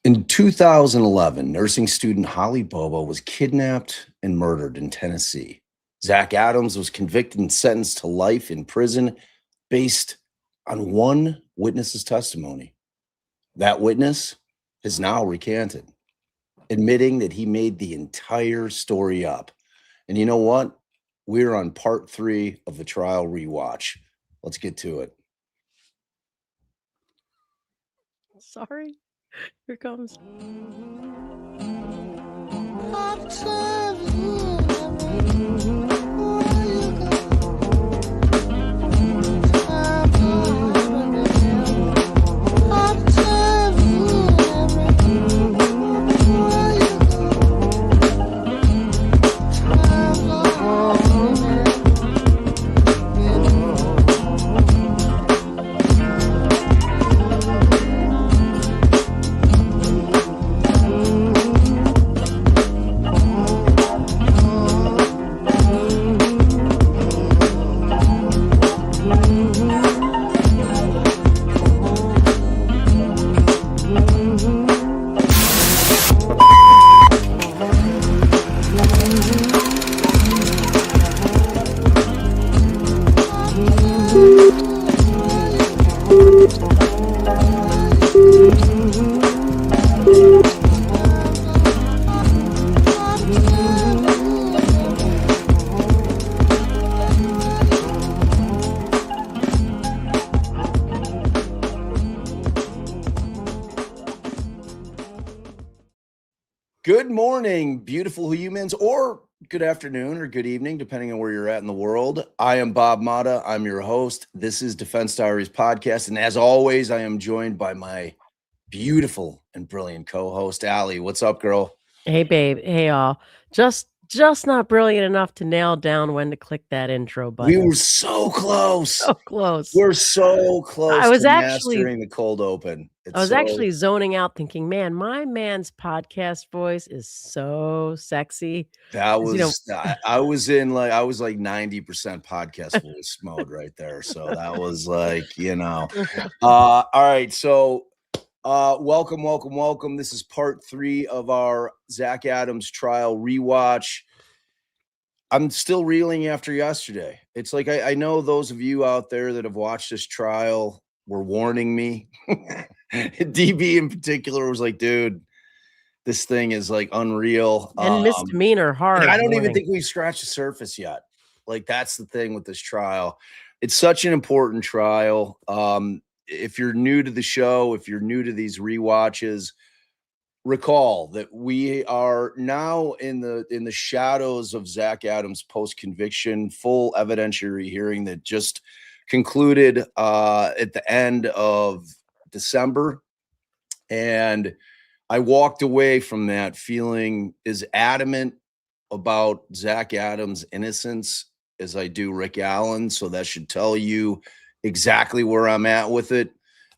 In 2011, nursing student Holly Bobo was kidnapped and murdered in Tennessee. Zach Adams was convicted and sentenced to life in prison based on one witness's testimony. That witness has now recanted, admitting that he made the entire story up. And you know what? We're on part 3 of the trial rewatch. Let's get to it. Sorry. Here comes. Good morning, beautiful humans, or good afternoon or good evening, depending on where you're at in the world. I am Bob Mata. I'm your host. This is Defense Diaries podcast. And as always, I am joined by my beautiful and brilliant co-host, Allie. What's up, girl? Hey, babe. Hey, all. Just not brilliant enough to nail down when to click that intro button. We were so close. So close. We're so close I was to actually- mastering the cold open. I was actually zoning out thinking, man, my man's podcast voice is so sexy. That 'Cause, was, you know- I was like 90% podcast voice mode right there. So that was like, all right. So welcome. This is part 3 of our Zach Adams trial rewatch. I'm still reeling after yesterday. It's like, I know those of you out there that have watched this trial were warning me. DB in particular was like, dude, this thing is like unreal. And misdemeanor hard. And I don't even warning. think we've scratched the surface yet. Like, that's the thing with this trial. It's such an important trial. If you're new to the show, if you're new to these rewatches, recall that we are now in the shadows of Zach Adams' post-conviction full evidentiary hearing that just concluded at the end of December. And I walked away from that feeling as adamant about Zach Adams' innocence as I do Rick Allen. So that should tell you exactly where I'm at with it.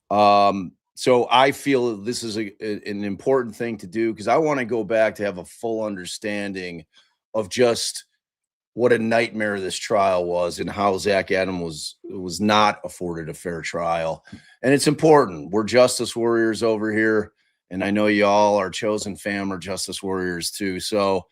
So I feel this is an important thing to do because I want to go back to have a full understanding of just what a nightmare this trial was and how Zach Adams was not afforded a fair trial. And it's important. We're justice warriors over here. And I know y'all, our chosen fam, are justice warriors too. So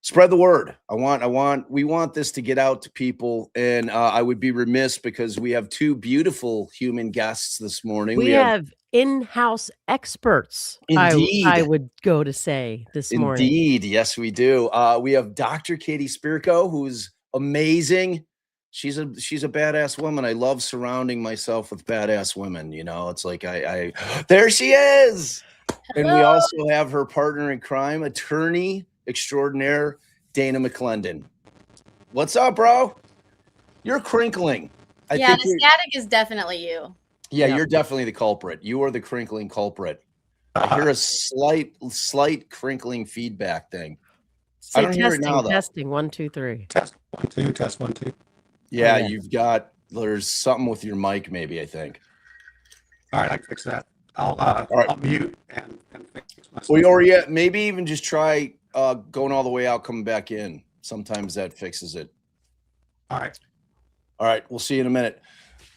spread the word. We want this to get out to people. And I would be remiss because we have 2 beautiful human guests this morning. We have in-house experts. Indeed. I would go to say this morning. Indeed. Yes, we do. We have Dr. Katie Spirko, who's amazing. She's a badass woman. I love surrounding myself with badass women. You know, it's like I there she is. And we also have her partner in crime, attorney extraordinaire, Dana McClendon. What's up, bro? You're crinkling. The static is definitely you. Yeah, you're definitely the culprit. You are the crinkling culprit. I hear a slight crinkling feedback thing. Say I don't hear it testing, now, though. testing, 1, 2, 3. Test 1, 2, test 1, 2. Yeah, there's something with your mic, maybe, I think. All right, I can fix that. I'll mute and fix my stuff. Or maybe even just try going all the way out, coming back in. Sometimes that fixes it. All right. All right, we'll see you in a minute.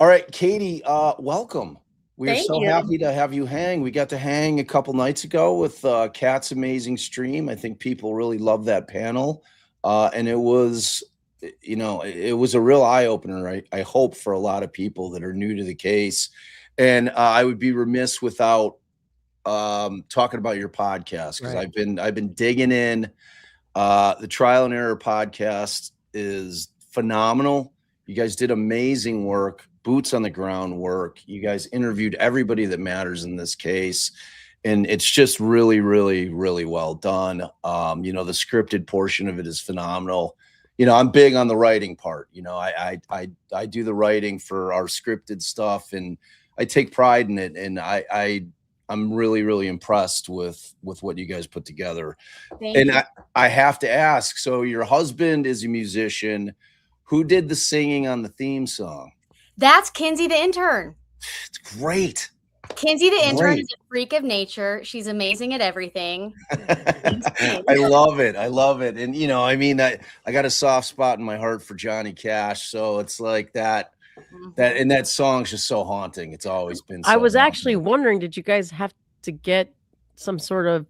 All right, Katie, welcome. We are Thank so you. happy to have you hang. We got to hang a couple nights ago with Kat's amazing stream. I think people really loved that panel. And it was, it was a real eye opener. I hope for a lot of people that are new to the case. And I would be remiss without talking about your podcast, because I've been digging in. The Trial and Error podcast is phenomenal. You guys did amazing work, boots on the ground work. You guys interviewed everybody that matters in this case. And it's just really, really, really well done. The scripted portion of it is phenomenal. I'm big on the writing part. I do the writing for our scripted stuff, and I take pride in it. And I'm really, really impressed with what you guys put together. Thank And you. I have to ask, so your husband is a musician. Who did the singing on the theme song? That's Kinsey the intern. It's great. Kinsey the intern is a freak of nature. She's amazing at everything. I love it. I love it. And I got a soft spot in my heart for Johnny Cash. So it's like that song's just so haunting. It's always been. I was actually wondering, did you guys have to get some sort of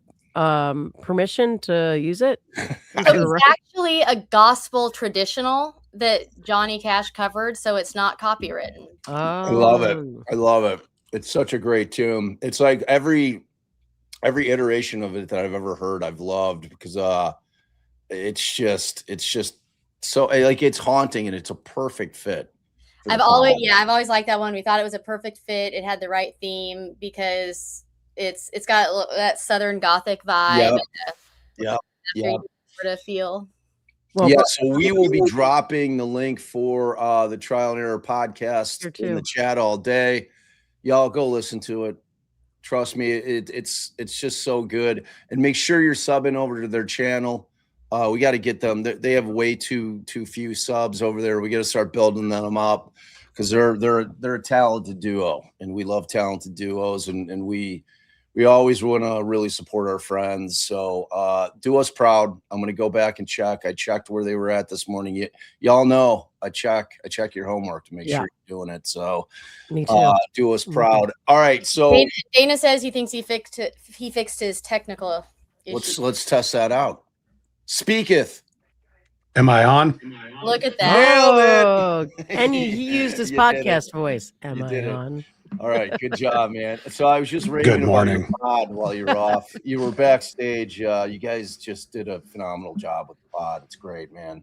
permission to use it? So it's actually a gospel traditional that Johnny Cash covered, so it's not copywritten. Oh. I love it. I love it. It's such a great tune. It's like every iteration of it that I've ever heard, I've loved, because it's just so like it's haunting, and it's a perfect fit. I've always liked that one. We thought it was a perfect fit. It had the right theme because it's got that Southern Gothic vibe. Yeah. Sort of feel. Well, so we will be dropping the link for the Trial and Error podcast in the chat all day. Y'all go listen to it. Trust me, it's just so good. And make sure you're subbing over to their channel. We got to get them. They have way too few subs over there. We got to start building them up, because they're a talented duo, and we love talented duos, and we always want to really support our friends. So do us proud. I'm going to go back and check. I checked where they were at this morning. Y'all know I check your homework to make sure you're doing it. So me too. Do us proud. All right. So Dana says he thinks he fixed it. He fixed his technical issue. Let's test that out. Speaketh. Am I on? Look at that. Oh, and he used his podcast voice. Am I on? All right, good job, man. So I was just raving about your pod while you were off. You were backstage. You guys just did a phenomenal job with the pod. It's great, man.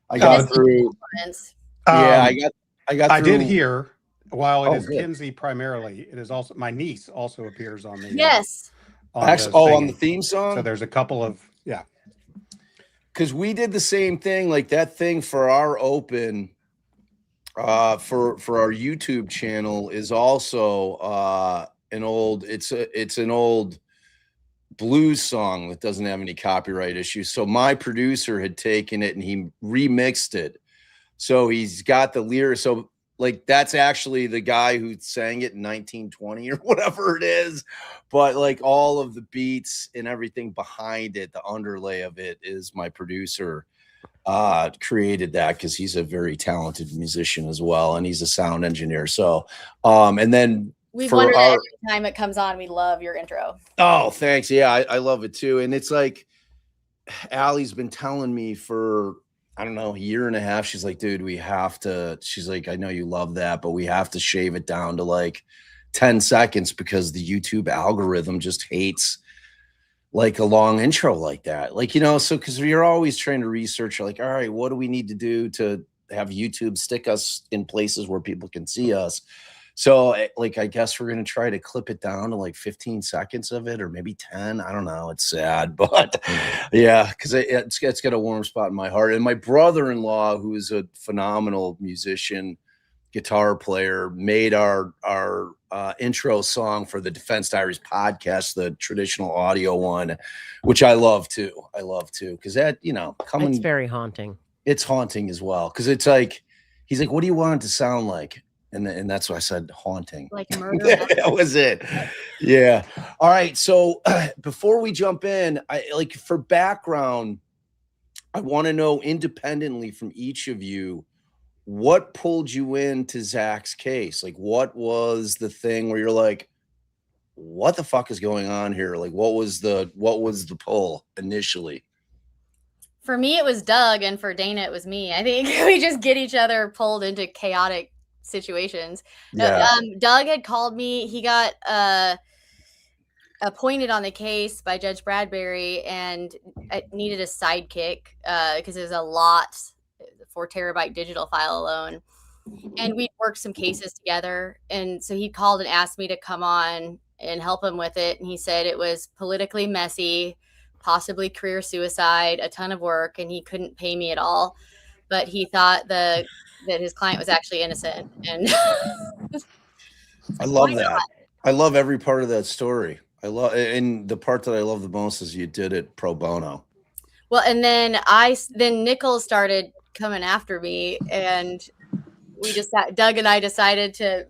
I got through. I got. I did hear. While it is Kinsey primarily, it is also my niece also appears on the. Yes. On the theme song. So there's a couple of because we did the same thing, like that thing for our open. For our YouTube channel is also an old blues song that doesn't have any copyright issues. So my producer had taken it and he remixed it. So he's got the lyrics. So like that's actually the guy who sang it in 1920 or whatever it is. But like all of the beats and everything behind it, the underlay of it is my producer. Created that because he's a very talented musician as well, and he's a sound engineer. So and then we've wondered every time it comes on, we love your intro. Oh, thanks. Yeah, I love it too. And it's like Allie's been telling me for I don't know, a year and a half. She's like, dude, she's like, I know you love that, but we have to shave it down to like 10 seconds because the YouTube algorithm just hates like a long intro like that. Like, so because you're always trying to research, like, all right, what do we need to do to have YouTube stick us in places where people can see us? So like, I guess we're going to try to clip it down to like 15 seconds of it, or maybe 10. I don't know. It's sad, but yeah, because it's got a warm spot in my heart. And my brother-in-law, who is a phenomenal musician, guitar player, made our intro song for the Defense Diaries podcast, the traditional audio one, which I love too. Because that, it's very haunting. It's haunting as well. Because it's like, he's like, what do you want it to sound like? And that's why I said haunting. Like murder. That was it. Yeah. All right. So before we jump in, for background, I want to know independently from each of you, what pulled you into Zach's case? Like, what was the thing where you're like, what the fuck is going on here? Like, what was the pull initially? For me, it was Doug, and for Dana, it was me. I think we just get each other pulled into chaotic situations. Yeah. Doug had called me. He got appointed on the case by Judge Bradbury, and I needed a sidekick because it was a lot, 4 terabyte digital file alone. And we'd worked some cases together. And so he called and asked me to come on and help him with it. And he said it was politically messy, possibly career suicide, a ton of work, and he couldn't pay me at all. But he thought that his client was actually innocent. And I love that. I love every part of that story. And the part that I love the most is you did it pro bono. Well, and then Nichols started coming after me, and Doug and I decided to,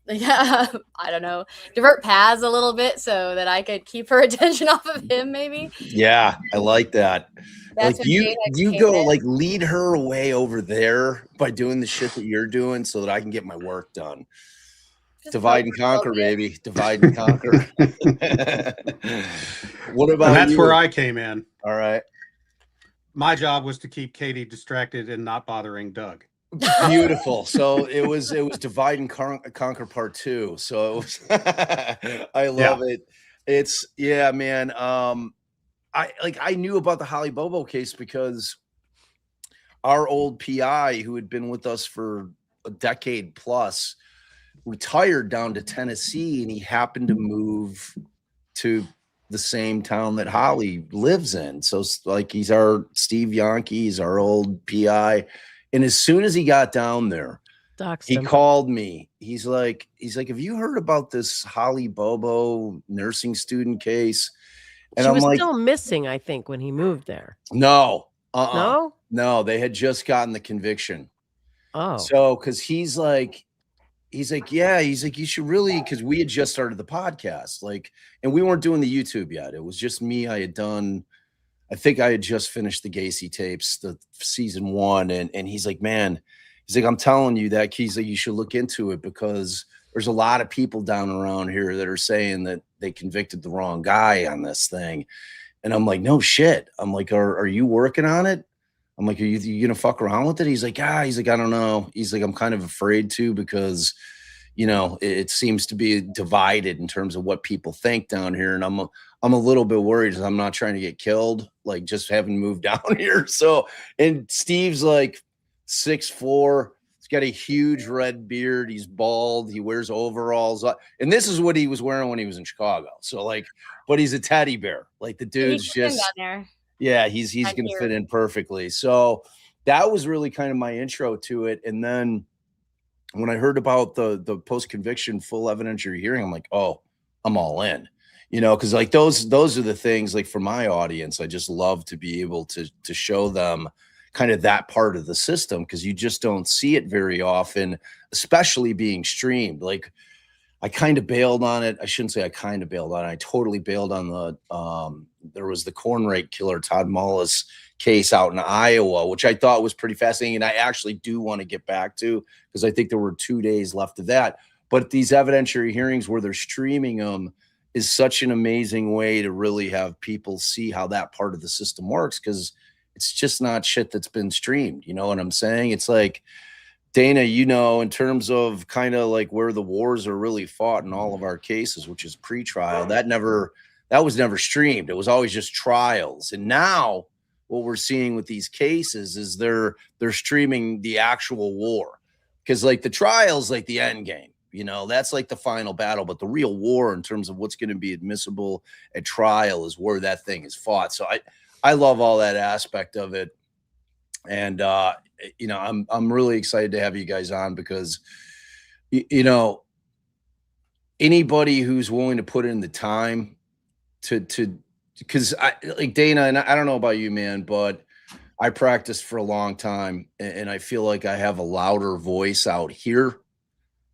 I don't know, divert paths a little bit so that I could keep her attention off of him, maybe. Yeah, I like that. That's like you go like lead her away over there by doing the shit that you're doing so that I can get my work done. Just divide and conquer, baby. Divide and conquer. What about and that's you? where I came in. All right. My job was to keep Katie distracted and not bothering Doug. Beautiful. So it was divide and conquer part 2. So it was I love it. It's man. I knew about the Holly Bobo case because our old PI who had been with us for a decade plus retired down to Tennessee, and he happened to move to the same town that Holly lives in. So like he's our Steve Yankee, he's our old PI. And as soon as he got down there, he called me. He's like, have you heard about this Holly Bobo nursing student case? And she was like, still missing, I think, when he moved there. No. No, they had just gotten the conviction. Oh. So because he's like, you should really, because we had just started the podcast, like, and we weren't doing the YouTube yet. It was just me. I think I had just finished the Gacy tapes, the season 1. And he's like, man, he's like, I'm telling you that, he's like, you should look into it because there's a lot of people down around here that are saying that they convicted the wrong guy on this thing. And I'm like, no shit. I'm like, are you working on it? I'm like, are you going to fuck around with it? He's like, I don't know. He's like, I'm kind of afraid to because, it seems to be divided in terms of what people think down here. And I'm a little bit worried because I'm not trying to get killed, like just having moved down here. So, and Steve's like 6'4", he's got a huge red beard. He's bald. He wears overalls. And this is what he was wearing when he was in Chicago. So like, but he's a teddy bear. Like the dude's just, yeah, he's going to fit in perfectly. So that was really kind of my intro to it. And then when I heard about the post-conviction full evidentiary hearing, I'm like, oh, I'm all in, because like those are the things, like for my audience, I just love to be able to show them kind of that part of the system because you just don't see it very often, especially being streamed. Like I kind of bailed on it. I shouldn't say I kind of bailed on it. I totally bailed on there was the corn rake killer, Todd Mullis case out in Iowa, which I thought was pretty fascinating. And I actually do want to get back to, because I think there were 2 days left of that. But these evidentiary hearings where they're streaming them is such an amazing way to really have people see how that part of the system works. Cause it's just not shit that's been streamed. You know what I'm saying? It's like, Dana, in terms of kind of like where the wars are really fought in all of our cases, which is pre-trial, that was never streamed. It was always just trials. And now what we're seeing with these cases is they're streaming the actual war, because like the trial's like the end game, that's like the final battle. But the real war in terms of what's going to be admissible at trial is where that thing is fought. So I love all that aspect of it. And, I'm really excited to have you guys on because, anybody who's willing to put in the time because I like Dana, and I don't know about you, man, but I practiced for a long time and I feel like I have a louder voice out here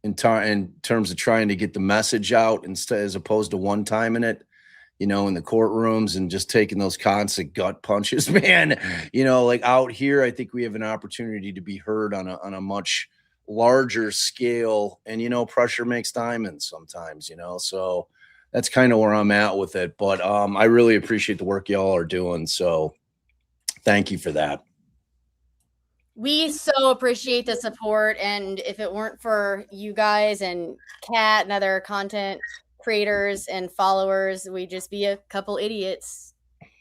in terms of trying to get the message out as opposed to one time in it. you know, in the courtrooms and just taking those constant gut punches, man. You know, like out here, I think we have an opportunity to be heard on a much larger scale. And, you know, pressure makes diamonds sometimes, you know, so that's kind of where I'm at with it. But I really appreciate the work y'all are doing. So thank you for that. We so appreciate the support. And if it weren't for you guys and Kat and other content creators and followers, we'd just be a couple idiots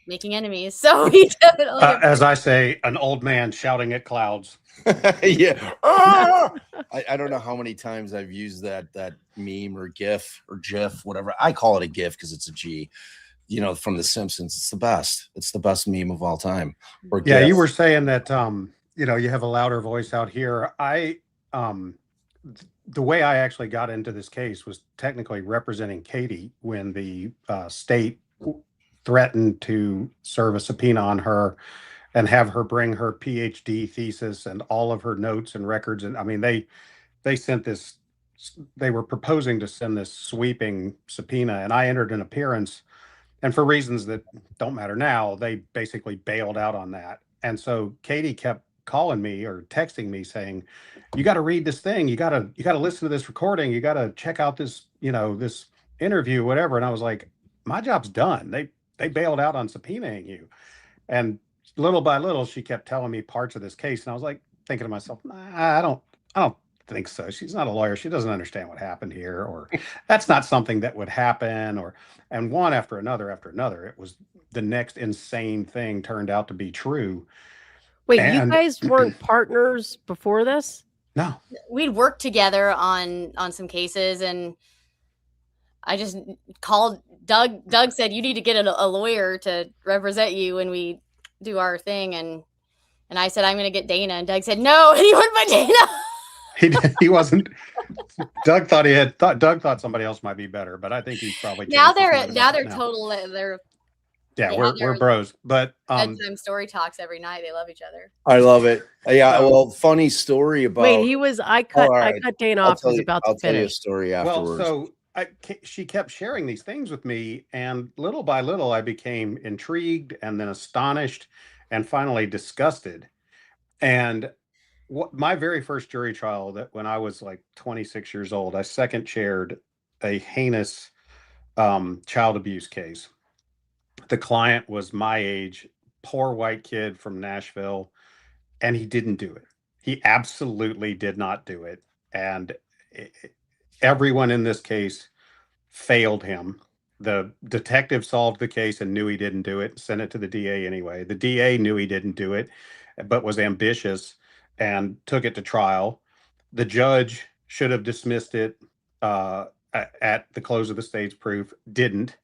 making enemies. So we definitely as I say, an old man shouting at clouds. Yeah. I don't know how many times I've used that meme or GIF or GIF, whatever. I call it a GIF because it's a G. You know, from The Simpsons. It's the best. It's the best meme of all time. Or yeah, GIF. you were saying that you know, you have a louder voice out here. The way I actually got into this case was technically representing Katie when the state threatened to serve a subpoena on her and have her bring her PhD thesis and all of her notes and records. And I mean, they sent this, they were proposing to send this sweeping subpoena, and I entered an appearance, and for reasons that don't matter now, they basically bailed out on that. And so Katie kept calling me or texting me saying, you got to read this thing. You got to listen to this recording. You got to check out this, you know, this interview, whatever. And I was like, my job's done. They bailed out on subpoenaing you. And little by little, she kept telling me parts of this case. And I was like, thinking to myself, I don't think so. She's not a lawyer. She doesn't understand what happened here, or that's not something that would happen, and one after another, it was the next insane thing turned out to be true. Wait, you guys weren't partners before this? No. We'd worked together on some cases, and I just called Doug. Doug said, you need to get a lawyer to represent you when we do our thing. And I said, I'm going to get Dana. And Doug said, no, anyone but Dana. He wasn't. Doug thought somebody else might be better, but I think he's probably they're we're bros. But bedtime story talks every night. They love each other. I love it. Yeah. Well, funny story about. Wait, I cut Dana off. He was about to finish. I'll tell you a story afterwards. Well, so she kept sharing these things with me, and little by little, I became intrigued, and then astonished, and finally disgusted. And my very first jury trial, that when I was like 26 years old, I second chaired a heinous child abuse case. The client was my age, poor white kid from Nashville, and he didn't do it. He absolutely did not do it. And everyone in this case failed him. The detective solved the case and knew he didn't do it, sent it to the DA anyway. The DA knew he didn't do it, but was ambitious and took it to trial. The judge should have dismissed it at the close of the state's proof, didn't.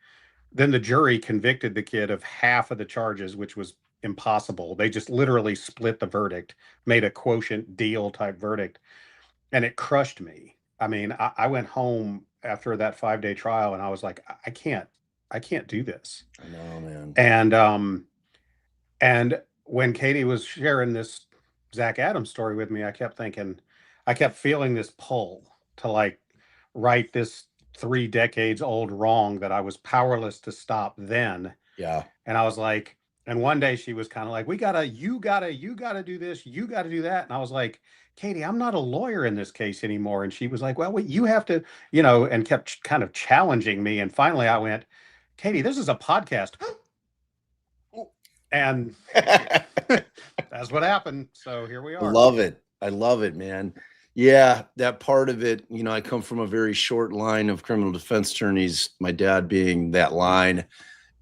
Then the jury convicted the kid of half of the charges, which was impossible. They just literally split the verdict, made a quotient deal type verdict, and it crushed me. I mean, I went home after that 5-day trial, and I was like, I can't do this. I know, man. And when Katie was sharing this Zach Adams story with me, I kept feeling this pull to like right this 3 decades old wrong that I was powerless to stop then. Yeah. And I was like, and one day she was kind of like, you gotta do this, you gotta do that. And I was like, Katie, I'm not a lawyer in this case anymore. And she was like, well, you have to, you know, and kept kind of challenging me. And finally I went, Katie, this is a podcast. And that's what happened. So here we are. I love it, man. Yeah, that part of it, you know, I come from a very short line of criminal defense attorneys, my dad being that line.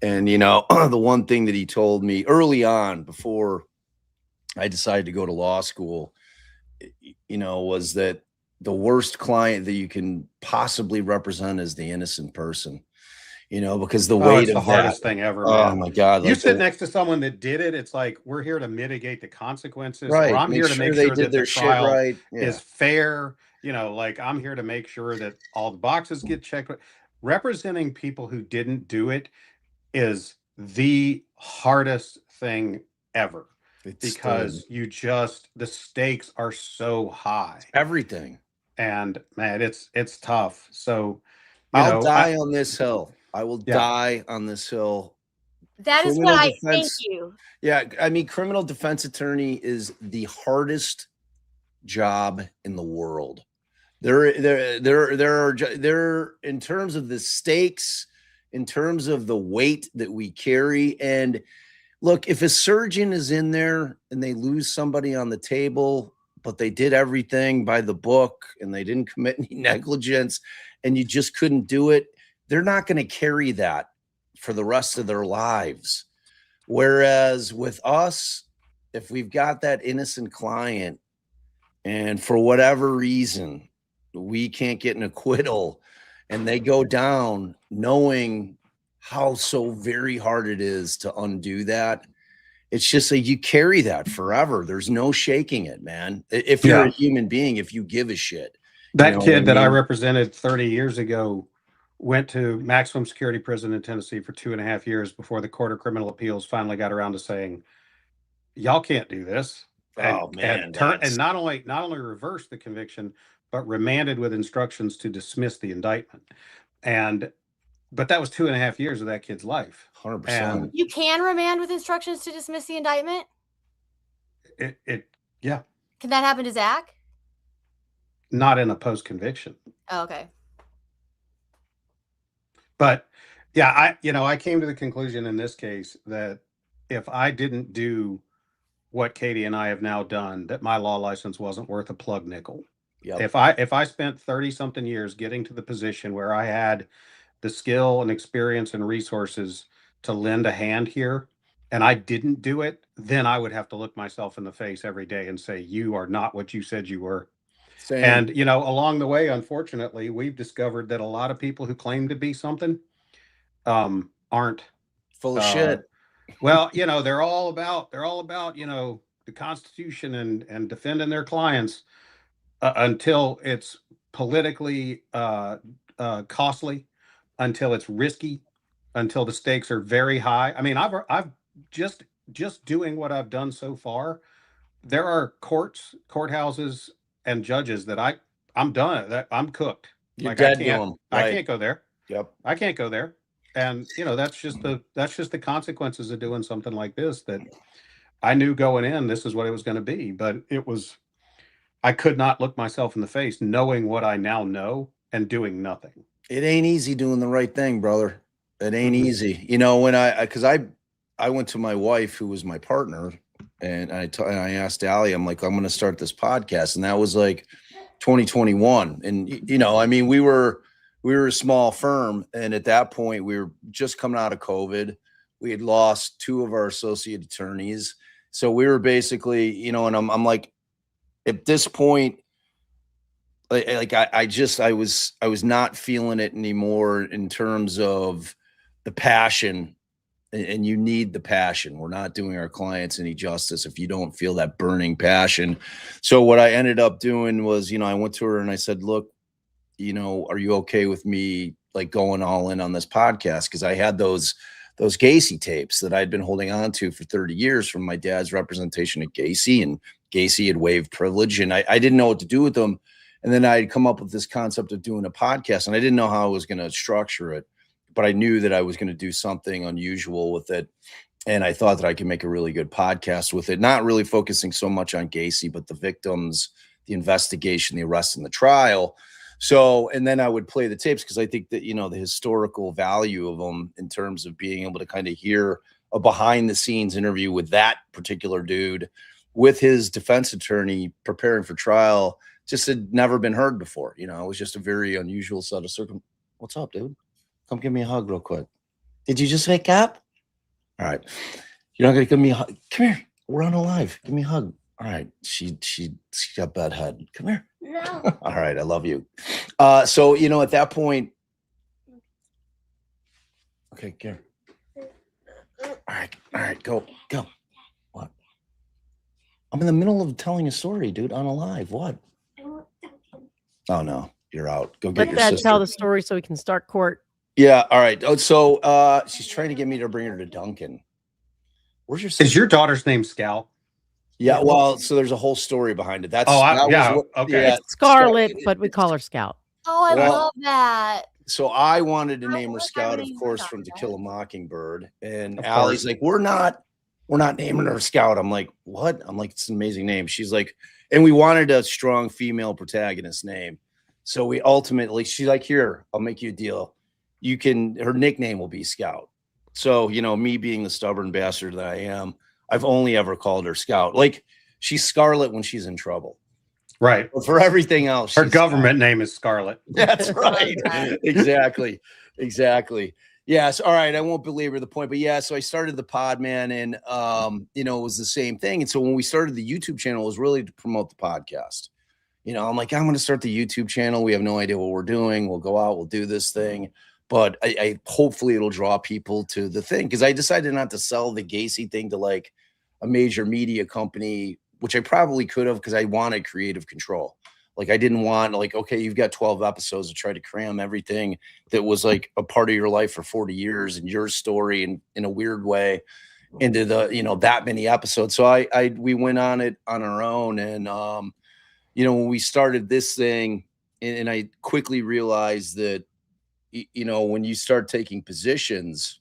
And, you know, the one thing that he told me early on before I decided to go to law school, you know, was that the worst client that you can possibly represent is the innocent person. You know, because the weight it's the of hardest thing ever. Oh my God! You sit next to someone that did it. It's like we're here to mitigate the consequences. Right. Or I'm here to make sure that the trial right. is fair. You know, like I'm here to make sure that all the boxes get checked. Representing people who didn't do it is the hardest thing ever. Because the stakes are so high. Everything. And man, it's tough. So I'll die on this hill. I will Yeah. die on this hill. That is Criminal what I thank defense- you. Yeah, I mean, criminal defense attorney is the hardest job in the world. There are in terms of the stakes, in terms of the weight that we carry. And look, if a surgeon is in there and they lose somebody on the table, but they did everything by the book and they didn't commit any negligence, and you just couldn't do it, they're not going to carry that for the rest of their lives. Whereas with us, if we've got that innocent client and for whatever reason we can't get an acquittal and they go down, knowing how so very hard it is to undo that, it's just like you carry that forever. There's no shaking it, man. If you're a human being, if you give a shit. That kid that I represented 30 years ago went to maximum security prison in Tennessee for 2.5 years before the Court of Criminal Appeals finally got around to saying, y'all can't do this. And not only reversed the conviction, but remanded with instructions to dismiss the indictment. But that was 2.5 years of that kid's life. 100%. You can remand with instructions to dismiss the indictment? Yeah. Can that happen to Zach? Not in a post-conviction. Oh, okay. But yeah, I came to the conclusion in this case that if I didn't do what Katie and I have now done, that my law license wasn't worth a plug nickel. Yep. If I spent 30 something years getting to the position where I had the skill and experience and resources to lend a hand here, and I didn't do it, then I would have to look myself in the face every day and say, you are not what you said you were. Same. And, along the way, unfortunately, we've discovered that a lot of people who claim to be something aren't. Full of shit. Well, they're all about, the Constitution and defending their clients until it's politically costly, until it's risky, until the stakes are very high. I mean, I've just doing what I've done so far. There are courthouses and judges that I'm done. That I'm cooked. You're dead to them. Right. I can't go there. Yep. I can't go there. And that's just the consequences of doing something like this, that I knew going in, this is what it was going to be, but I could not look myself in the face knowing what I now know and doing nothing. It ain't easy doing the right thing, brother. It ain't easy. Because I went to my wife, who was my partner, and I asked Allie, I'm like, I'm going to start this podcast. And that was like 2021. And, I mean, we were a small firm. And at that point, we were just coming out of COVID. We had lost 2 of our associate attorneys. So we were basically, and I'm like, at this point, I was not feeling it anymore in terms of the passion, and you need the passion. We're not doing our clients any justice if you don't feel that burning passion. So what I ended up doing was, I went to her and I said, look, are you okay with me like going all in on this podcast? Because I had those Gacy tapes that I'd been holding on to for 30 years from my dad's representation at Gacy, and Gacy had waived privilege, and I didn't know what to do with them. And then I'd come up with this concept of doing a podcast, and I didn't know how I was going to structure it, but I knew that I was going to do something unusual with it. And I thought that I could make a really good podcast with it, not really focusing so much on Gacy, but the victims, the investigation, the arrest, and the trial. So, and then I would play the tapes because I think that, the historical value of them in terms of being able to kind of hear a behind the scenes interview with that particular dude with his defense attorney preparing for trial just had never been heard before. It was just a very unusual set of circumstances. What's up, dude? Come give me a hug real quick. Did you just wake up? All right. You're not going to give me a hug. Come here. We're on a live. Give me a hug. All right. She got bad head. Come here. No. All right. I love you. So, at that point. Okay. Here. All right. Go. What? I'm in the middle of telling a story, dude, on a live. What? Oh, no. You're out. Go get Let your Dad sister. tell the story so we can start court. Yeah. All right. Oh, so she's trying to get me to bring her to Duncan. Where's your sister? Is your daughter's name Scout? Yeah. Well, so there's a whole story behind it. Okay. Yeah, Scarlet, but we call her Scout. Oh, I love that. so I wanted to I name her was Scout, of wondering what course, about from To that. Kill a Mockingbird. And Of Allie's course. like, we're not naming her Scout. I'm like, what? I'm like, it's an amazing name. She's like, and we wanted a strong female protagonist name. So we ultimately, she's like, here, I'll make you a deal. Her nickname will be Scout. So, me being the stubborn bastard that I am, I've only ever called her Scout. Like, she's Scarlet when she's in trouble. Right. But for everything else, Her she's government name is Scarlet. That's right. that. Exactly. Yes. All right. I won't belabor the point, but yeah. So I started the pod, man, and it was the same thing. And so when we started the YouTube channel, it was really to promote the podcast. I'm like, I'm going to start the YouTube channel. We have no idea what we're doing. We'll go out, we'll do this thing, but I hopefully it'll draw people to the thing, because I decided not to sell the Gacy thing to like a major media company, which I probably could have, because I wanted creative control. Like, I didn't want, like, okay, you've got 12 episodes to try to cram everything that was like a part of your life for 40 years and your story and in a weird way into the, that many episodes. So we went on it on our own. And, when we started this thing, and I quickly realized that, when you start taking positions,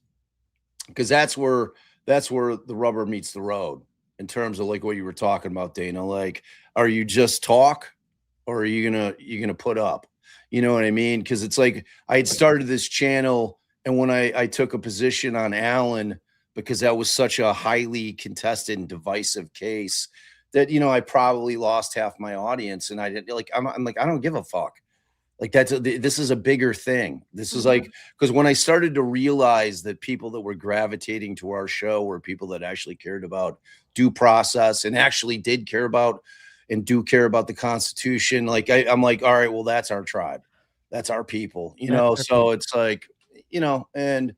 because that's where the rubber meets the road in terms of like what you were talking about, Dana. Like, are you just talk, or are you gonna put up? You know what I mean? Because it's like I had started this channel, and when I took a position on Alan, because that was such a highly contested and divisive case, that I probably lost half my audience, and I didn't like. I'm like, I don't give a fuck. Like, this is a bigger thing. This is like, because when I started to realize that people that were gravitating to our show were people that actually cared about due process and actually did care about and do care about the Constitution. Like, I'm like, all right, well, that's our tribe. That's our people, so it's like, and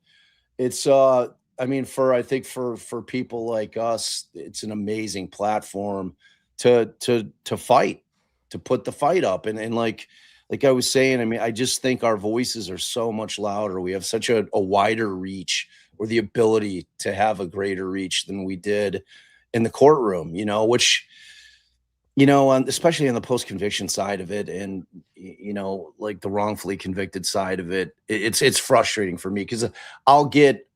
it's, I mean, I think for people like us, it's an amazing platform to fight, to put the fight up. And like I was saying, I mean, I just think our voices are so much louder. We have such a wider reach, or the ability to have a greater reach than we did in the courtroom, which, especially on the post-conviction side of it, and, like the wrongfully convicted side of it, it's frustrating for me, because I'll get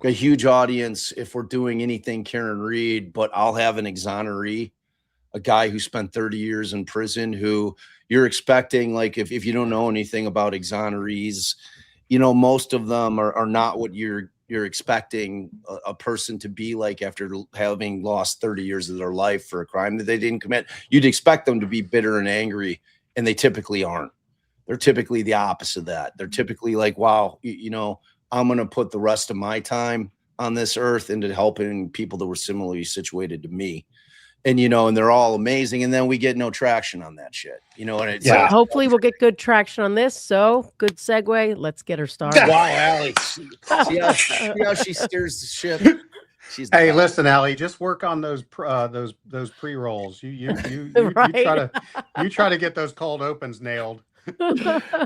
a huge audience if we're doing anything Karen Reed, but I'll have an exoneree, a guy who spent 30 years in prison, who you're expecting, like, if you don't know anything about exonerees, most of them are not what you're expecting a person to be like after having lost 30 years of their life for a crime that they didn't commit. You'd expect them to be bitter and angry, and they typically aren't. They're typically the opposite of that. They're typically like, wow, I'm going to put the rest of my time on this earth into helping people that were similarly situated to me. And, and they're all amazing. And then we get no traction on that shit, and it's Well, hopefully we'll get good traction on this. So good segue. Let's get her started. Wow, Allie. See how she steers the ship. Hey, listen, Allie, just work on those pre-rolls. You Right? try to get those cold opens nailed.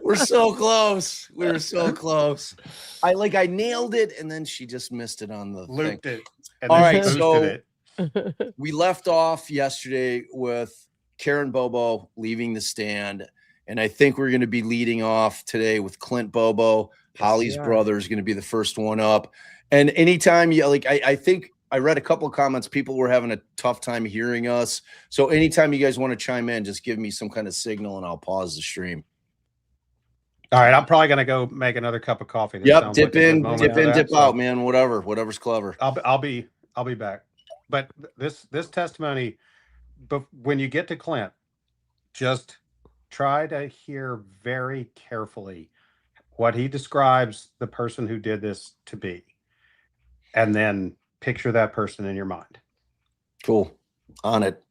We're so close. We're so close. I nailed it, and then she just missed it on the Looped thing. it. And all then right, boosted so it. we left off yesterday with Karen Bobo leaving the stand, and I think we're going to be leading off today with Clint Bobo. Holly's brother is going to be the first one up. And anytime you I think I read a couple of comments, people were having a tough time hearing us. So anytime you guys want to chime in, just give me some kind of signal and I'll pause the stream. All right, I'm probably going to go make another cup of coffee. Yep, dip in, dip out, man. Whatever's clever. I'll be back. But this testimony, but when you get to Clint, just try to hear very carefully what he describes the person who did this to be, and then picture that person in your mind. Cool. On it.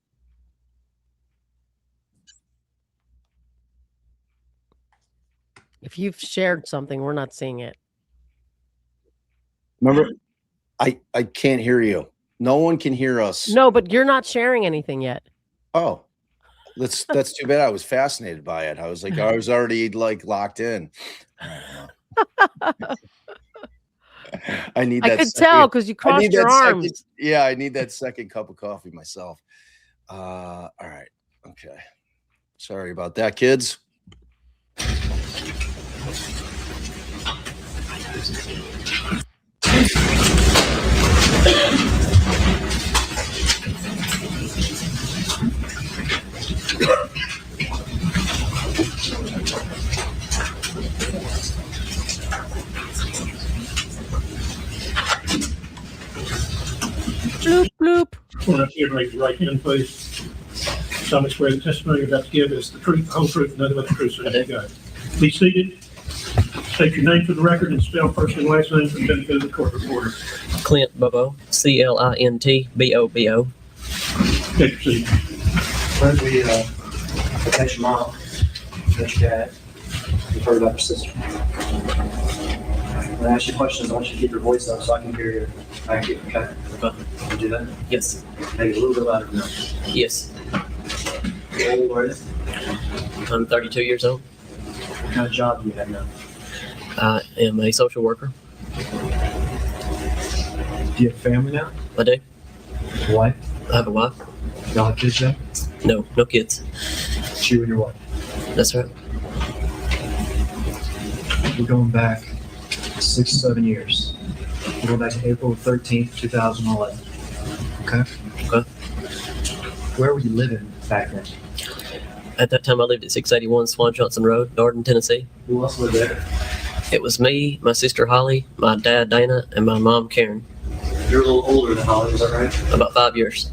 If you've shared something, we're not seeing it. Remember, I can't hear you. No one can hear us. No, but you're not sharing anything yet. Oh, that's too bad. I was fascinated by it. I was like, I was already locked in. I need that. I could tell because you crossed your arms. I need that second cup of coffee myself. All right. Okay. Sorry about that, kids. Bloop, bloop. Stand up here and raise your right hand, please. Solemnly swear the testimony you're about to give is the truth, the whole truth, and nothing but the truth, so help you God. Be seated. State your name for the record and spell first and last name for the benefit of the court reporter. Clint Bobo, CLINT BOBO. Take your seat. Clint, we met your mom, met your dad. We've heard about your sister. When I ask you questions, I want you to keep your voice up so I can hear you. I can, okay? Can you do that? Yes. Maybe a little bit louder now. Yes. How old are you? I'm 32 years old. What kind of job do you have now? I am a social worker. Do you have family now? I do. Wife? I have a wife. Y'all have kids yet? No kids. It's you and your wife. That's right. We're going back 6-7 years. We're going back to April 13th, 2011. Okay? Okay. Where were you living back then? At that time, I lived at 681 Swan Johnson Road, Norton, Tennessee. Who else lived there? It was me, my sister Holly, my dad Dana, and my mom Karen. You're a little older than Holly, is that right? About 5 years.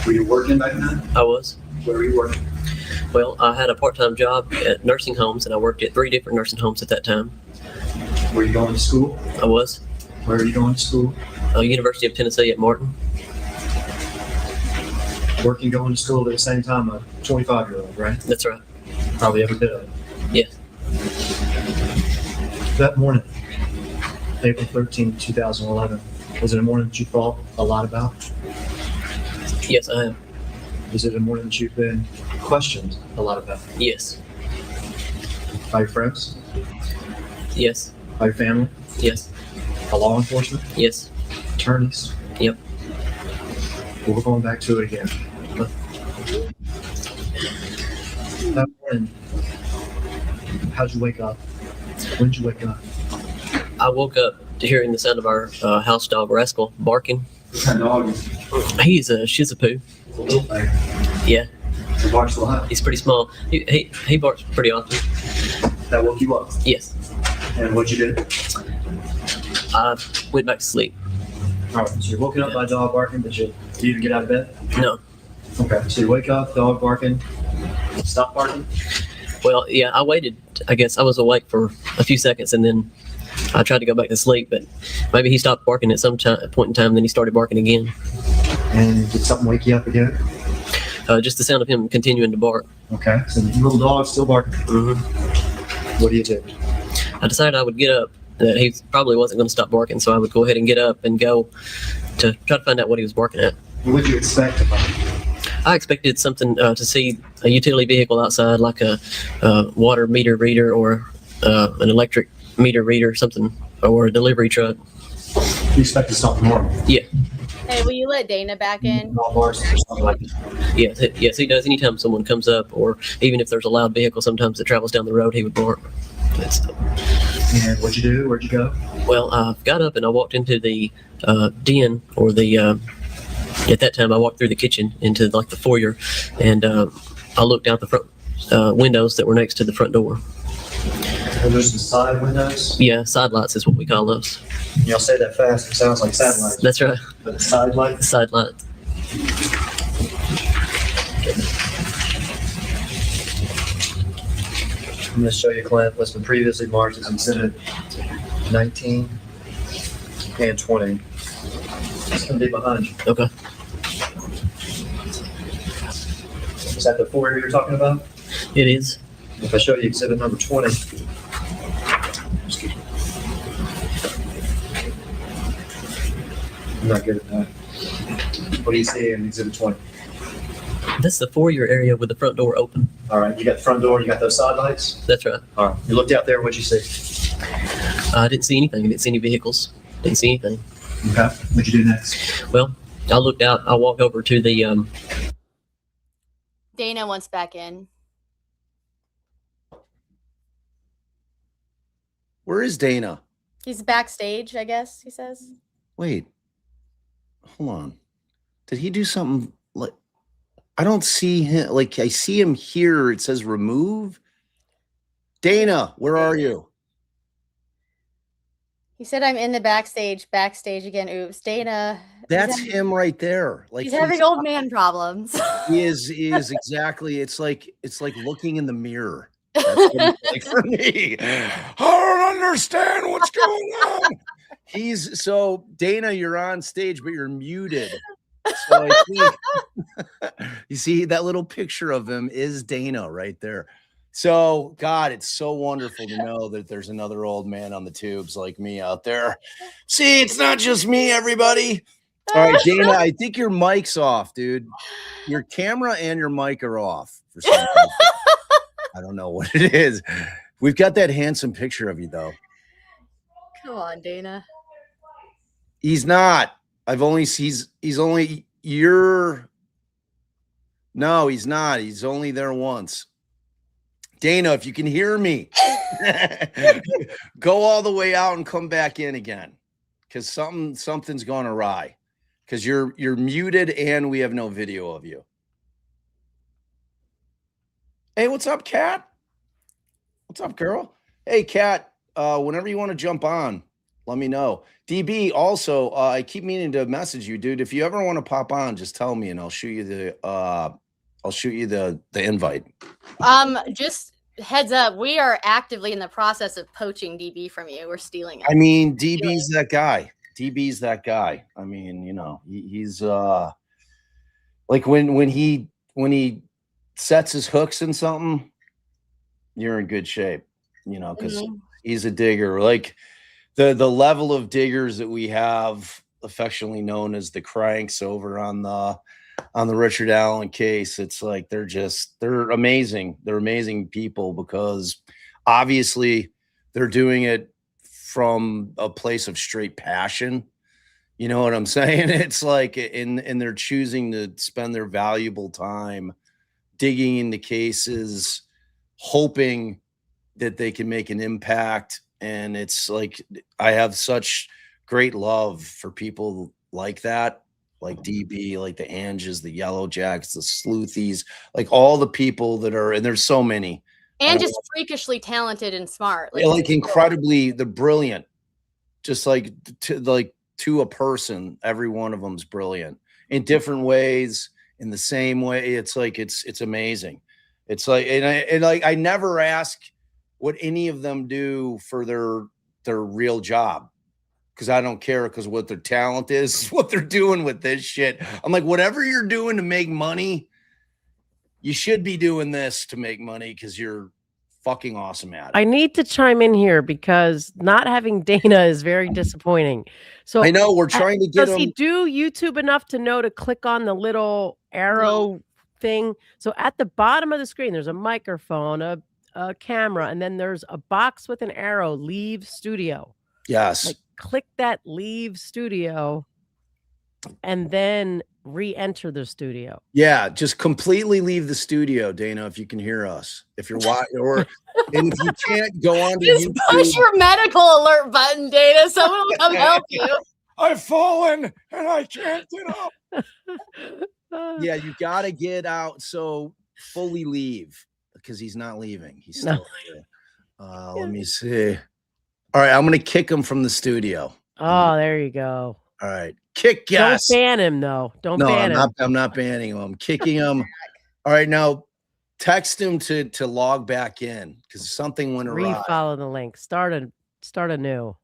Were you working back then? I was. Where were you working? Well, I had a part-time job at nursing homes, and I worked at 3 different nursing homes at that time. Were you going to school? I was. Where were you going to school? University of Tennessee at Martin. Working, going to school at the same time, a 25-year-old, right? That's right. Probably every bit of it. Yes. That morning, April 13th, 2011, was it a morning that you thought a lot about? Yes, I am. Is it a morning that you've been questioned a lot about? Yes. By your friends? Yes. By your family? Yes. By law enforcement? Yes. Attorneys? Yep. Well, we're going back to it again. That morning, how'd you wake up? When did you wake up? I woke up to hearing the sound of our house dog Rascal barking. What kind of dog is it? He's a Shih Tzu. It's a little thing. Yeah, It barks a lot. he's pretty small. He barks pretty often. That woke you up. Yes. And what'd you do? I went back to sleep. All right, so you're woken up by a dog barking, but you even get out of bed? No. Okay, so you wake up, dog barking, stop barking? Well, yeah, I waited. I guess I was awake for a few seconds, and then I tried to go back to sleep, but maybe he stopped barking at some point in time, then he started barking again. And did something wake you up again? Just the sound of him continuing to bark. Okay, so the little dog's still barking. Mm-hmm. What do you do? I decided I would get up. That he probably wasn't going to stop barking, so I would go ahead and get up and go to try to find out what he was barking at. What did you expect to find? I expected something to see a utility vehicle outside, like a water meter reader or an electric meter reader, something, or a delivery truck. You expected something normal. Yeah. Hey, will you let Dana back in? Dog barks or something like that. Yes, he does. Anytime someone comes up, or even if there's a loud vehicle, sometimes that travels down the road, he would bark. And what'd you do? Where'd you go? Well, I got up and I walked into the den, or the at that time I walked through the kitchen into like the foyer, and I looked out the front windows that were next to the front door. And there's some side windows. Yeah, side lights is what we call those. Y'all say that fast, it sounds like satellites. That's right, But the side lights? side light. I'm going to show you, Clint, what's been previously marked as Exhibit 19 and 20. It's going to be behind you. Okay. Is that the foyer you're talking about? It is. If I show you Exhibit number 20. I'm not good at that. What do you see in Exhibit 20? That's the foyer area with the front door open. All right, you got the front door, you got those side lights. That's right. All right, you looked out there, what'd you see? I didn't see anything. I didn't see any vehicles. Didn't see anything. Okay, what'd you do next? Well, I looked out. I walked over to the Dana wants back in. Where is Dana? He's backstage, I guess, he says. Wait, hold on. Did he do something like, I don't see him. Like, I see him here. It says remove. Dana, where are you? He said, I'm in the backstage again. Oops, Dana. That's him right there. Like, He's having old man problems. He is exactly. It's like looking in the mirror. That's what it's like for me. I don't understand what's going on. So Dana, you're on stage, but you're muted. So I think you see that little picture of him is Dana right there. So God, it's so wonderful to know that there's another old man on the tubes like me out there. See, it's not just me, everybody. All right, Dana, I think your mic's off, dude. Your camera and your mic are off for some reason. I don't know what it is. We've got that handsome picture of you, though. Come on, Dana. He's not. He's only you're. No, he's not. He's only there once. Dana, if you can hear me, go all the way out and come back in again, because something's gone awry. Because you're muted and we have no video of you. Hey, what's up, Kat? What's up, girl? Hey, Kat. Whenever you want to jump on, let me know. DB, also, I keep meaning to message you, dude. If you ever want to pop on, just tell me and I'll shoot you the invite. Just heads up, we are actively in the process of poaching DB from you. We're stealing it. I mean, DB's that guy. DB's that guy. I mean, you know, he's like when he sets his hooks in something, you're in good shape, you know, because he's a digger. Like the level of diggers that we have, affectionately known as the cranks over on the Richard Allen case, it's like they're amazing. They're amazing people because obviously they're doing it from a place of straight passion. You know what I'm saying? It's like, and they're choosing to spend their valuable time digging into cases, hoping that they can make an impact. And it's like, I have such great love for people like that, like DB, like the Anges, the Yellow Jacks, the Sleuthies, like all the people that are, and there's so many. And just freakishly talented and smart. Like incredibly, they're brilliant. Just like to a person, every one of them's brilliant in different ways, in the same way. It's like, it's amazing. It's like, and I never ask what any of them do for their real job, because I don't care, because what their talent is what they're doing with this shit. I'm like, whatever you're doing to make money, you should be doing this to make money, because you're fucking awesome at it. I need to chime in here because not having Dana is very disappointing. So I know we're trying to get does him. he do YouTube enough to know to click on the little arrow thing? So at the bottom of the screen, there's a microphone, a camera, and then there's a box with an arrow, leave studio. Yes. Like, click that leave studio and then re-enter the studio. Yeah, just completely leave the studio, Dana, if you can hear us. If you're watching, or and if you can't, go on to just YouTube. push your medical alert button, Dana. Someone will come help you. I've fallen and I can't get up. Yeah, you got to get out. So fully leave, because he's not leaving. He's still here. Let me see. All right, I'm going to kick him from the studio. Oh, there you go. All right. Kick, yes. Don't ban him, though. Don't ban him. I'm not banning him. I'm kicking him. All right, now text him to log back in, because something went awry. Refollow the link. Start anew.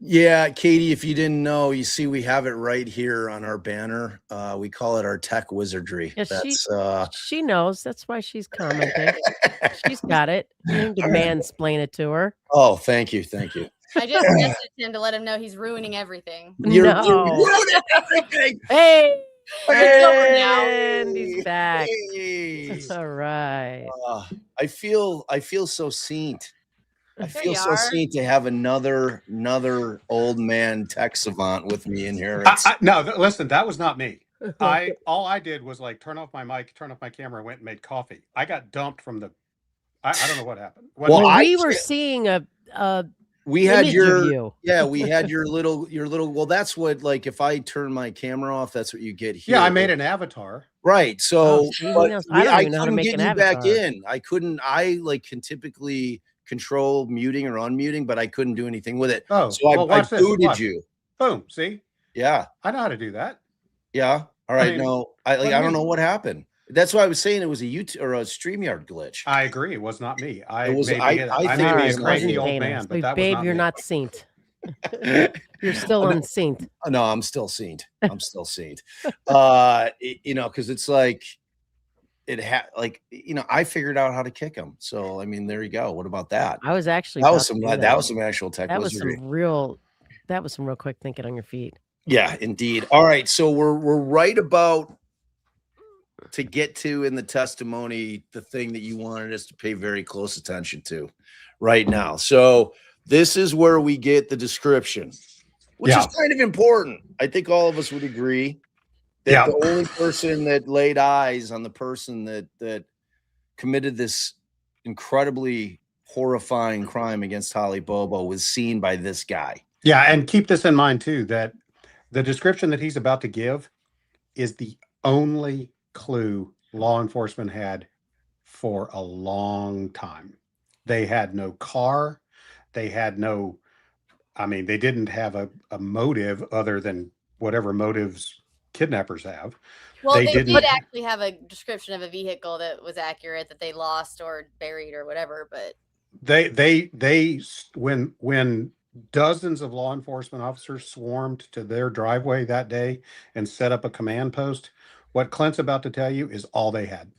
Yeah, Katie, if you didn't know, you see we have it right here on our banner. We call it our tech wizardry. Yeah, she knows. That's why she's commenting. She's got it. You need to mansplain it to her. Oh, thank you. Thank you. I just messaged him to let him know he's ruining everything. You're No. ruining everything. Hey, It's over now. and he's back. Hey. All right. I feel so seen. I There feel you so are. seen to have another old man tech savant with me in here. Listen, that was not me. All I did was like turn off my mic, turn off my camera, and went and made coffee. I got dumped from the. I don't know what happened. Well, We were seeing a we had image your of you. yeah, we had your little well, that's what, like, if I turn my camera off, that's what you get here. Yeah, I made an avatar. Right. So Oh, see, he but knows. I don't even know how to couldn't make get an you back avatar. in. I like can typically control muting or unmuting, but I couldn't do anything with it. Oh, So I watch this. booted Watch. you. Boom. See? Yeah. I know how to do that. Yeah. All right. mean, No, I what do you don't know mean? what happened. That's why I was saying it was a YouTube or a StreamYard glitch. I agree. It was not me. I It was- may I be think a it was Alright, crazy not old Dana. man, but So, that was babe, not you're me. not saint. You're still No. unsaint. No, I'm still seen. Because it's like I figured out how to kick him. So I mean, there you go. What about that? I was actually That was about to some do that was some actual tech that was wizardry. some real quick thinking on your feet. Yeah, indeed. All right, so we're right about to get to in the testimony the thing that you wanted us to pay very close attention to right now. So this is where we get the description, which is kind of important. I think all of us would agree that the only person that laid eyes on the person that committed this incredibly horrifying crime against Holly Bobo was seen by this guy. Yeah, and keep this in mind too, that the description that he's about to give is the only clue law enforcement had for a long time. They had no car. They had no, they didn't have a motive other than whatever motives kidnappers have. Well, they didn't did actually have a description of a vehicle that was accurate that they lost or buried or whatever, but when dozens of law enforcement officers swarmed to their driveway that day and set up a command post, what Clint's about to tell you is all they had.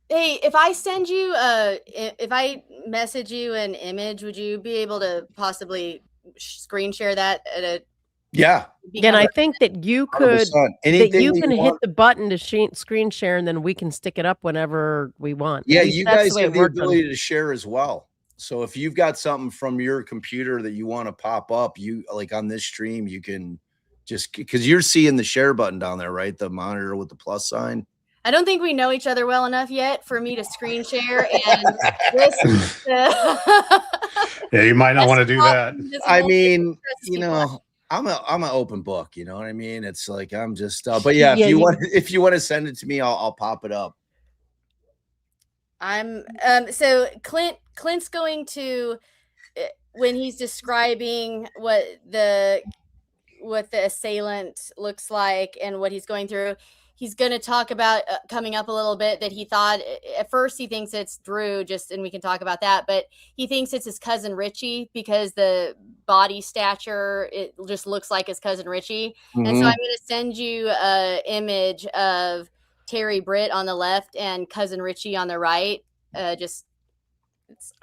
Hey, if I send you if I message you an image, would you be able to possibly screen share that at a Again, I think that you could 100%. that you can hit the button to screen share, and then we can stick it up whenever we want. Yeah, you guys have the ability to share as well. So if you've got something from your computer that you want to pop up, you like on this stream, you can just because you're seeing the share button down there, right? The monitor with the plus sign. I don't think we know each other well enough yet for me to screen share and this. Yeah, you might not want to do that. I mean, I'm an open book, you know what I mean? It's like I'm just but yeah, if you want to send it to me, I'll pop it up. So Clint's going to when he's describing what the assailant looks like and what he's going through, he's going to talk about coming up a little bit that he thought at first he thinks it's Drew, and we can talk about that, but he thinks it's his cousin Richie because the body stature, it just looks like his cousin Richie. And so I'm going to send you an image of Terry Britt on the left and cousin Richie on the right.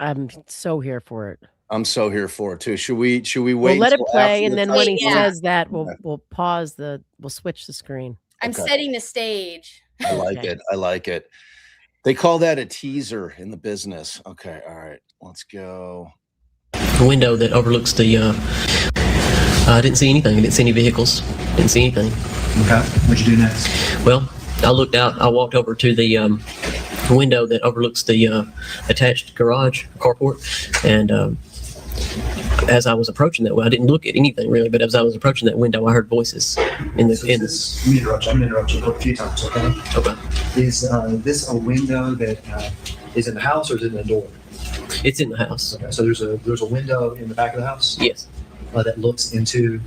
I'm so here for it. I'm so here for it too. Should we wait? We'll let it play, and then when he says that, we'll switch the screen. I'm setting the stage. I like it. I like it. They call that a teaser in the business. Okay. All right. Let's go. The window that overlooks the. I didn't see anything. I didn't see any vehicles. Didn't see anything. Okay. What'd you do next? Well, I looked out. I walked over to the window that overlooks the attached garage carport, and as I was approaching that way, I didn't look at anything really, but as I was approaching that window, I heard voices in the. Let me interrupt you. I'm going to interrupt you a few times. Okay. Okay. Is this a window that is in the house, or is it in the door? It's in the house. Okay. So there's a window in the back of the house. Yes. That looks into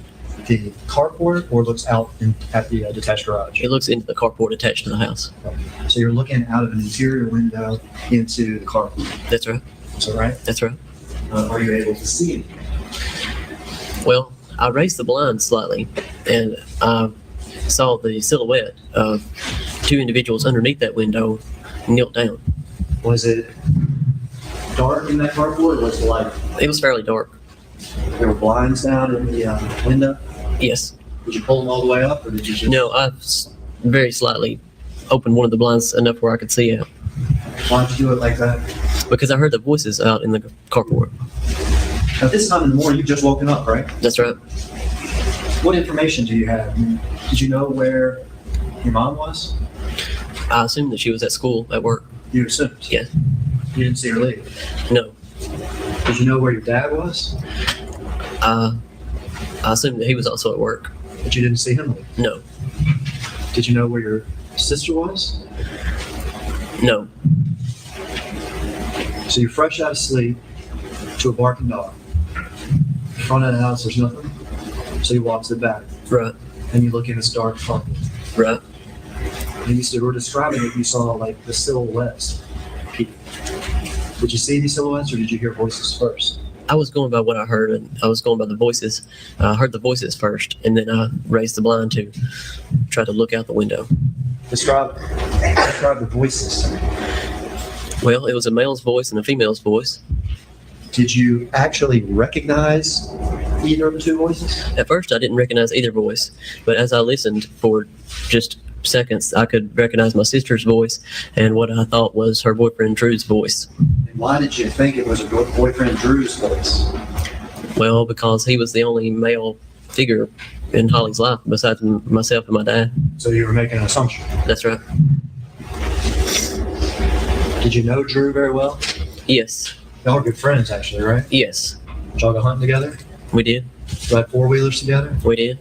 the carport or looks out at the detached garage? It looks into the carport attached to the house. Okay. So you're looking out of an interior window into the carport. That's right. Is that right? That's right. Are you able to see it? Well, I raised the blind slightly, and I saw the silhouette of two individuals underneath that window, knelt down. Was it dark in that carport, or was it light? It was fairly dark. There were blinds down in the window? Yes. Did you pull them all the way up, or did you just... No, I very slightly opened one of the blinds enough where I could see out. Why'd you do it like that? Because I heard the voices out in the carport. At this time in the morning, you've just woken up, right? That's right. What information do you have? Did you know where your mom was? I assumed that she was at school, at work. You assumed? Yes. You didn't see her leave? No. Did you know where your dad was? I assumed that he was also at work. But you didn't see him leave? No, Did you know where your sister was? no, So you're fresh out of sleep to a barking dog. In front of the house, there's nothing. So you walk to the back right, and you look in this dark tunnel. right. And you were describing it, you saw like the silhouettes. Did you see these silhouettes or did you hear voices first? I was going by what I heard, and I was going by the voices. I heard the voices first, and then I raised the blind to try to look out the window. Describe the voices to me. Well, it was a male's voice and a female's voice. Did you actually recognize either of the two voices? At first, I didn't recognize either voice, but as I listened for just seconds, I could recognize my sister's voice and what I thought was her boyfriend Drew's voice. And why did you think it was her boyfriend Drew's voice? Well, because he was the only male figure in Holly's life besides myself and my dad. So you were making an assumption. That's right. Did you know Drew very well? Yes, Y'all were good friends, actually, right? yes, Did y'all go hunting together? we did. Ride four-wheelers together? We did.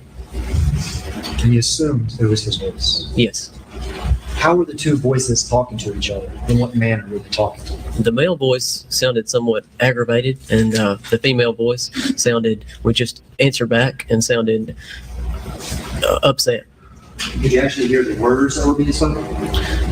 And you assumed it was his voice. Yes. How were the two voices talking to each other? In what manner were they talking? The male voice sounded somewhat aggravated, and the female voice would just answer back and sounded upset. Did you actually hear the words that were being spoken?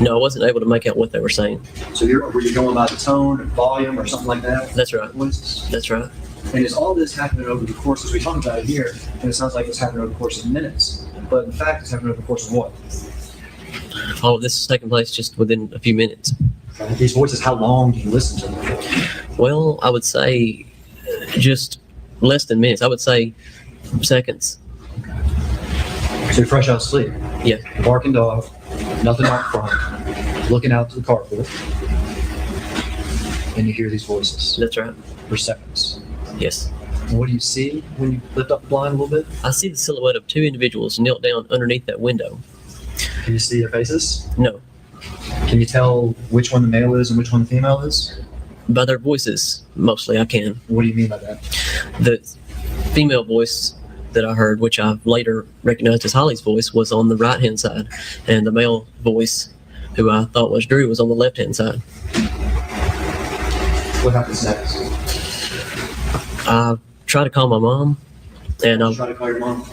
No, I wasn't able to make out what they were saying. So were you going by the tone or volume or something like that? That's right. Voices? That's right. And is all this happening over the course, as we talked about it here, and it sounds like it's happening over the course of minutes, but in fact it's happening over the course of what? All of this is taking place just within a few minutes. And these voices, how long do you listen to them for? Well, I would say just less than minutes. I would say seconds. So you're fresh out of sleep. Yeah. Barking dog, nothing out front, looking out to the carport, and you hear these voices That's right. for seconds. Yes. And what do you see when you lift up the blind a little bit? I see the silhouette of two individuals knelt down underneath that window. Can you see their faces? No, Can you tell which one the male is and which one the female is? by their voices, mostly I can. What do you mean by that? The female voice that I heard, which I later recognized as Holly's voice, was on the right-hand side, and the male voice, who I thought was Drew, was on the left-hand side. What happens next? I tried to call my mom, and You try to call your mom.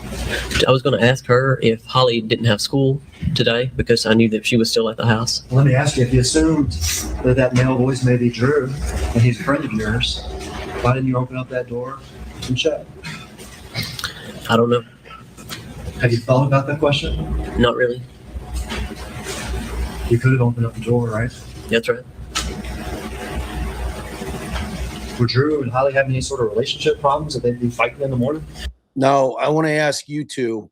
I was going to ask her if Holly didn't have school today because I knew that she was still at the house. Well, let me ask you, if you assumed that male voice may be Drew and he's a friend of yours, why didn't you open up that door and check? I don't know. Have you thought about that question? Not really. You could have opened up the door, right? That's right. Were Drew and Holly having any sort of relationship problems that they'd be fighting in the morning? No, I want to ask you two.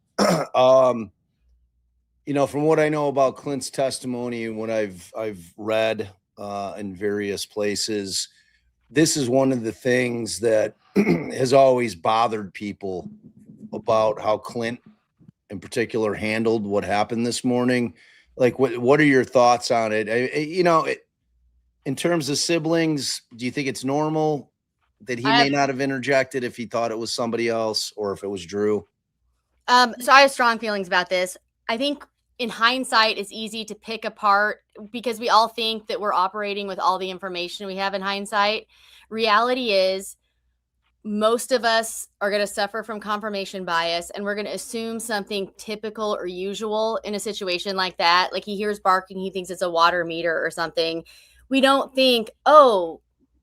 From what I know about Clint's testimony and what I've read in various places, this is one of the things that has always bothered people about how Clint, in particular, handled what happened this morning. Like, what are your thoughts on it? In terms of siblings, do you think it's normal that he may not have interjected if he thought it was somebody else or if it was Drew? So I have strong feelings about this. I think in hindsight, it's easy to pick apart because we all think that we're operating with all the information we have in hindsight. Reality is most of us are going to suffer from confirmation bias, and we're going to assume something typical or usual in a situation like that. Like he hears barking, he thinks it's a water meter or something. We don't think, oh,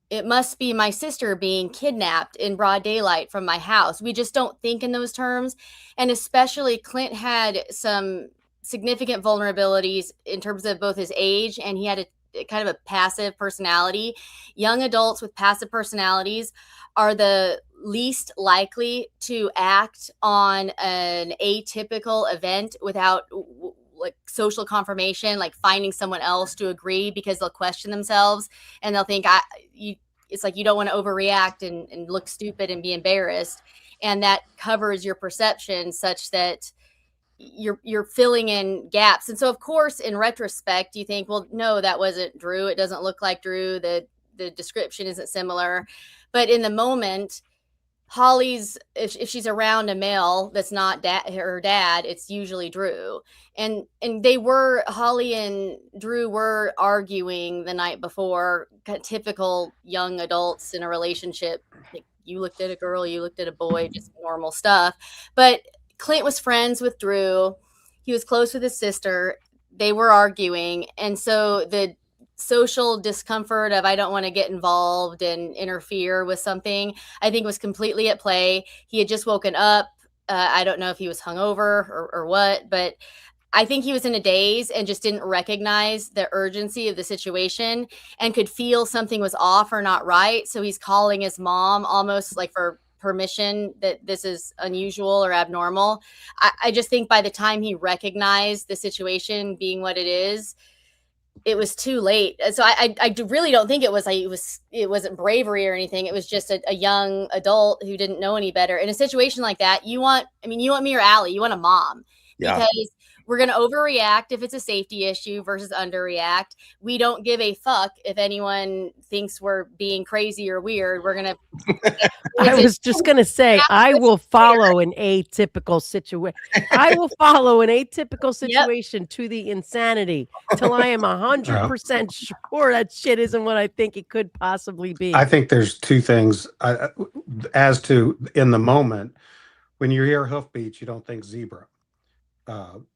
it must be my sister being kidnapped in broad daylight from my house. We just don't think in those terms. And especially Clint had some significant vulnerabilities in terms of both his age, and he had a kind of a passive personality. Young adults with passive personalities are the least likely to act on an atypical event without like social confirmation, like finding someone else to agree, because they'll question themselves and they'll think it's like you don't want to overreact and look stupid and be embarrassed. And that covers your perception such that you're filling in gaps. And so of course, in retrospect, you think, well, no, that wasn't Drew. It doesn't look like Drew. the description isn't similar. But in the moment, Holly's, if she's around a male that's not her dad, it's usually Drew. And Holly and Drew were arguing the night before, kind of typical young adults in a relationship. Like, you looked at a girl, you looked at a boy, just normal stuff. But Clint was friends with Drew. He was close with his sister. They were arguing. And so the social discomfort of, I don't want to get involved and interfere with something, I think was completely at play. He had just woken up. I don't know if he was hungover or what, but I think he was in a daze and just didn't recognize the urgency of the situation and could feel something was off or not right. So he's calling his mom almost like for permission that this is unusual or abnormal. I just think by the time he recognized the situation being what it is, it was too late. So I really don't think it wasn't bravery or anything. It was just a young adult who didn't know any better. In a situation like that, you want me or Allie, you want a mom. Yeah. Because we're going to overreact if it's a safety issue versus underreact. We don't give a fuck if anyone thinks we're being crazy or weird. We're going to. I was just going to say, I will follow an atypical situation. I will follow an atypical situation to the insanity till I am 100% sure that shit isn't what I think it could possibly be. I think there's two things as to in the moment, when you hear hoofbeats, you don't think zebra.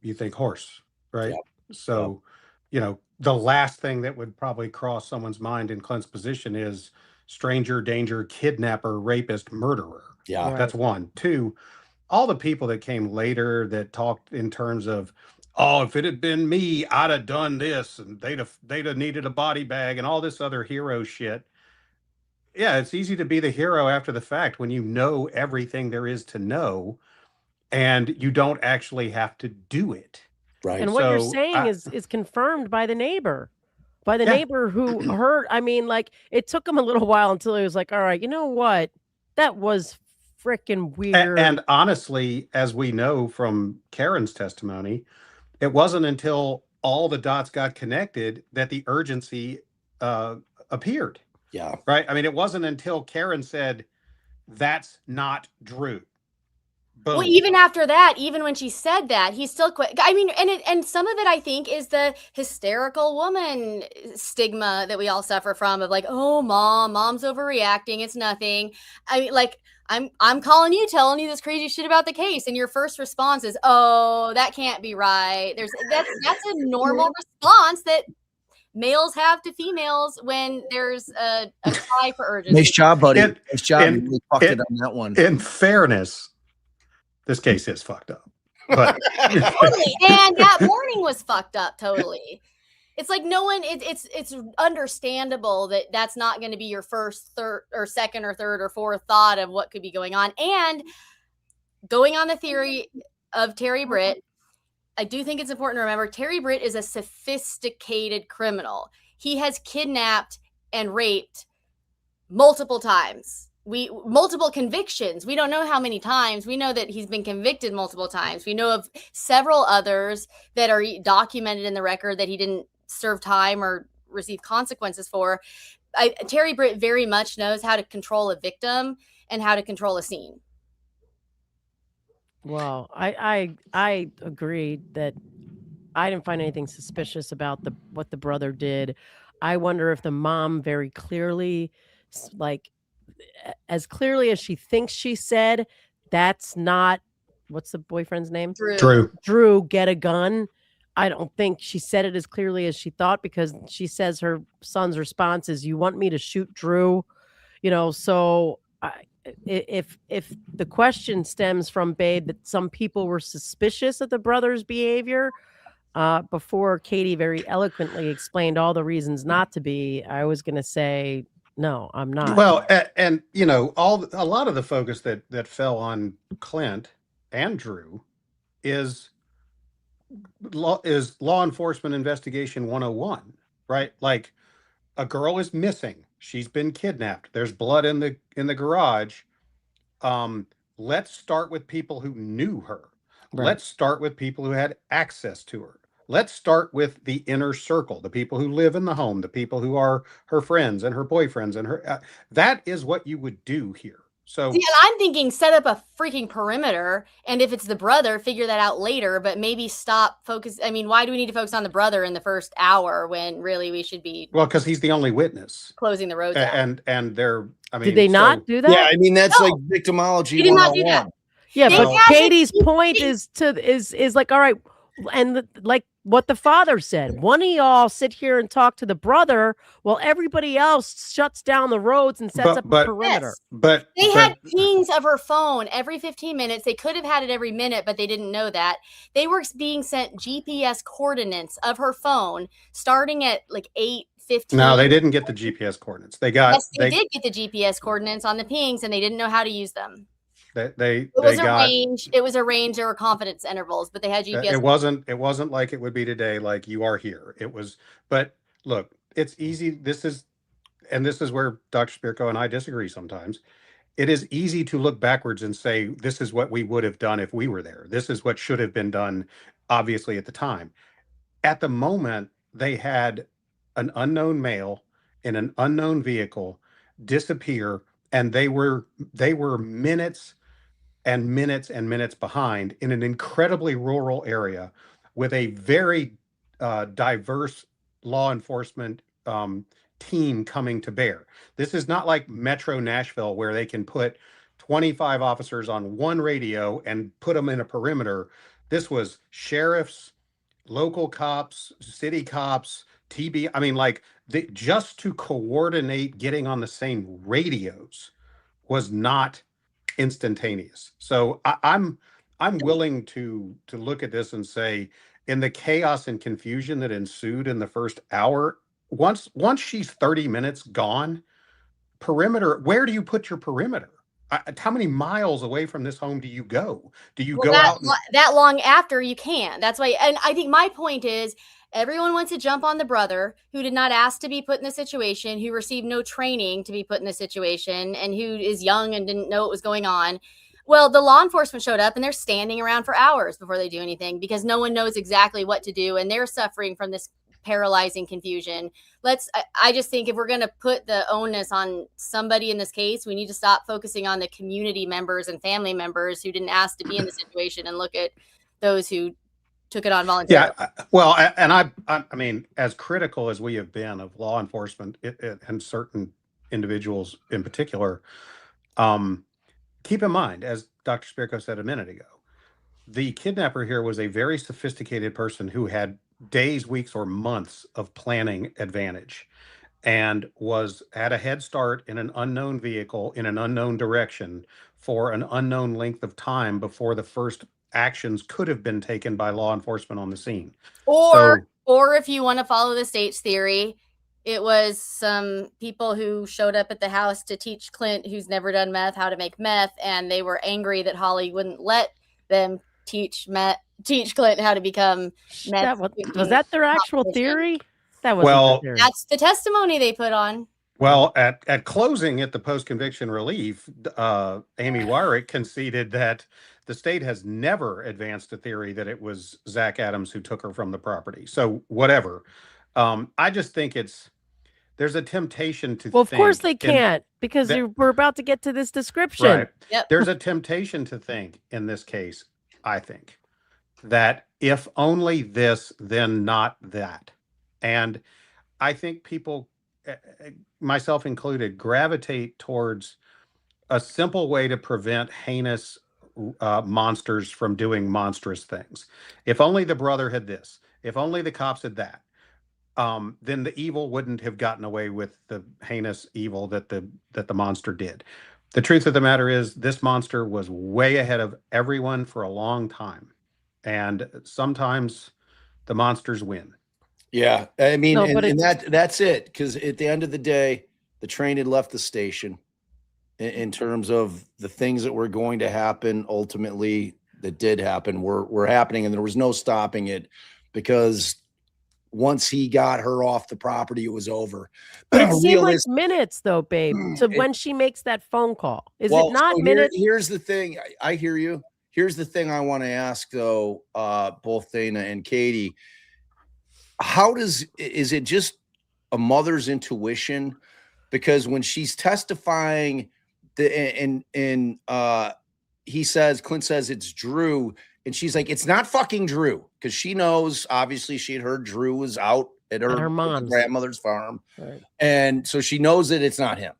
You think horse, right? Yep. So, the last thing that would probably cross someone's mind in Clint's position is stranger danger, kidnapper, rapist, murderer. Yeah. Right. That's one. Two, all the people that came later that talked in terms of, oh, if it had been me, I'd have done this, and they'd have needed a body bag and all this other hero shit. Yeah, it's easy to be the hero after the fact when you know everything there is to know. And you don't actually have to do it. Right. And what you're saying is confirmed by the neighbor. By the neighbor who heard. I mean, like, it took him a little while until he was like, all right, you know what? That was freaking weird. And honestly, as we know from Karen's testimony, it wasn't until all the dots got connected that the urgency appeared. Yeah. Right. I mean, it wasn't until Karen said, that's not Drew. Boom. Well, even after that, even when she said that, he still quit. I mean, and some of it, I think, is the hysterical woman stigma that we all suffer from of like, oh, mom's overreacting. It's nothing. I mean, like, I'm calling you, telling you this crazy shit about the case, and your first response is, oh, that can't be right. That's a normal response that males have to females when there's a cry for urgency. Nice job, buddy. Nice job. You really fucked it on that one. In fairness, this case is fucked up. But totally. And that morning was fucked up. Totally. It's like it's understandable that that's not going to be your first, third, or second, or third, or fourth thought of what could be going on. And going on the theory of Terry Britt, I do think it's important to remember Terry Britt is a sophisticated criminal. He has kidnapped and raped multiple times. Multiple convictions. We don't know how many times. We know that he's been convicted multiple times. We know of several others that are documented in the record that he didn't serve time or receive consequences for. Terry Britt very much knows how to control a victim and how to control a scene. Well, I agreed that I didn't find anything suspicious about what the brother did. I wonder if the mom very clearly, like, as clearly as she thinks she said, that's not, what's the boyfriend's name? Drew, get a gun. I don't think she said it as clearly as she thought, because she says her son's response is, you want me to shoot Drew? So if the question stems from Babe that some people were suspicious of the brother's behavior before Katie very eloquently explained all the reasons not to be, I was going to say, no, I'm not. Well, and a lot of the focus that fell on Clint and Drew is law enforcement investigation 101, right? Like, a girl is missing. She's been kidnapped. There's blood in the garage. Let's start with people who knew her. Right. Let's start with people who had access to her. let's start with the inner circle, the people who live in the home, the people who are her friends and her boyfriends and her, that is what you would do here. So See, and I'm thinking set up a freaking perimeter, and if it's the brother, figure that out later, but maybe stop focus. I mean, why do we need to focus on the brother in the first hour when really we should be well, because he's the only witness, closing the roads out? and they're, I mean, Did they not do that? Yeah, I mean that's No, like victimology he did not do 101. that. Yeah, They but had it Katie's in point place. is like, all right, and like what the father said, one of y'all sit here and talk to the brother while everybody else shuts down the roads and sets up a perimeter. Yes. but They had pings of her phone every 15 minutes. They could have had it every minute, but they didn't know that. They were being sent GPS coordinates of her phone starting at like 8:15. no, they didn't get the GPS coordinates. They got, Yes, they did get the GPS coordinates on the pings, and they didn't know how to use them. they It was got, a range. It was a range. There were confidence intervals, but they had GPS. it wasn't like it would be today, like you are here. It was, but look, it's easy. This is where Dr. Spirko and I disagree sometimes. It is easy to look backwards and say, this is what we would have done if we were there. This is what should have been done, obviously, at the time. At the moment, they had an unknown male in an unknown vehicle disappear, and they were minutes and minutes and minutes behind in an incredibly rural area with a very diverse law enforcement team coming to bear. This is not like Metro Nashville where they can put 25 officers on one radio and put them in a perimeter. This was sheriffs, local cops, city cops, TB. I mean, like just to coordinate getting on the same radios was not instantaneous. So I'm willing to look at this and say, in the chaos and confusion that ensued in the first hour, once she's 30 minutes gone, perimeter, where do you put your perimeter? How many miles away from this home do you go? Do you go out that long after you can? That's why. And I think my point is, everyone wants to jump on the brother who did not ask to be put in the situation, who received no training to be put in the situation, and who is young and didn't know what was going on. Well, the law enforcement showed up and they're standing around for hours before they do anything because no one knows exactly what to do, and they're suffering from this paralyzing confusion. I just think if we're going to put the onus on somebody in this case, we need to stop focusing on the community members and family members who didn't ask to be in the situation and look at those who took it on voluntarily. Yeah, well, and I mean, as critical as we have been of law enforcement and certain individuals in particular, keep in mind, as Dr. Spirko said a minute ago, the kidnapper here was a very sophisticated person who had days, weeks, or months of planning advantage and had a head start in an unknown vehicle in an unknown direction for an unknown length of time before the first actions could have been taken by law enforcement on the scene. Or if you want to follow the state's theory, it was some people who showed up at the house to teach Clint, who's never done meth, how to make meth, and they were angry that Holly wouldn't let them teach Clint how to become meth. Was that their actual theory? That was Well, theory. That's the testimony they put on. Well, at closing at the post-conviction relief, Amy Wyrick conceded that the state has never advanced a theory that it was Zach Adams who took her from the property. So whatever. I just think there's a temptation to Well, of course they can't, because we're about to get to this description. Right. Yep. There's a temptation to think in this case, I think, that if only this, then not that. And I think people, myself included, gravitate towards a simple way to prevent heinous monsters from doing monstrous things. If only the brother had this, if only the cops had that, then the evil wouldn't have gotten away with the heinous evil that the monster did. The truth of the matter is, this monster was way ahead of everyone for a long time, and sometimes the monsters win. Yeah, I mean, No, and that's it. Because at the end of the day, the train had left the station. In terms of the things that were going to happen, ultimately that did happen were happening, and there was no stopping it, because once he got her off the property, it was over. But it seemed like minutes, though, babe, to when she makes that phone call. Is it not minutes? Here's the thing. I hear you. Here's the thing I want to ask, though, both Dana and Katie. is it just a mother's intuition? Because when she's testifying, Clint says it's Drew, and she's like, it's not fucking Drew, because she knows, obviously she had heard Drew was out at her mom's grandmother's farm, right. And so she knows that it's not him.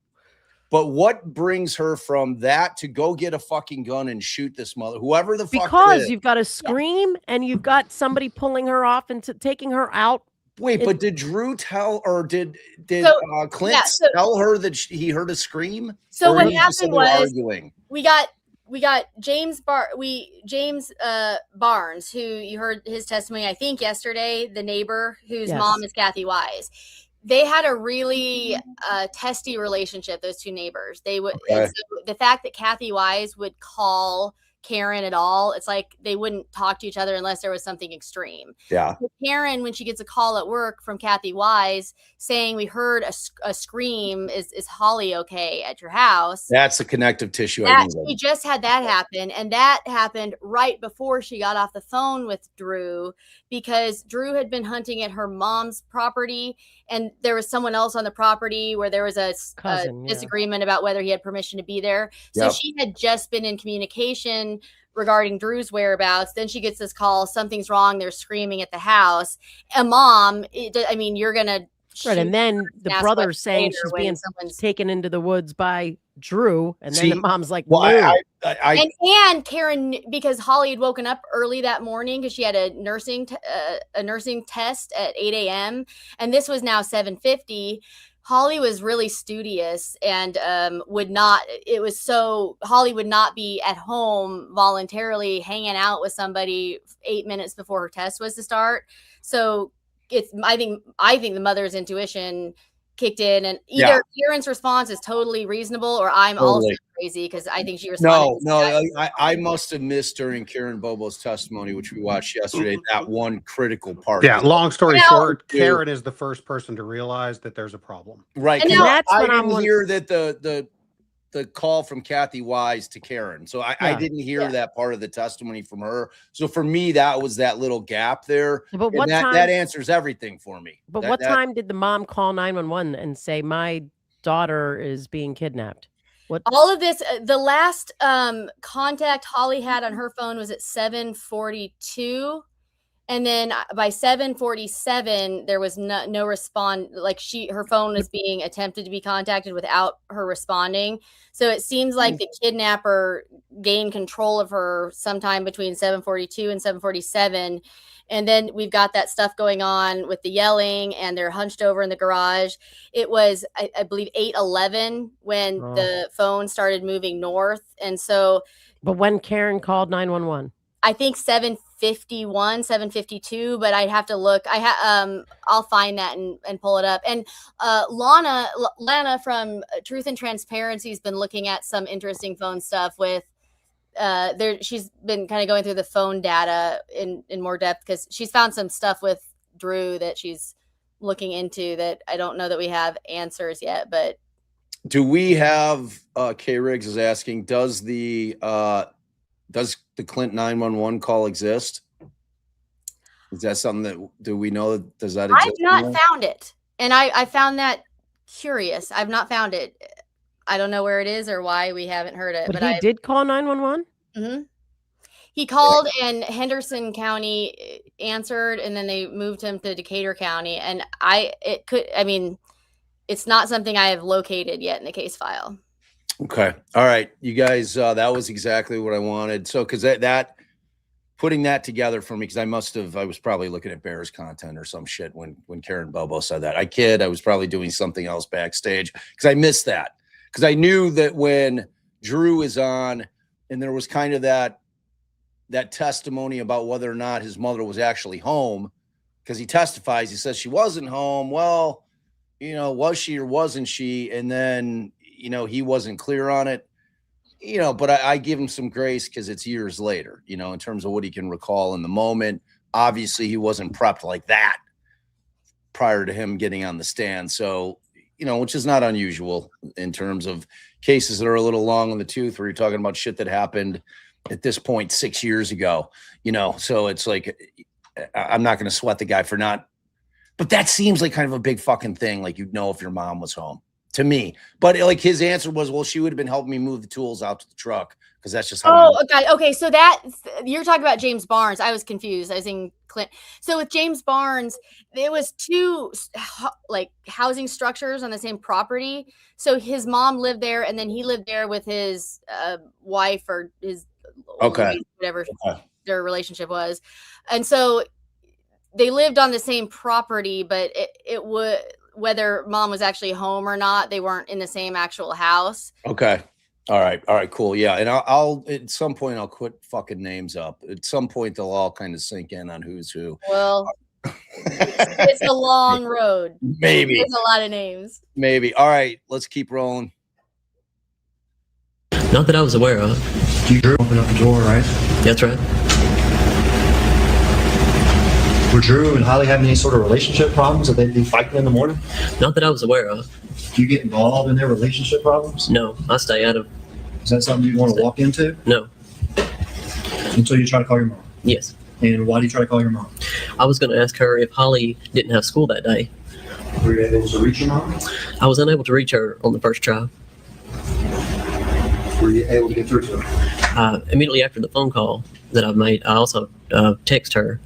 But what brings her from that to go get a fucking gun and shoot this mother, whoever the fuck? Because you've got a scream and you've got somebody pulling her off and taking her out. Wait, but did Drew tell, or did Clint tell her that he heard a scream? So or what happened was arguing? we got James Barnes, who you heard his testimony, I think yesterday, the neighbor whose mom is Kathy Wise. They had a really testy relationship, those two neighbors. They would, so the fact that Kathy Wise would call Karen at all, it's like they wouldn't talk to each other unless there was something extreme. Yeah. But Karen, when she gets a call at work from Kathy Wise saying, we heard a scream, is Holly okay at your house? That's the connective tissue. She just had that happen, and that happened right before she got off the phone with Drew, because Drew had been hunting at her mom's property, and there was someone else on the property where there was a disagreement about whether he had permission to be there. So she had just been in communication regarding Drew's whereabouts. Then she gets this call, something's wrong, they're screaming at the house. A mom, you're gonna right, and then the brother's saying she's being taken into the woods by Drew, and then the mom's like, well, no. And Karen, because Holly had woken up early that morning because she had a nursing test at 8 a.m. and this was now 7:50. Holly was really studious and Holly would not be at home voluntarily hanging out with somebody 8 minutes before her test was to start. So I think the mother's intuition kicked in, and either Karen's response is totally reasonable, or I'm also crazy because I think she responded. I must have missed during Karen Bobo's testimony, which we watched yesterday, that one critical part. Yeah, long story short, Karen is the first person to realize that there's a problem. Right. And that's I when didn't hear that the call from Kathy Wise to Karen. So I didn't hear that part of the testimony from her. So for me, that was that little gap there. But what time, that answers everything for me. But what time did the mom call 911 and say, my daughter is being kidnapped? All of this, the last contact Holly had on her phone was at 7:42. And then by 7:47, there was no response. Like her phone was being attempted to be contacted without her responding. So it seems like the kidnapper gained control of her sometime between 7:42 and 7:47. And then we've got that stuff going on with the yelling, and they're hunched over in the garage. It was, I believe, 8:11 when the phone started moving north. And so, but when Karen called 911, I think 7:51, 7:52, but I'd have to look. I'll find that and pull it up. And Lana from Truth and Transparency has been looking at some interesting phone stuff with she's been kind of going through the phone data in more depth, because she's found some stuff with Drew that she's looking into that I don't know that we have answers yet. But do we have K Riggs is asking, does the Clint 911 call exist? Is that something that, do we know, does that exist? I've not found it. And I found that curious. I've not found it. I don't know where it is or why we haven't heard it. But he did call 911? Mm-hmm. He called and Henderson County answered, and then they moved him to Decatur County. And it's not something I have located yet in the case file. Okay. All right. You guys, that was exactly what I wanted. So, because that putting that together for me, because I was probably looking at Bears content or some shit when Karen Bobo said that. I was probably doing something else backstage because I missed that. Because I knew that when Drew is on and there was kind of that testimony about whether or not his mother was actually home, because he testifies, he says she wasn't home. Well, was she or wasn't she? And then, he wasn't clear on it, but I give him some grace because it's years later, in terms of what he can recall in the moment. Obviously, he wasn't prepped like that prior to him getting on the stand. So, which is not unusual in terms of cases that are a little long in the tooth, where you're talking about shit that happened at this point 6 years ago, so it's like, I'm not going to sweat the guy for not But that seems like kind of a big fucking thing. Like, you'd know if your mom was home to me. But like his answer was, well, she would have been helping me move the tools out to the truck because that's just how. Oh, okay. Okay. So you're talking about James Barnes. I was confused. I was in Clint. So with James Barnes, there was two like housing structures on the same property. So his mom lived there, and then he lived there with his wife or his wife, whatever their relationship was. And so they lived on the same property, but it would, whether mom was actually home or not, they weren't in the same actual house. Okay. All right, cool. Yeah, and I'll at some point I'll quit fucking names up. At some point they'll all kind of sink in on who's who. Well, it's a long road. Maybe there's a lot of names. Maybe. All right, let's keep rolling. Not that I was aware of. You Drew opened up the door, right? That's right. Were Drew and Holly having any sort of relationship problems that they'd be fighting in the morning? Not that I was aware of. Do you get involved in their relationship problems? No, I stay out of. Is that something you want to walk into? No. Until you try to call your mom? Yes. And why do you try to call your mom? I was going to ask her if Holly didn't have school that day. Were you able to reach your mom? I was unable to reach her on the first try. Were you able to get through to her? Immediately after the phone call that I made, I also text her,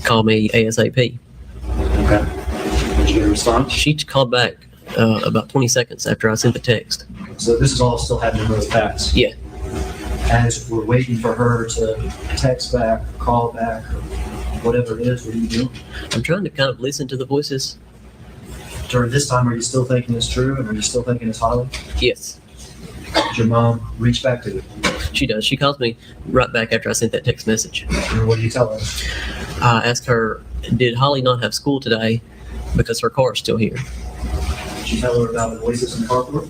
call me ASAP. Okay. Did you get a response? She called back about 20 seconds after I sent the text. So this is all still happening really fast? Yeah. As we're waiting for her to text back, call back, or whatever it is, what are you doing? I'm trying to kind of listen to the voices. During this time, are you still thinking it's true, and are you still thinking it's Holly? Yes. Did your mom reach back to you? She does. She calls me right back after I sent that text message. And what do you tell her? I asked her, did Holly not have school today because her car is still here? Did you tell her about the voices in the carport?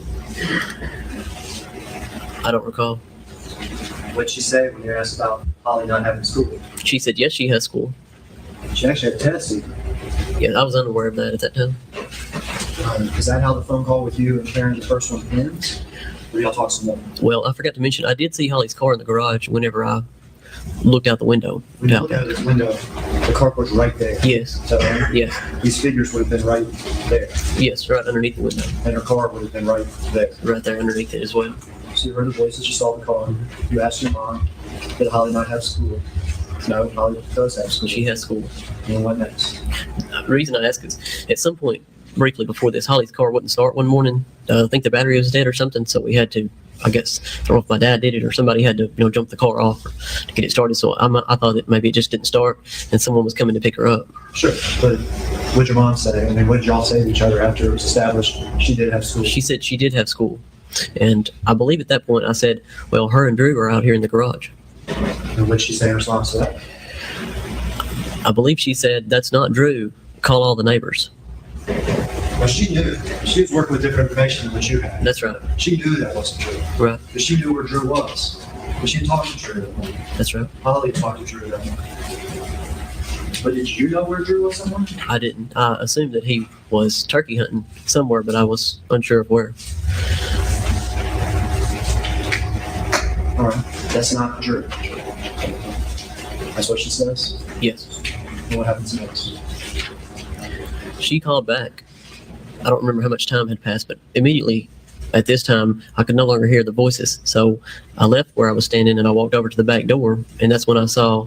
I don't recall. What did she say when you asked about Holly not having school? She said, yes, she has school. She actually had a test even. Yeah, I was unaware of that at that time. Is that how the phone call with you and Karen, the first one, ends? Or y'all talk some more? Well, I forgot to mention, I did see Holly's car in the garage whenever I looked out the window. When you look out this window, the carport's right there. Yes. So Yes. these figures would have been right there. Yes, right underneath the window. And her car would have been right there. Right there underneath it as well. So you heard the voices, you saw the car. You asked your mom, did Holly not have school? No, Holly does have school. She has school. And what next? The reason I ask is, at some point, briefly before this, Holly's car wouldn't start one morning. I think the battery was dead or something, so we had to, I guess, I don't know if my dad did it or somebody had to, jump the car off to get it started. So I thought that maybe it just didn't start and someone was coming to pick her up. Sure, but what'd your mom say? I mean, what did y'all say to each other after it was established she did have school? She said she did have school. And I believe at that point I said, well, her and Drew are out here in the garage. And what did she say in response to that? I believe she said, that's not Drew. Call all the neighbors. Well, she knew. She was working with different information than what you had. That's right. She knew that wasn't true. Right. Because she knew where Drew was. But she talked to Drew that morning. That's right. Holly talked to Drew that morning. But did you know where Drew was somewhere? I didn't. I assumed that he was turkey hunting somewhere, but I was unsure of where. All right. That's not Drew. That's what she says? Yes. And what happens next? She called back. I don't remember how much time had passed, but immediately at this time, I could no longer hear the voices. So I left where I was standing and I walked over to the back door, and that's when I saw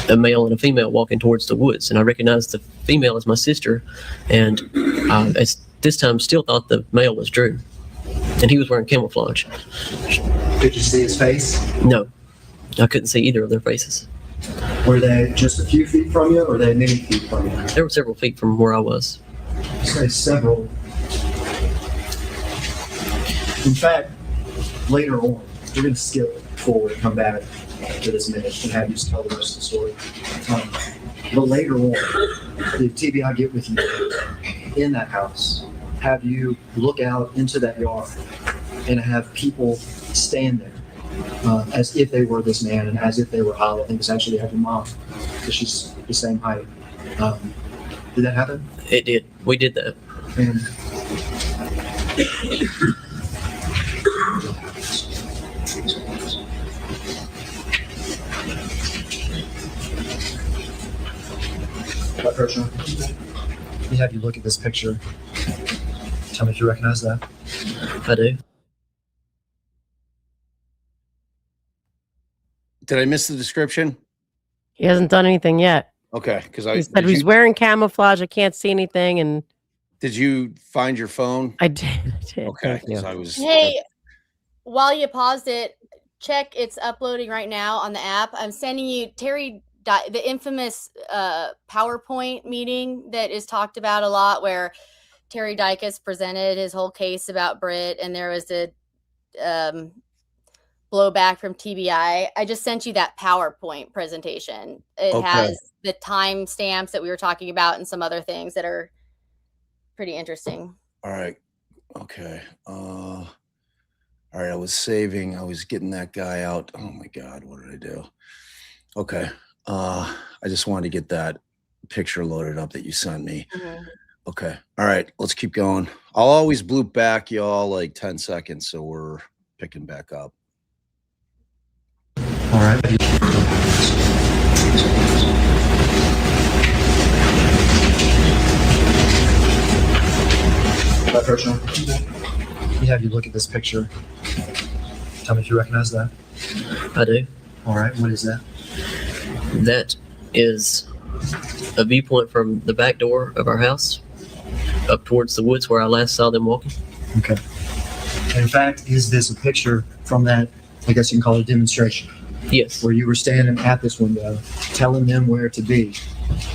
a male and a female walking towards the woods. And I recognized the female as my sister, and at this time still thought the male was Drew. And he was wearing camouflage. Did you see his face? No, I couldn't see either of their faces. Were they just a few feet from you, or were they many feet from you? They were several feet from where I was. You say several. In fact, later on, we're going to skip forward and come back to this minute and have you tell the rest of the story. But later on, the TV I get with you in that house, have you look out into that yard and have people stand there as if they were this man and as if they were Holly. I think it's actually have your mom because she's the same height. Did that happen? It did. We did that. And what person? me have you look at this picture. Tell me if you recognize that. I do. Did I miss the description? He hasn't done anything yet. Okay, because He said he's wearing camouflage. I can't see anything, and did you find your phone? I did. Okay, Thank you. 'cause I was. Hey, while you paused it, check it's uploading right now on the app. I'm sending you the infamous PowerPoint meeting that is talked about a lot, where Terry Dicus presented his whole case about Britt, and there was a blowback from TBI. I just sent you that PowerPoint presentation. It has the time stamps that we were talking about and some other things that are pretty interesting. All right. Okay. All right. I was getting that guy out. Oh my God. What did I do? Okay. I just wanted to get that picture loaded up that you sent me. Mm-hmm. Okay. All right. Let's keep going. I'll always bloop back y'all like 10 seconds. So we're picking back up. All right. That personal. Me have you look at this picture. Tell me if you recognize that. I do. All right. What is that? That is a viewpoint from the back door of our house up towards the woods where I last saw them walking. Okay. In fact, is this a picture from that, I guess you can call it a demonstration, Yes. where you were standing at this window telling them where to be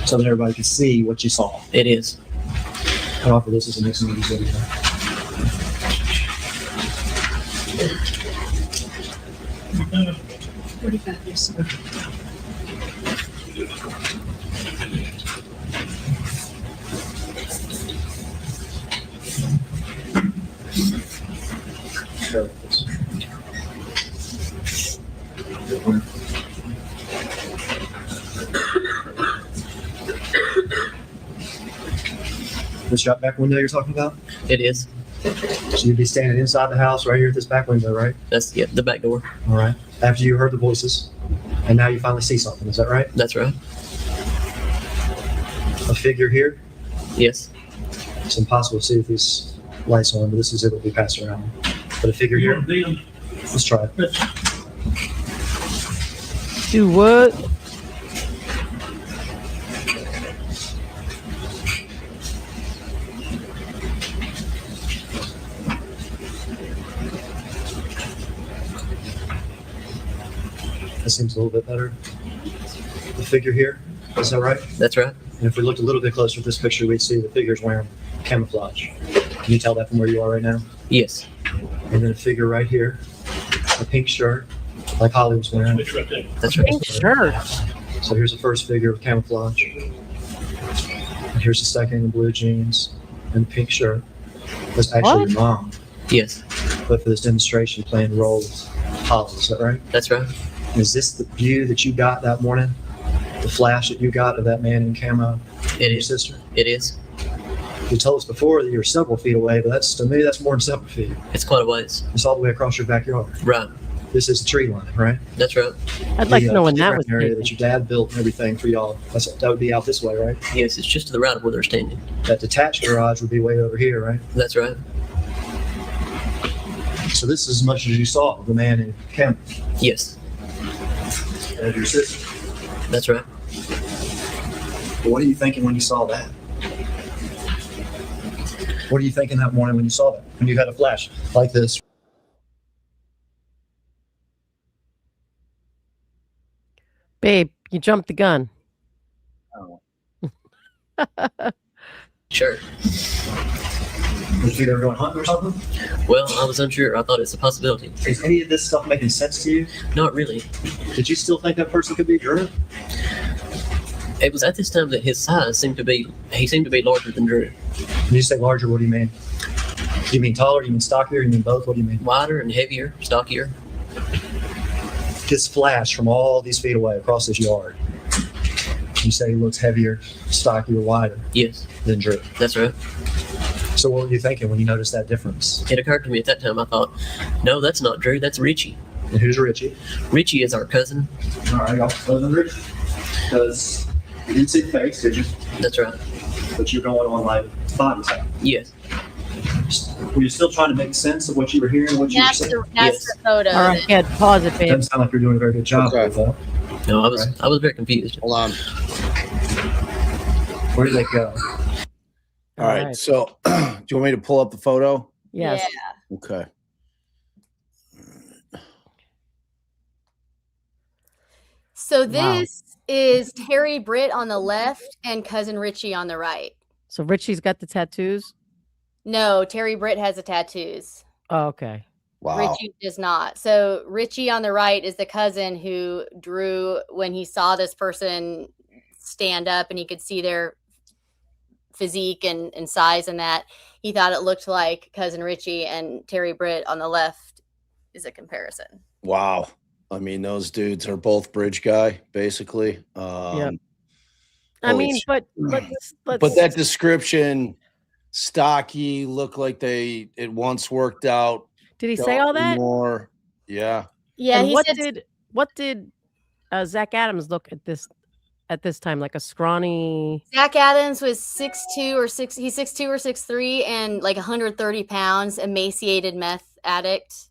so that everybody could see what you saw? It is. I offer this as an excellent video. This shot back window you're talking about? It is. So you'd be standing inside the house right here at this back window, right? That's the back door. All right. After you heard the voices, and now you finally see something. Is that right? That's right. A figure here. Yes. It's impossible to see with these lights on, but this is it will be passed around. But a figure here. Let's try it. Do what? That seems a little bit better. The figure here. Is that right? That's right. And if we looked a little bit closer at this picture, we'd see the figure's wearing camouflage. Can you tell that from where you are right now? Yes. And then a figure right here, a pink shirt, like Holly was wearing. It's right there. That's right. Pink shirt. So here's the first figure with camouflage. And here's the second in blue jeans and pink shirt. That's actually What? your mom. Yes. But for this demonstration, playing the role of Holly. Is that right? That's right. Is this the view that you got that morning? The flash that you got of that man in camo? It Your is. sister? It is. You told us before that you were several feet away, but to me, that's more than several feet. It's quite a ways. It's all the way across your backyard. Right. This is the tree line, right? That's right. I'd like to know when that playground was area taken. that your dad built and everything for y'all. That would be out this way, right? Yes, it's just to the right of where they're standing. That detached garage would be way over here, right? That's right. So this is as much as you saw of the man in camo. Yes. And your sister. That's right. But what are you thinking when you saw that? What are you thinking that morning when you saw that? When you had a flash like this? Babe, you jumped the gun. Sure. Was you ever going hunting or something? Well, I was unsure. I thought it's a possibility. Is any of this stuff making sense to you? Not really. Did you still think that person could be Drew? It was at this time that his size seemed to be larger than Drew. When you say larger, what do you mean? Do you mean taller? Do you mean stockier? Do you mean both? What do you mean? Wider and heavier, stockier. His flash from all these feet away across this yard. You say he looks heavier, stockier, wider Yes, than Drew. that's right. So what were you thinking when you noticed that difference? It occurred to me at that time, I thought, no, that's not Drew, that's Richie. And who's Richie? Richie is our cousin. All right, y'all. Other than Richie, because you didn't see the face, did you? That's right. but you're going on like body type. Yes. Were you still trying to make sense of what you were hearing, what you were That's saying? that's the photo. All right, Ed, pause it, babe. Doesn't sound like you're doing a very good job Okay. with that. No, I was very confused. Hold on. Where did they go? All right. So, do you want me to pull up the photo? Yes. Yeah. Okay. So Wow. this is Terry Britt on the left and cousin Richie on the right. So Richie's got the tattoos. No, Terry Britt has the tattoos. Oh, okay. Wow. Richie does not. So Richie on the right is the cousin who drew when he saw this person stand up and he could see their physique and size and that. He thought it looked like cousin Richie, and Terry Britt on the left is a comparison. Wow. I mean, those dudes are both bridge guy, basically. I holy mean, sh- but let's But that description, stocky, look like it once worked out. did he say all that? More. Yeah. Yeah, And he said what did Zach Adams look at this time? Like a scrawny. Zach Adams was 6'2" or 6'2" or 6'3" and like 130 pounds, emaciated meth addict.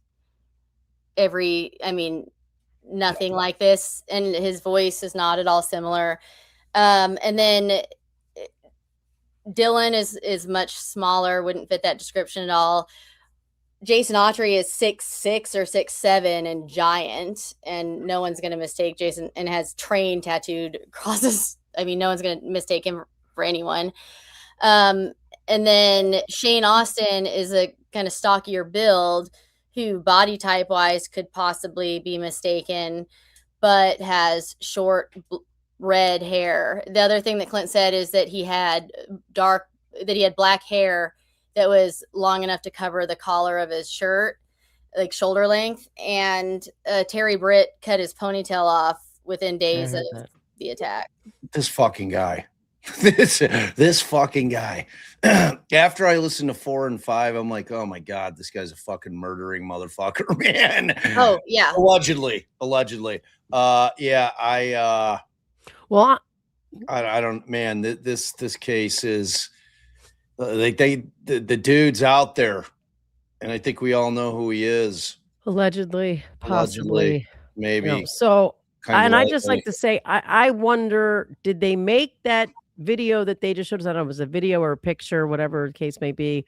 Nothing like this, and his voice is not at all similar. And then Dylan is much smaller, wouldn't fit that description at all. Jason Autry is 6'6" or 6'7" and giant, and no one's going to mistake Jason, and has train tattooed across his. I mean, no one's going to mistake him for anyone. And then Shane Austin is a kind of stockier build, who body type wise could possibly be mistaken, but has short red hair. The other thing that Clint said is that he had black hair that was long enough to cover the collar of his shirt, like shoulder length. And Terry Britt cut his ponytail off within days of the attack. This fucking guy. this fucking guy. After I listened to 4 and 5, I'm like, oh my God, this guy's a fucking murdering motherfucker, man. Oh yeah. Allegedly. Yeah, Well, I don't, man, this case is the dude's out there, and I think we all know who he is. allegedly, possibly, Maybe. you know, so, Kinda and I like just that. like to say, I wonder, did they make that video that they just showed us? I don't know if it was a video or a picture, whatever the case may be,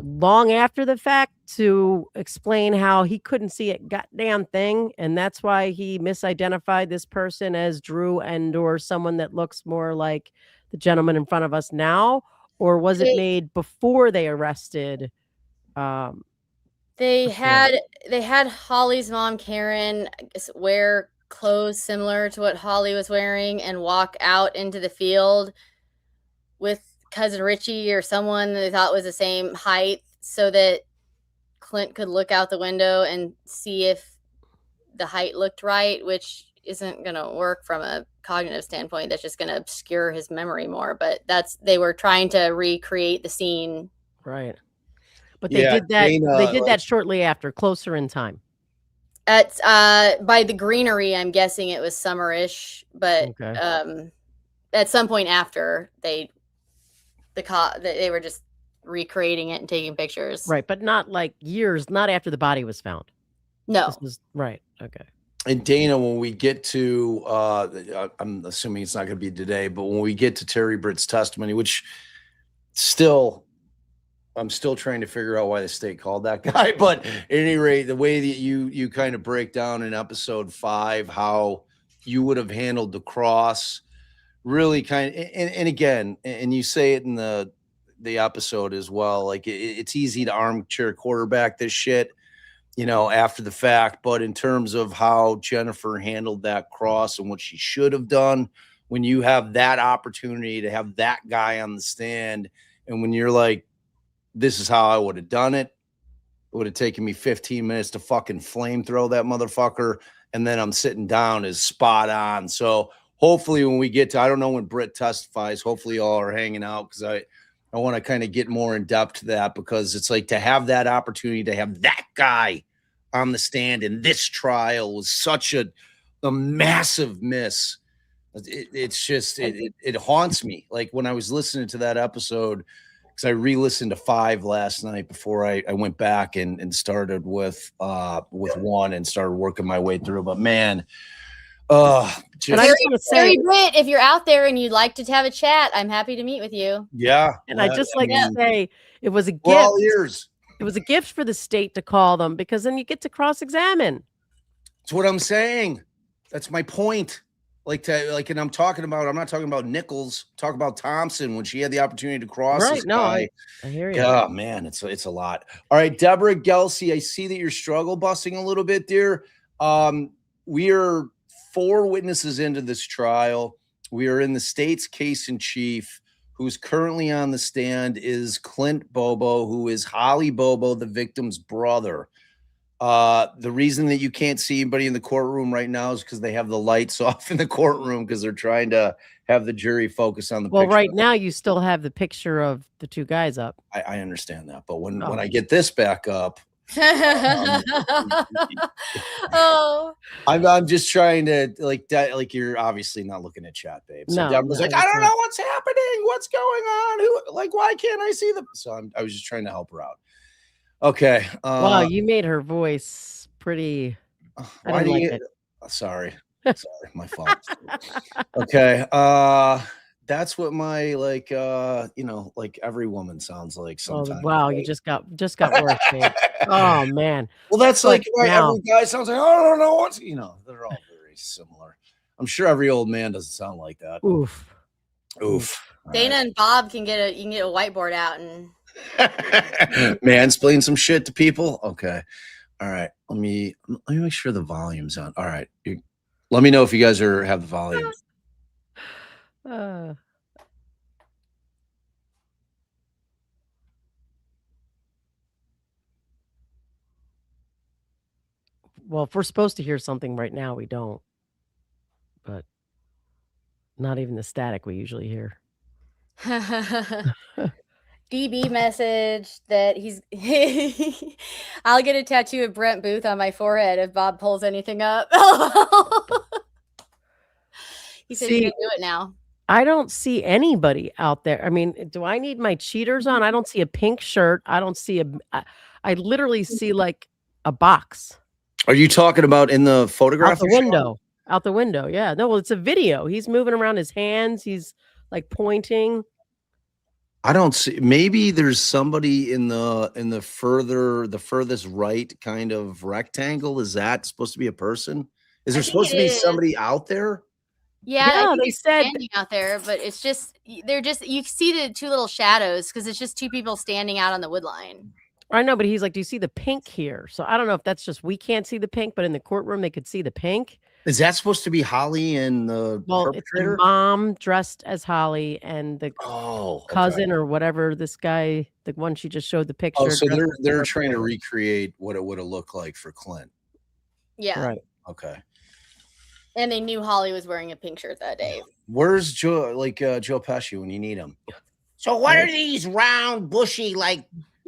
long after the fact to explain how he couldn't see a goddamn thing, and that's why he misidentified this person as Drew and or someone that looks more like the gentleman in front of us now? Or was it made before they arrested? They had Holly's mom, Karen, wear clothes similar to what Holly was wearing and walk out into the field with cousin Richie or someone they thought was the same height, so that Clint could look out the window and see if the height looked right, which isn't going to work from a cognitive standpoint. That's just going to obscure his memory more. But they were trying to recreate the scene. Right. But they Yeah, did that. Dana, They did that shortly after, closer in time. At by the greenery, I'm guessing it was summerish, but Okay. at some point after they were just recreating it and taking pictures. Right, but not like years, not after the body was found. No. This was right. Okay. And Dana, when we get to, I'm assuming it's not going to be today, but when we get to Terry Britt's testimony, which I'm still trying to figure out why the state called that guy. But at any rate, the way that you kind of break down in episode 5 how you would have handled the cross, really kind of, and again, and you say it in the episode as well, like it's easy to armchair quarterback this shit, after the fact. But in terms of how Jennifer handled that cross and what she should have done, when you have that opportunity to have that guy on the stand, and when you're like, this is how I would have done it. It would have taken me 15 minutes to fucking flamethrow that motherfucker, and then I'm sitting down, is spot on. So hopefully when we get to, I don't know when Britt testifies, hopefully y'all are hanging out, because I want to kind of get more in depth to that, because it's like to have that opportunity to have that guy on the stand in this trial was such a massive miss. It's just it haunts me. Like when I was listening to that episode, because I re-listened to 5 last night before I went back and started with 1 and started working my way through. But man, And I just want to say, Harry Britt, if you're out there and you'd like to have a chat, I'm happy to meet with you. yeah. and I just like to say, it was a gift. We're all ears. It was a gift for the state to call them, because then you get to cross-examine. That's what I'm saying. That's my point. And I'm not talking about Nichols. Talk about Thompson when she had the opportunity to cross. Right? This No, guy. I hear you. Oh man, it's a lot. All right, Deborah Gelsey, I see that you're struggle busting a little bit, dear. We are 4 witnesses into this trial. We are in the state's case in chief. Who's currently on the stand is Clint Bobo, who is Holly Bobo, the victim's brother. The reason that you can't see anybody in the courtroom right now is because they have the lights off in the courtroom because they're trying to have the jury focus on the Well, picture. right now you still have the picture of the 2 guys up. I understand that, but when I get this back up, Oh, I'm just trying to like you're obviously not looking at chat, babe. So No, Deborah's no, like, I don't know what's happening, what's going on, why can't I see them? So I was just trying to help her out. Okay. Wow, you made her voice pretty. I didn't like it. Sorry, my fault. Okay. That's what my like every woman sounds like sometimes. Oh, wow, right? you just got worse, babe. Oh man. Well, that's But like why now- every guy sounds like, I don't know what's, they're all very similar. I'm sure every old man doesn't sound like that. Oof. Oof. Dana and Bob can get a whiteboard out and Mansplain some shit to people. Okay. All right. Let me make sure the volume's on. All right. Let me know if you guys have the volume. Well, if we're supposed to hear something right now, we don't. But not even the static we usually hear. DB message that he's I'll get a tattoo of Brent Booth on my forehead if Bob pulls anything up. He said he can do it now. I don't see anybody out there. I mean, do I need my cheaters on? I don't see a pink shirt. I don't see I literally see like a box. Are you talking about in the photograph? Out the window. Out the window. Yeah. No, well, it's a video. He's moving around his hands. He's like pointing. I don't see. Maybe there's somebody in the furthest right kind of rectangle. Is that supposed to be a person? Is there supposed to be somebody out there? Yeah, they said standing out there, but it's just you see the 2 little shadows because it's just 2 people standing out on the wood line. I know, but he's like, do you see the pink here? So I don't know if that's just we can't see the pink, but in the courtroom they could see the pink. Is that supposed to be Holly and the perpetrator? It's the mom dressed as Holly and the cousin or whatever this guy, the one she just showed the picture. Oh, so they're trying to recreate what it would have looked like for Clint. Yeah. Right. Okay. And they knew Holly was wearing a pink shirt that day. Where's Joe Pesci when you need him? So what are these round, bushy,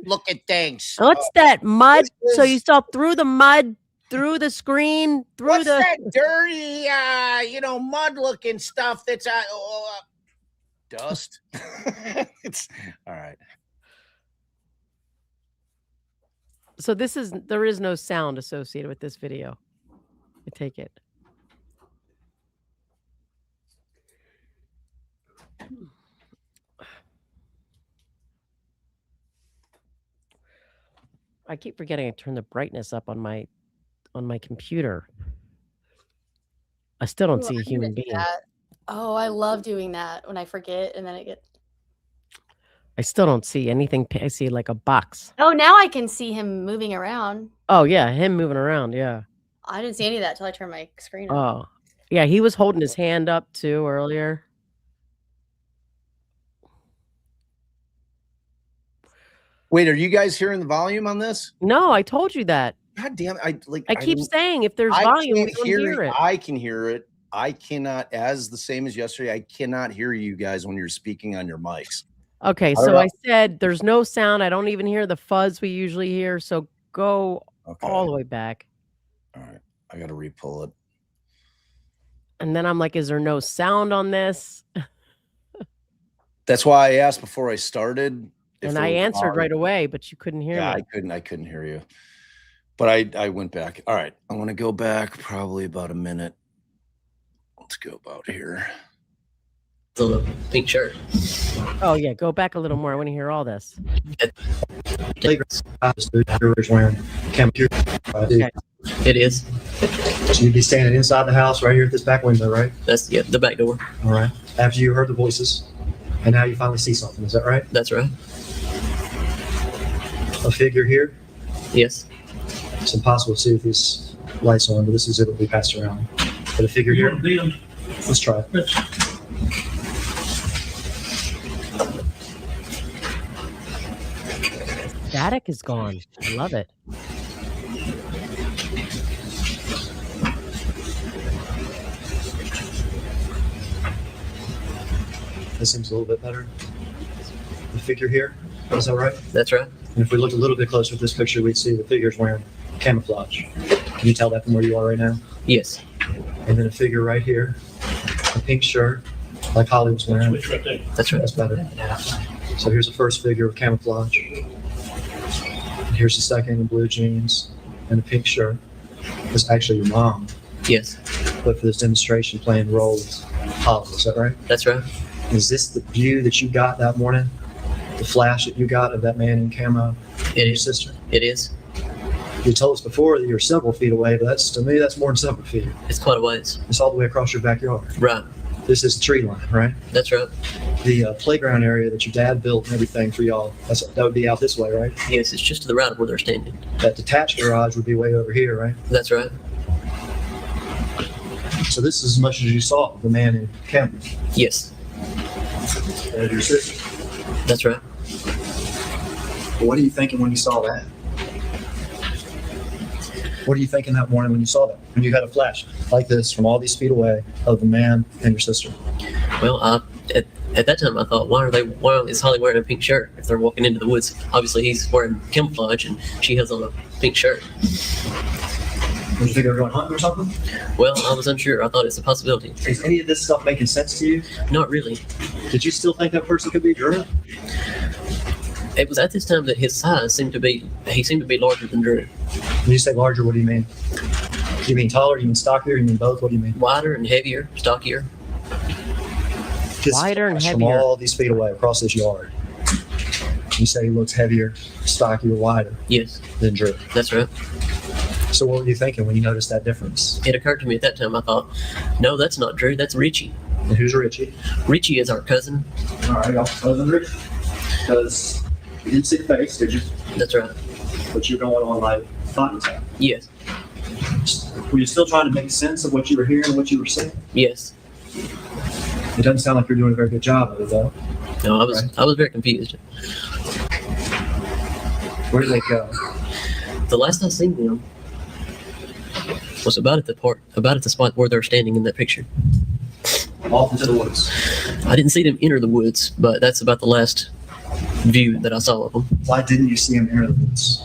looking things? What's that mud? So you saw through the mud, through the screen, through that dirty, mud-looking stuff that's dust? It's all right. So there is no sound associated with this video. I take it. I keep forgetting I turn the brightness up on my computer. I still don't see a human being. Oh, I love doing that when I forget and then I get. I still don't see anything. I see like a box. Oh, now I can see him moving around. Oh yeah, him moving around. Yeah. I didn't see any of that till I turned my screen on. Oh, yeah. He was holding his hand up too earlier. Wait, are you guys hearing the volume on this? No, I told you that. God damn it. I keep saying if there's volume, we don't hear it. I can hear it. I cannot, as the same as yesterday, I cannot hear you guys when you're speaking on your mics. Okay, so I said there's no sound. I don't even hear the fuzz we usually hear. So go all the way back. All right. I got to re-pull it. And then I'm like, is there no sound on this? That's why I asked before I started. And I answered right away, but you couldn't hear me. I couldn't hear you. But I went back. All right. I want to go back probably about a minute. Let's go about here. The pink shirt. Oh yeah, go back a little more. I want to hear all this. Okay. It is. So you'd be standing inside the house right here at this back window, right? That's the back door. All right. After you heard the voices, and now you finally see something. Is that right? That's right. A figure here. Yes. It's impossible to see with these lights on, but this is it will be passed around. But a figure here. Let's try it. Static is gone. I love it. This seems a little bit better. The figure here. Is that right? That's right. And if we looked a little bit closer at this picture, we'd see the figure's wearing camouflage. Can you tell that from where you are right now? Yes. And then a figure right here, a pink shirt, like Holly was wearing. Switch right there. That's right. That's better. So here's the first figure of camouflage. And here's the second in blue jeans and a pink shirt. It's actually your mom, Yes. but for this demonstration playing the role with Holly. Is that right? That's right. Is this the view that you got that morning? The flash that you got of that man in camo and your sister? It is. You told us before that you're several feet away, but that's, to me, that's more than several feet. It's quite a ways. It's all the way across your backyard. Right. This is the tree line, right? That's right. The playground area that your dad built and everything for y'all, that would be out this way, right? Yes, it's just to the right of where they're standing. That detached garage would be way over here, right? That's right. So this is as much as you saw of the man in camo Yes. and your sister. That's right. What are you thinking when you saw that? What are you thinking that morning when you saw that? When you had a flash like this from all these feet away of the man and your sister? Well, at that time I thought, why is Holly wearing a pink shirt if they're walking into the woods? Obviously he's wearing camouflage and she has on a pink shirt. Did you think they were going hunting or something? Well, I was unsure. I thought it's a possibility. Is any of this stuff making sense to you? Not really. Did you still think that person could be Drew? It was at this time that his size seemed to be larger than Drew. When you say larger, what do you mean? Do you mean taller? Do you mean stockier? Do you mean both? What do you mean? Wider and heavier, stockier. Just Wider and from heavier. all these feet away across this yard. You say he looks heavier, stockier, wider Yes, than Drew. that's right. So what were you thinking when you noticed that difference? It occurred to me at that time, I thought, no, that's not Drew, that's Richie. And who's Richie? Richie is our cousin. All right, y'all. Other than Richie, because you didn't see the face, did you? That's right. But you're going on like thought attack. Yes, Were you still trying to make sense of what you were hearing and what you were seeing? yes. It doesn't sound like you're doing a very good job of it, though. No, Right. I was very confused. Where did they go? The last I seen them was about at the spot where they're standing in that picture. Off into the woods. I didn't see them enter the woods, but that's about the last view that I saw of them. Why didn't you see him enter the woods?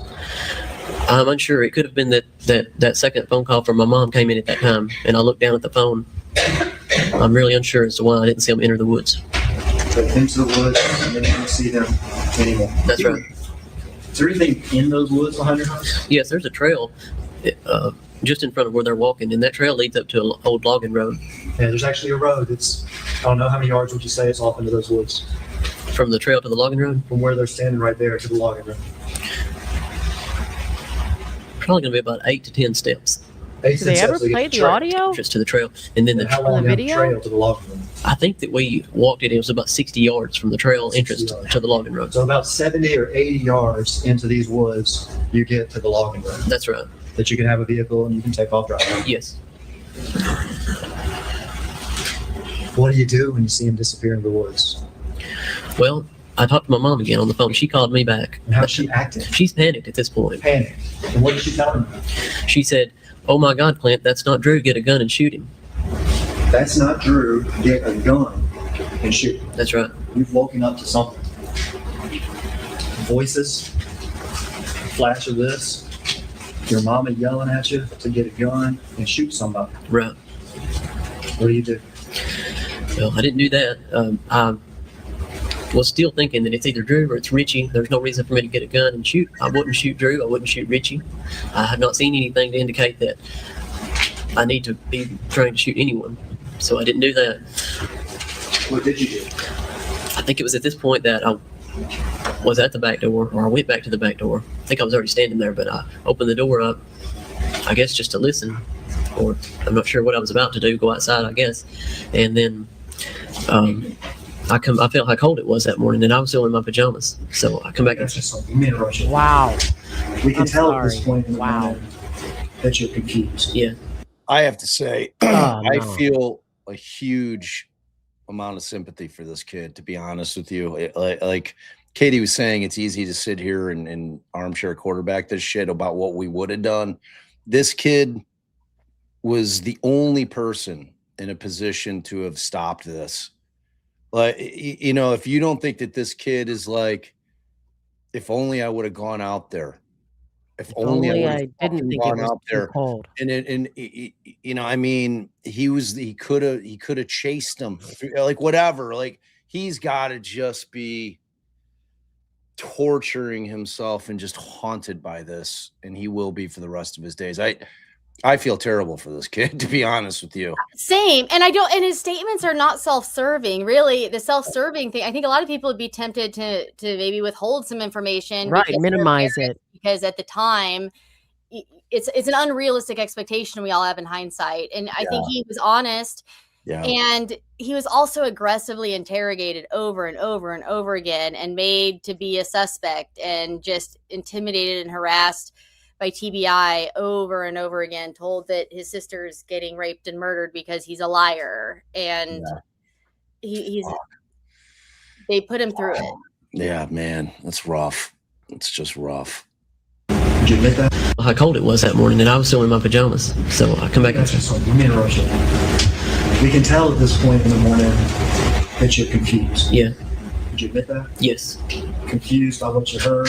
I'm unsure. It could have been that second phone call from my mom came in at that time, and I looked down at the phone. I'm really unsure as to why I didn't see them enter the woods. So into the woods, and then you didn't see them anymore. That's right. Is there anything in those woods behind your house? Yes, there's a trail just in front of where they're walking, and that trail leads up to an old logging road. Yeah, there's actually a road that's, I don't know how many yards would you say it's off into those woods? From the trail to the logging road, From where they're standing right there to the logging road. probably going to be about 8 to 10 steps Did Do they ever play the audio? just to the trail. And then How long the down the video? trail to the logging road? I think that we walked it was about 60 yards from the trail entrance 60 yards. to the logging road. So about 70 or 80 yards into these woods, you get to the logging road. That's right. That you can have a vehicle and you can take off driving. Yes. What do you do when you see him disappear in the woods? Well, I talked to my mom again on the phone. She called me back. And how's she acting? She's panicked at this point. Panic. And what did she tell him? She said, "Oh my God, Clint, that's not Drew. Get a gun and shoot him." That's not Drew. Get a gun and shoot. That's right. You've woken up to something. Voices, flash of this, your mama yelling at you to get a gun and shoot somebody. Right. What do you do? Well, I didn't do that. I was still thinking that it's either Drew or it's Richie. There's no reason for me to get a gun and shoot. I wouldn't shoot Drew. I wouldn't shoot Richie. I have not seen anything to indicate that I need to be trying to shoot anyone. So I didn't do that. What did you do? I think it was at this point that I was at the back door, or I went back to the back door. I think I was already standing there, but I opened the door up, I guess just to listen, or I'm not sure what I was about to do, go outside, I guess. And then I felt how cold it was that morning, and I was still in my pajamas. So I come back. That's just something. You made a rush. Wow. We can I'm tell at this sorry. point in the Wow. morning that you're confused. Yeah. I have to say, Oh, I no. feel a huge amount of sympathy for this kid, to be honest with you. Like Katie was saying, it's easy to sit here and armchair quarterback this shit about what we would have done. This kid was the only person in a position to have stopped this. Like, you know, if you don't think that this kid is like, if only I would have gone out there. If only I would have didn't think it gone was out too there. cold. And you know, I mean, he could have chased him, like whatever. Like, he's got to just be torturing himself and just haunted by this, and he will be for the rest of his days. I feel terrible for this kid, to be honest with you. Same. And and his statements are not self-serving. Really, the self-serving thing, I think a lot of people would be tempted to maybe withhold some information. Right, because they're minimize embarrassed, it. because at the time it's an unrealistic expectation we all have in hindsight. And I think he was honest. Yeah. And he was also aggressively interrogated over and over and over again, and made to be a suspect, and just intimidated and harassed by TBI over and over again, told that his sister's getting raped and murdered because he's a liar. And they put him through it. Yeah, man, that's rough. It's just rough. Did you admit that? How cold it was that morning, and I was still in my pajamas. So I come back. That's just something. You made a rush. We can tell at this point in the morning that you're confused. Yeah. Did you admit that? Yes. Confused by what you heard,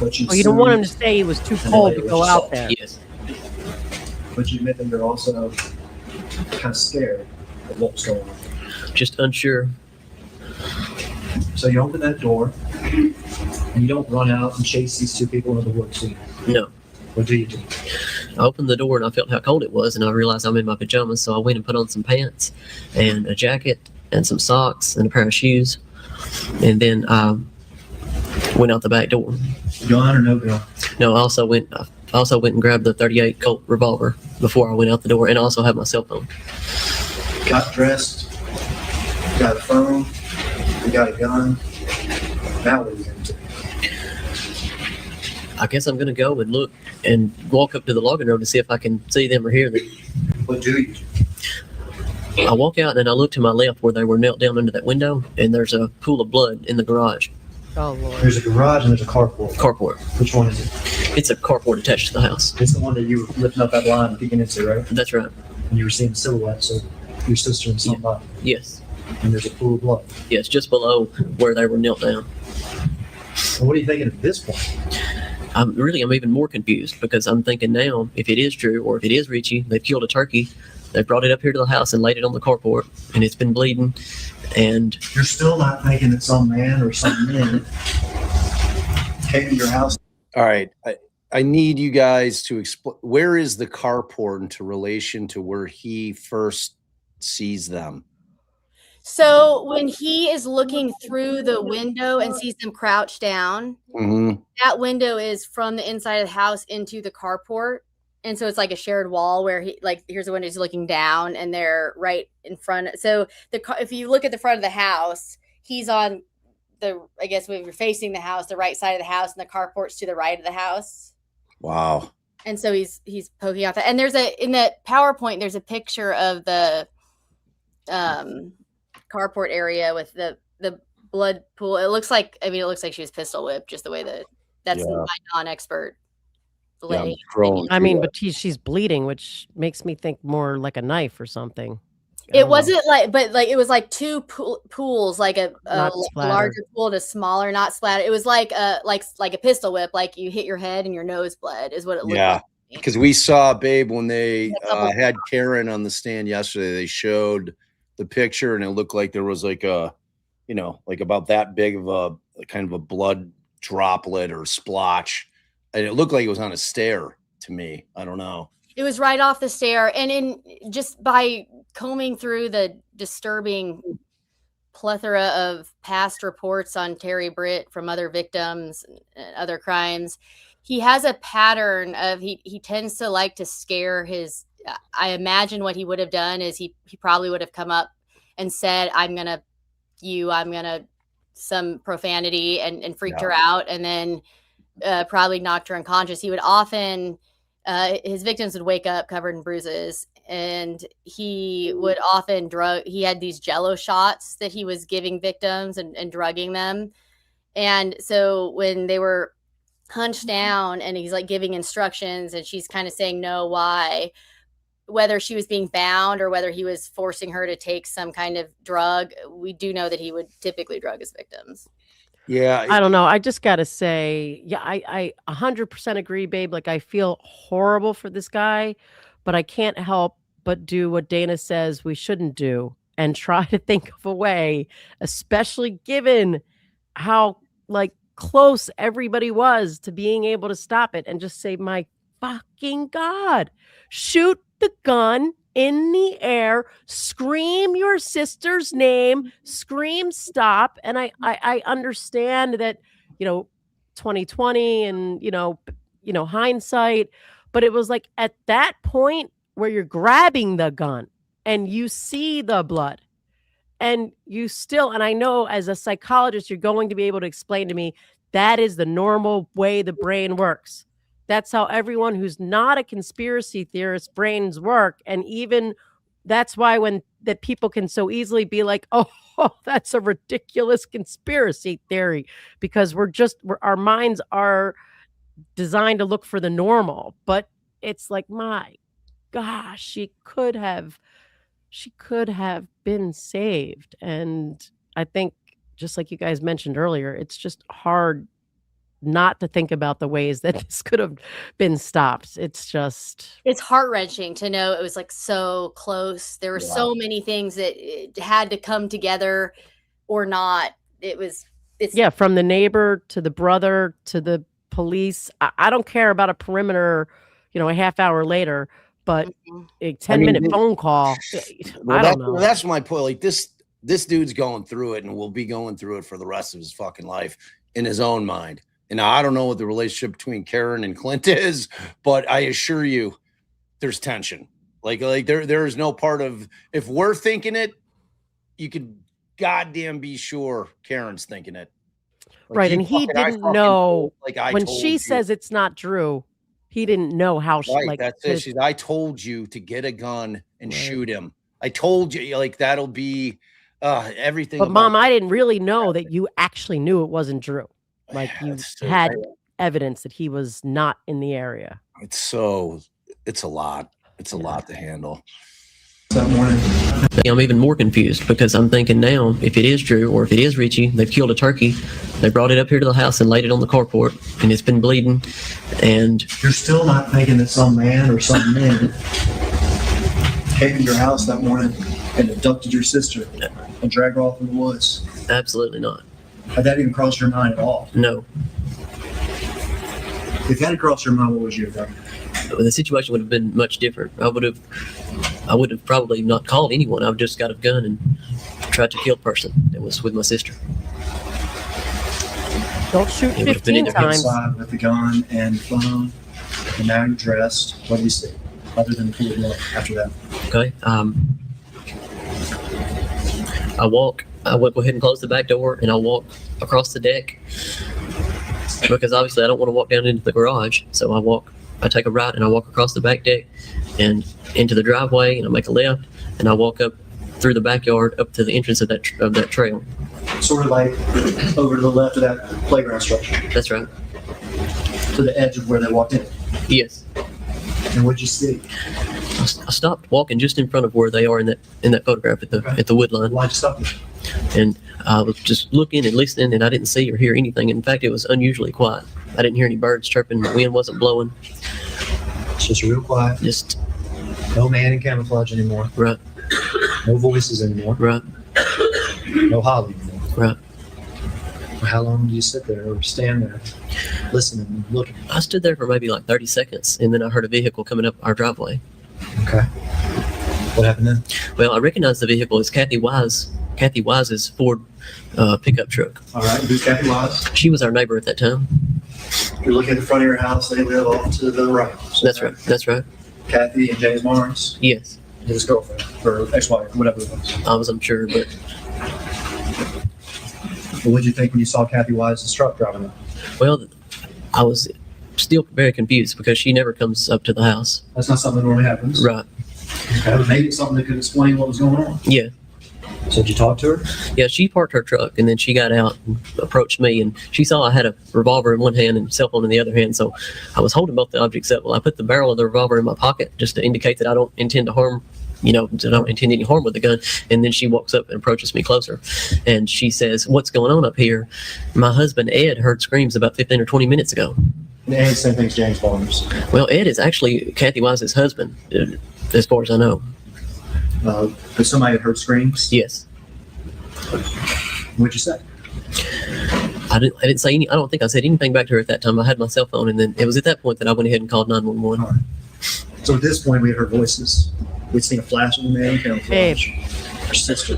what you Well, you don't want him to say he was too cold to go out there. Yes. But you admit that you're also kind of scared of what was going on. Just unsure. So you open that door, and you don't run out and chase these two people into the woods, do you? No. What do you do? I opened the door and I felt how cold it was, and I realized I'm in my pajamas, so I went and put on some pants and a jacket and some socks and a pair of shoes, and then I went out the back door. Gun or no gun? No, I also went and grabbed the .38 Colt revolver before I went out the door, and I also have my cell phone. Got dressed, got a phone, you got a gun. Now what are you going to do? I guess I'm going to go and look and walk up to the logging road to see if I can see them or hear them. What do you do? I walk out and I look to my left where they were knelt down under that window, and there's a pool of blood in the garage. Oh, Lord. There's a garage and there's a carport. Carport. Which one is it? It's a carport attached to the house. It's the one that you were lifting up that line and peeking into, right? That's right. And you were seeing silhouettes of your sister and somebody. Yes. And there's a pool of blood. Yes, just below where they were knelt down. And what are you thinking at this point? I'm even more confused, because I'm thinking now, if it is Drew or if it is Richie, they've killed a turkey, they brought it up here to the house and laid it on the carport, and it's been bleeding. And You're still not thinking that some man or some men came to your house. All right. I need you guys to explain, where is the carport into relation to where he first sees them? So when he is looking through the window and sees them crouched down, that window is from the inside of the house into the carport. And so it's like a shared wall where here's the window, he's looking down, and they're right in front. So if you look at the front of the house, he's on I guess when you're facing the house, the right side of the house, and the carport's to the right of the house. Wow. And so he's poking out that. And in that PowerPoint, there's a picture of the carport area with the blood pool. It looks like she was pistol whipped, just the way that's my non-expert lay. I mean, but she's bleeding, which makes me think more like a knife or something. It wasn't it was like two pools, like a larger pool and a smaller, not splattered. It was like a pistol whip, like you hit your head and your nose bled, is what it looked like. Because we saw, Babe, when they had Karen on the stand yesterday, they showed the picture and it looked like there was like a, like about that big of a kind of a blood droplet or splotch. And it looked like it was on a stair to me. I don't know. It was right off the stair. And just by combing through the disturbing plethora of past reports on Terry Britt from other victims and other crimes, he has a pattern of he tends to like to scare his. I imagine what he would have done is he probably would have come up and said, I'm gonna some profanity and freaked her out, and then probably knocked her unconscious. He would often his victims would wake up covered in bruises, and he would often he had these Jello shots that he was giving victims and drugging them. And so when they were hunched down and he's like giving instructions and she's kind of saying no, why, whether she was being bound or whether he was forcing her to take some kind of drug, we do know that he would typically drug his victims. Yeah. I don't know. I just got to say, yeah, I 100% agree, Babe. Like, I feel horrible for this guy, but I can't help but do what Dana says we shouldn't do and try to think of a way, especially given how like close everybody was to being able to stop it, and just say, my fucking God, shoot the gun in the air, scream your sister's name, scream stop. And I understand that, 2020 and, hindsight, but it was like at that point where you're grabbing the gun and you see the blood and you still, and I know as a psychologist, you're going to be able to explain to me that is the normal way the brain works. That's how everyone who's not a conspiracy theorist brains work. And even that's why that people can so easily be like, oh, that's a ridiculous conspiracy theory, because our minds are designed to look for the normal. But it's like, my gosh, she could have been saved. And I think, just like you guys mentioned earlier, it's just hard not to think about the ways that this could have been stopped. It's heart-wrenching to know it was like so close. There were so many things that had to come together or not. It's from the neighbor to the brother to the police. I don't care about a perimeter, a half hour later, but a 10-minute phone call. I don't know. That's my point. Like this dude's going through it and will be going through it for the rest of his fucking life in his own mind. And now I don't know what the relationship between Karen and Clint is, but I assure you there's tension. Like there is no part of, if we're thinking it, you could goddamn be sure Karen's thinking it. Like, right. And he didn't know, when she says it's not Drew, he didn't know how she, right, that's it. I told you to get a gun and shoot him. I told you, like, that'll be everything. But Mom, I didn't really know that you actually knew it wasn't Drew. Like, you had evidence that he was not in the area. It's a lot. It's a lot to handle. That morning, I'm even more confused because I'm thinking now, if it is Drew or if it is Richie, they've killed a turkey, they brought it up here to the house and laid it on the carport, and it's been bleeding. And you're still not thinking that some man or some men came to your house that morning and abducted your sister and dragged her off in the woods? Absolutely not. Had that even crossed your mind at all? No. If that had crossed your mind, what would you have done? The situation would have been much different. I would have probably not called anyone. I would just got a gun and tried to kill a person that was with my sister. Don't shoot 15 times. Outside with the gun and the phone, and now you're dressed. What do you see other than the pool of blood after that? Okay. I will go ahead and close the back door, and I'll walk across the deck because obviously I don't want to walk down into the garage. So I take a right and I walk across the back deck and into the driveway, and I make a left and I walk up through the backyard up to the entrance of that trail. Sort of like over to the left of that playground structure. That's right. To the edge of where they walked in. Yes. And what'd you see? I stopped walking just in front of where they are in that photograph at the wood line. Why'd you stop? And I was just looking and listening, and I didn't see or hear anything. In fact, it was unusually quiet. I didn't hear any birds chirping. The wind wasn't blowing. It's just real quiet. Just No man in camouflage anymore. right, No voices anymore. right, No Holly anymore. right. How long do you sit there or stand there, listening and looking? I stood there for maybe like 30 seconds, and then I heard a vehicle coming up our driveway. Okay. What happened then? Well, I recognized the vehicle as Kathy Wise's Ford pickup truck. All right. Who's Kathy Wise? She was our neighbor at that time. You're looking at the front of your house. They live off to the right. That's right. That's right. Kathy and James Barnes, Yes, his girlfriend or ex-wife, whatever it was. I was unsure, but What did you think when you saw Kathy Wise's truck driving up? well, I was still very confused because she never comes up to the house. That's not something that normally happens. Right. Okay. But maybe it's something that could explain what was going on. Yeah. So did you talk to her? Yeah, she parked her truck and then she got out and approached me, and she saw I had a revolver in one hand and cell phone in the other hand. So I was holding both the objects up. Well, I put the barrel of the revolver in my pocket just to indicate that I don't intend to harm, that I don't intend any harm with the gun. And then she walks up and approaches me closer, and she says, "What's going on up here? My husband, Ed, heard screams about 15 or 20 minutes ago." And Ed, same thing as James Barnes. Well, Ed is actually Kathy Wise's husband, as far as I know. But somebody had heard screams. Yes. What'd you say? I didn't say any. I don't think I said anything back to her at that time. I had my cell phone, and then it was at that point that I went ahead and called 911. So at this point, we had heard voices. We'd seen a flash of a man in camouflage. Her sister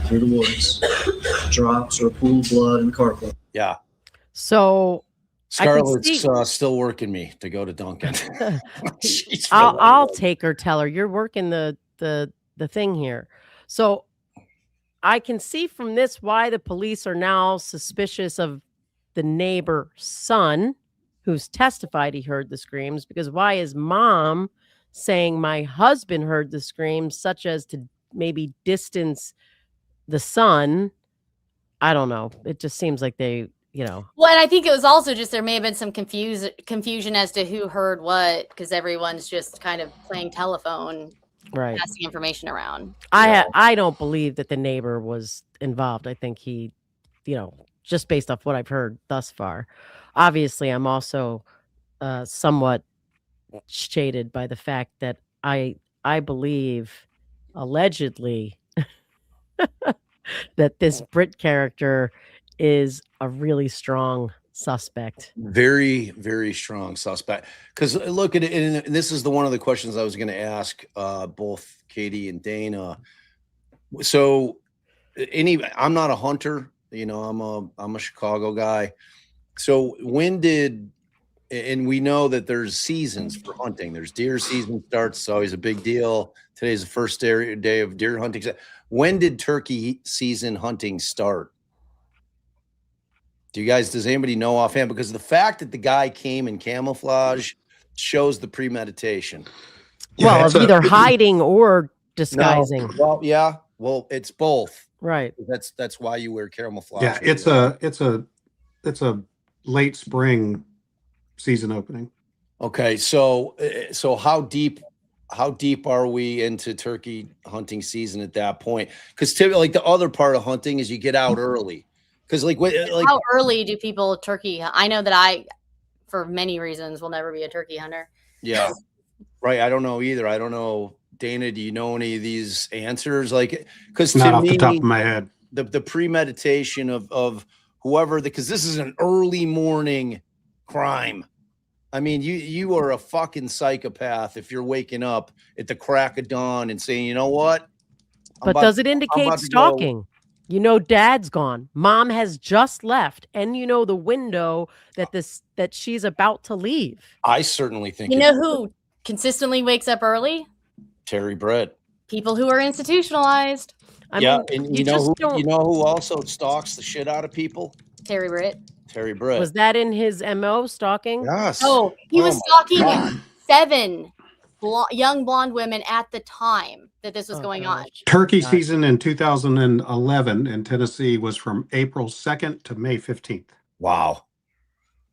through the woods. Drops or a pool of blood in the car club. Yeah. So Scarlett's see- still working me to go to Duncan. She's I'll take her, tell her you're working the thing here. So I can see from this why the police are now suspicious of the neighbor's son who's testified he heard the screams, because why is mom saying my husband heard the screams, such as to maybe distance the son? I don't know. It just seems like they, Well, and I think it was also just there may have been some confusion as to who heard what, because everyone's just kind of playing telephone, right, passing information around. I don't believe that the neighbor was involved. I think he, just based off what I've heard thus far. Obviously, I'm also somewhat shaded by the fact that I believe allegedly that this Brit character is a really strong suspect. Very, very strong suspect. Because look at it, and this is one of the questions I was going to ask both Katie and Dana. So, I'm not a hunter. I'm a Chicago guy. So and we know that there's seasons for hunting. There's deer season starts. It's always a big deal. Today's the first day of deer hunting. When did turkey season hunting start? Does anybody know offhand? Because the fact that the guy came in camouflage shows the premeditation. Well, of either hiding or disguising. No, well, yeah. Well, it's both. Right. That's why you wear camouflage. Yeah, it's a late spring season opening. Okay, so how deep are we into turkey hunting season at that point? Because typically, like the other part of hunting is you get out early. Because How early do people turkey hunt? I know that I, for many reasons, will never be a turkey hunter. Yeah, right. I don't know either. I don't know, Dana. Do you know any of these answers? Because Not to off me, the top of my head. the premeditation of whoever, because this is an early morning crime. I mean, you are a fucking psychopath if you're waking up at the crack of dawn and saying, you know what? But does it indicate stalking? Dad's gone. Mom has just left, and the window that she's about to leave. I certainly think Who consistently wakes up early? Terry Brett. People who are institutionalized. And you know who also stalks the shit out of people? Terry Brett. Terry Brett. Was that in his MO, stalking? Yes. Oh, he was stalking 7 young blonde women at the time that this was going on. Turkey season in 2011 in Tennessee was from April 2nd to May 15th. Wow.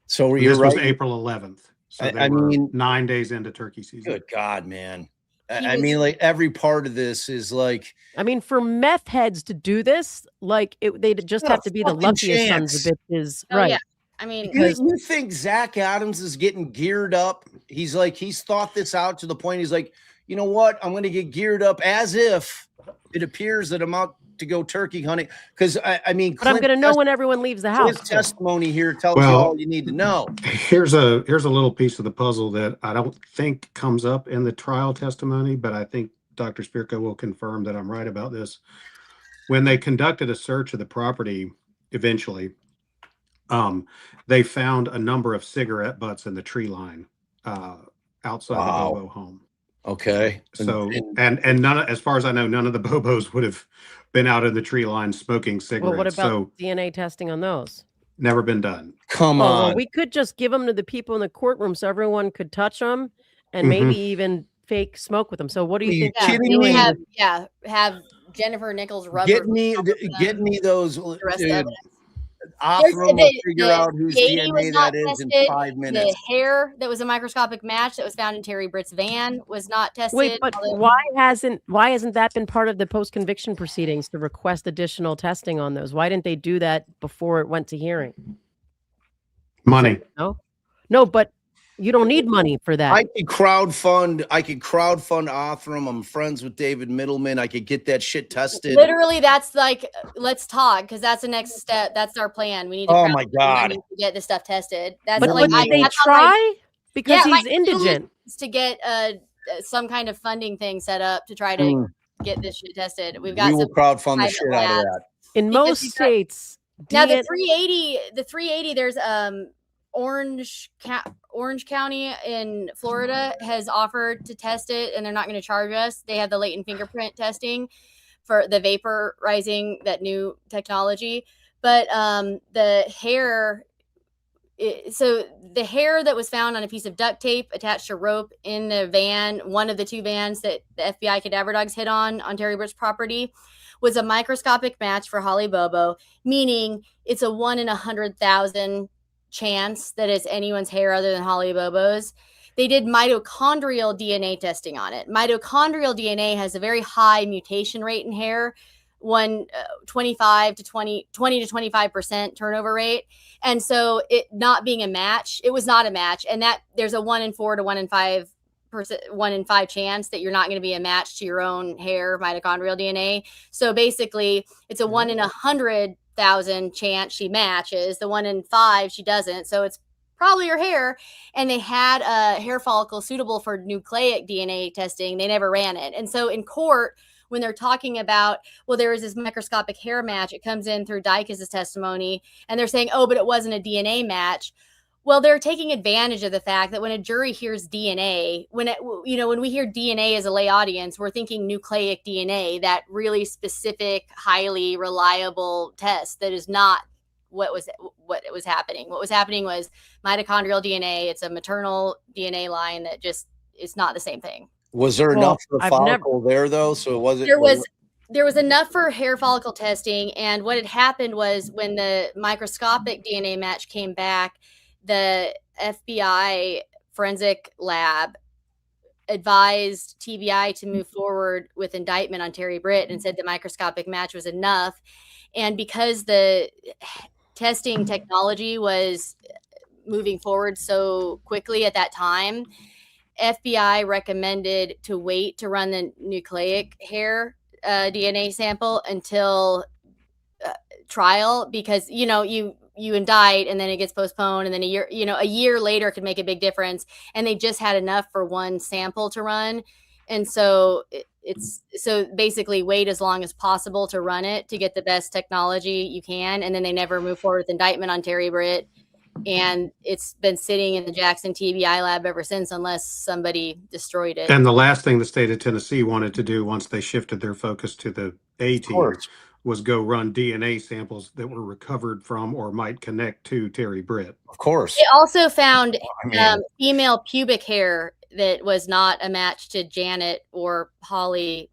So this was April 11th. So I mean, 9 days into turkey season. Good God, man. I mean, every part of this is for meth heads to do this, they'd just have to be the luckiest sons of bitches. Oh, right. Yeah. I mean, You think Zach Adams is getting geared up? He's thought this out to the point. He's like, you know what? I'm going to get geared up as if it appears that I'm out to go turkey hunting. Because I mean, But I'm going to know when everyone leaves the house. His testimony here tells you Well, all you need to know. Here's a little piece of the puzzle that I don't think comes up in the trial testimony, but I think Dr. Spirko will confirm that I'm right about this. When they conducted a search of the property, eventually, they found a number of cigarette butts in the tree line outside the Bobo home. Okay. So and none, as far as I know, none of the Bobos would have been out in the tree line smoking cigarettes. Well, what about DNA testing on those? Never been done. Come on. Well, we could just give them to the people in the courtroom so everyone could touch them and maybe even fake smoke with them. So what do you think? Kidding me? Have Jennifer Nichols rubber. Get me those. Offer them to figure out whose DNA that is in 5 minutes. The hair that was a microscopic match that was found in Terry Britt's van was not tested. Wait, but why hasn't that been part of the post-conviction proceedings to request additional testing on those? Why didn't they do that before it went to hearing? Money. No, but you don't need money for that. I could crowdfund Othram. I'm friends with David Middleman. I could get that shit tested. Literally, that's like, let's talk, because that's the next step. That's our plan. We need to oh my God to get this stuff tested. That's but like, they try because he's indigent to get some kind of funding thing set up to try to get this shit tested. We will crowdfund the shit out of that. In most states. Now the 380, there's Orange County in Florida has offered to test it, and they're not going to charge us. They have the latent fingerprint testing for the vaporizing, that new technology. But the hair, so the hair that was found on a piece of duct tape attached to rope in the van, one of the two vans that the FBI cadaver dogs hit on Terry Britt's property, was a microscopic match for Holly Bobo, meaning it's a 1 in 100,000 chance that it's anyone's hair other than Holly Bobo's. They did mitochondrial DNA testing on it. Mitochondrial DNA has a very high mutation rate in hair, 20 to 25% turnover rate. And so it not being a match, it was not a match. And that there's a 1 in 4 to 1 in 5 chance that you're not going to be a match to your own hair mitochondrial DNA. So basically it's a 1 in 100,000 chance she matches. The 1 in 5 she doesn't. So it's probably her hair. And they had a hair follicle suitable for nucleic DNA testing. They never ran it. And so in court, when they're talking about, well, there was this microscopic hair match, it comes in through Dykes' testimony, and they're saying, oh, but it wasn't a DNA match. Well, they're taking advantage of the fact that when a jury hears DNA, when we hear DNA as a lay audience, we're thinking nucleic DNA, that really specific, highly reliable test that is not what was happening. What was happening was mitochondrial DNA. It's a maternal DNA line that just is not the same thing. Was there enough for the follicle there though? So it wasn't. There was enough for hair follicle testing, and what had happened was when the microscopic DNA match came back, the FBI forensic lab advised TBI to move forward with indictment on Terry Britt and said the microscopic match was enough. And because the testing technology was moving forward so quickly at that time, FBI recommended to wait to run the nucleic hair DNA sample until trial, because you indict and then it gets postponed, and then a year later could make a big difference, and they just had enough for one sample to run. And so so basically wait as long as possible to run it to get the best technology you can, and then they never move forward with indictment on Terry Britt. And it's been sitting in the Jackson TBI lab ever since, unless somebody destroyed it. And the last thing the state of Tennessee wanted to do once they shifted their focus to the A team was go run DNA samples that were recovered from or might connect to Terry Britt. Of course. They also found female pubic hair that was not a match to Janet or Holly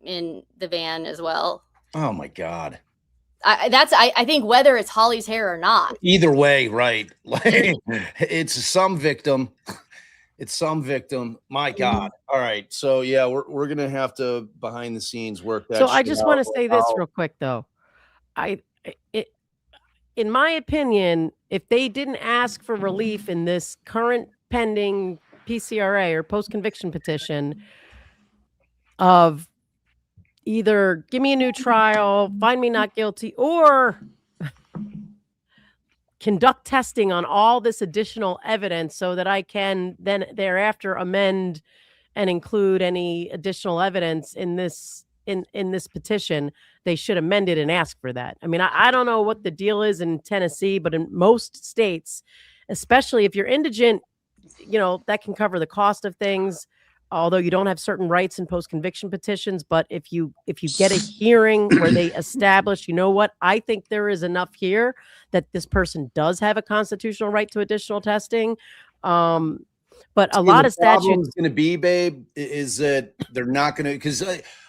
in the van as well. Oh my God. I think whether it's Holly's hair or not. Either way, right? Like, it's some victim. It's some victim. My God. All right. So yeah, we're gonna have to behind the scenes work that. So I just want to say this real quick though. in my opinion, if they didn't ask for relief in this current pending PCRA or post-conviction petition of either give me a new trial, find me not guilty, or conduct testing on all this additional evidence so that I can then thereafter amend and include any additional evidence in this petition, they should amend it and ask for that. I mean, I don't know what the deal is in Tennessee, but in most states, especially if you're indigent, that can cover the cost of things, although you don't have certain rights in post-conviction petitions. But if you get a hearing where they establish, I think there is enough here that this person does have a constitutional right to additional testing. But a lot of statutes going to be, babe, is that they're not going to, because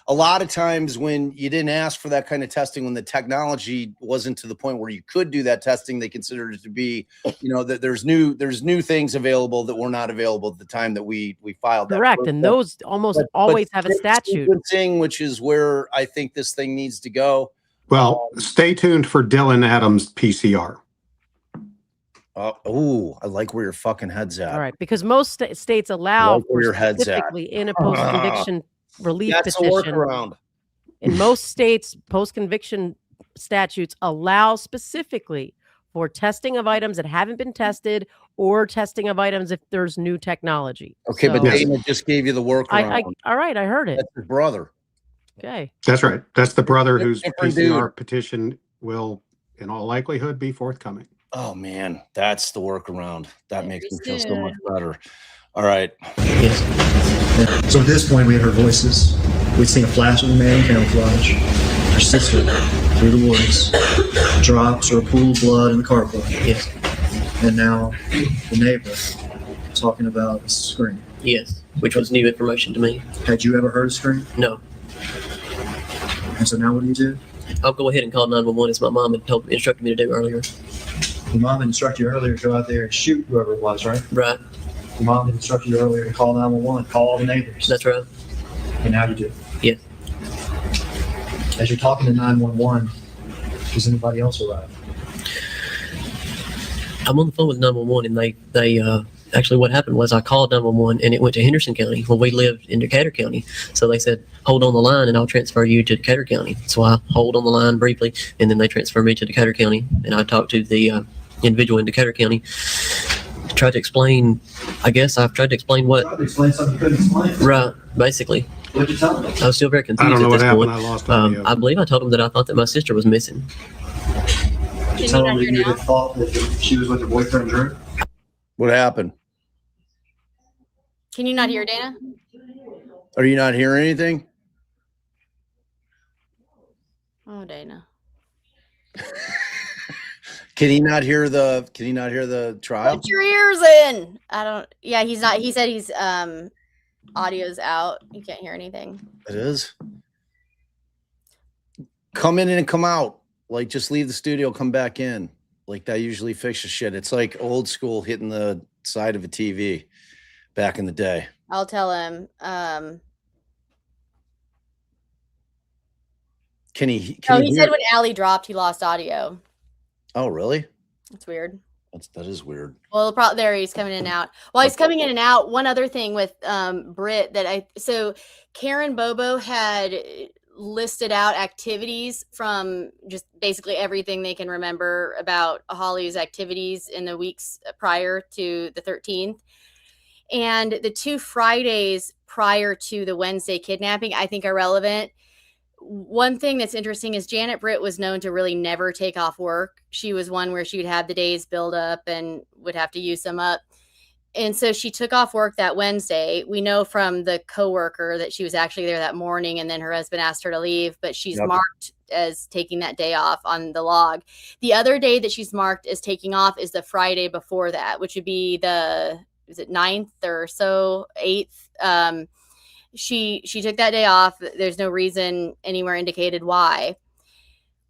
a lot of times when you didn't ask for that kind of testing, when the technology wasn't to the point where you could do that testing, they considered it to be, that there's new things available that were not available at the time that we filed that. Correct, and those almost always have a statute. Which is where I think this thing needs to go. Well, stay tuned for Dylan Adams' PCR. I like where your fucking head's at. All right, because most states allow where your head's at. specifically in a post-conviction relief That's petition. a workaround. In most states, post-conviction statutes allow specifically for testing of items that haven't been tested or testing of items if there's new technology. Okay, but Dana just gave you the workaround. All right, I heard it. That's his brother. Okay. That's right. That's the brother whose Different PCR petition will, in all likelihood, be forthcoming. Oh man, that's the workaround. That makes me feel so soon. much better. All right. Yes. So at this point, we had heard voices. We'd seen a flash of a man in camouflage. Her sister through the woods. Drops or a pool of blood in the carport. Yes. And now the neighbor talking about a scream. Yes. Which was new information to me. Had you ever heard a scream? No. And so now what do you do? I'll go ahead and call 911 as my mom had instructed me to do earlier. Your mom instructed you earlier to go out there and shoot whoever it was, right? Right. Your mom instructed you earlier to call 911, call all the neighbors. That's right. And now you do. Yes. As you're talking to 911, does anybody else arrive? I'm on the phone with 911, and they actually what happened was I called 911 and it went to Henderson County. Well, we lived in Decatur County, so they said hold on the line and I'll transfer you to Decatur County. So I hold on the line briefly, and then they transfer me to Decatur County, and I talked to the individual in Decatur County. Tried to explain. I guess I've tried to explain what. Tried to explain something you couldn't explain. Right, basically. What'd you tell them? I was still very I confused don't know at what this happened. point. I lost audio. I believe I told him that I thought that my sister was missing. Did you tell them that you had thought that she was with her boyfriend Drew? What happened? Can you not hear Dana? Are you not hearing anything? Oh, Dana. Can he not hear the trial? Put your ears in. Yeah, he's not. He said he's audio's out. You can't hear anything. It is. Come in and come out. Like, just leave the studio, come back in. Like, that usually fixes shit. It's like old school hitting the side of a TV back in the day. I'll tell him. He said when Allie dropped, he lost audio. Oh, really? That's weird. That is weird. Well, there he's coming in and out. While he's coming in and out, one other thing with Britt so Karen Bobo had listed out activities from just basically everything they can remember about Holly's activities in the weeks prior to the 13th. And the 2 Fridays prior to the Wednesday kidnapping, I think, are relevant. One thing that's interesting is Janet Britt was known to really never take off work. She was one where she would have the days build up and would have to use them up. And so she took off work that Wednesday. We know from the coworker that she was actually there that morning, and then her husband asked her to leave, but she's marked as taking that day off on the log. The other day that she's marked as taking off is the Friday before that, which would be is it 9th or so, 8th? She took that day off. There's no reason anywhere indicated why.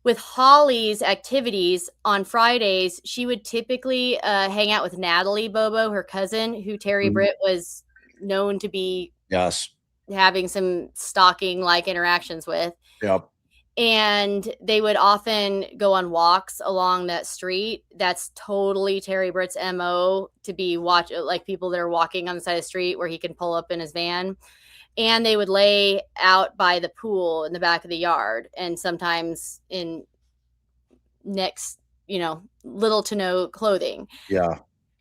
With Holly's activities on Fridays, she would typically hang out with Natalie Bobo, her cousin, who Terry Britt was known to be Yes. having some stalking-like interactions with. Yep. And they would often go on walks along that street. That's totally Terry Britt's MO, to be like people that are walking on the side of the street where he can pull up in his van. And they would lay out by the pool in the back of the yard, and sometimes in little to no clothing. Yeah.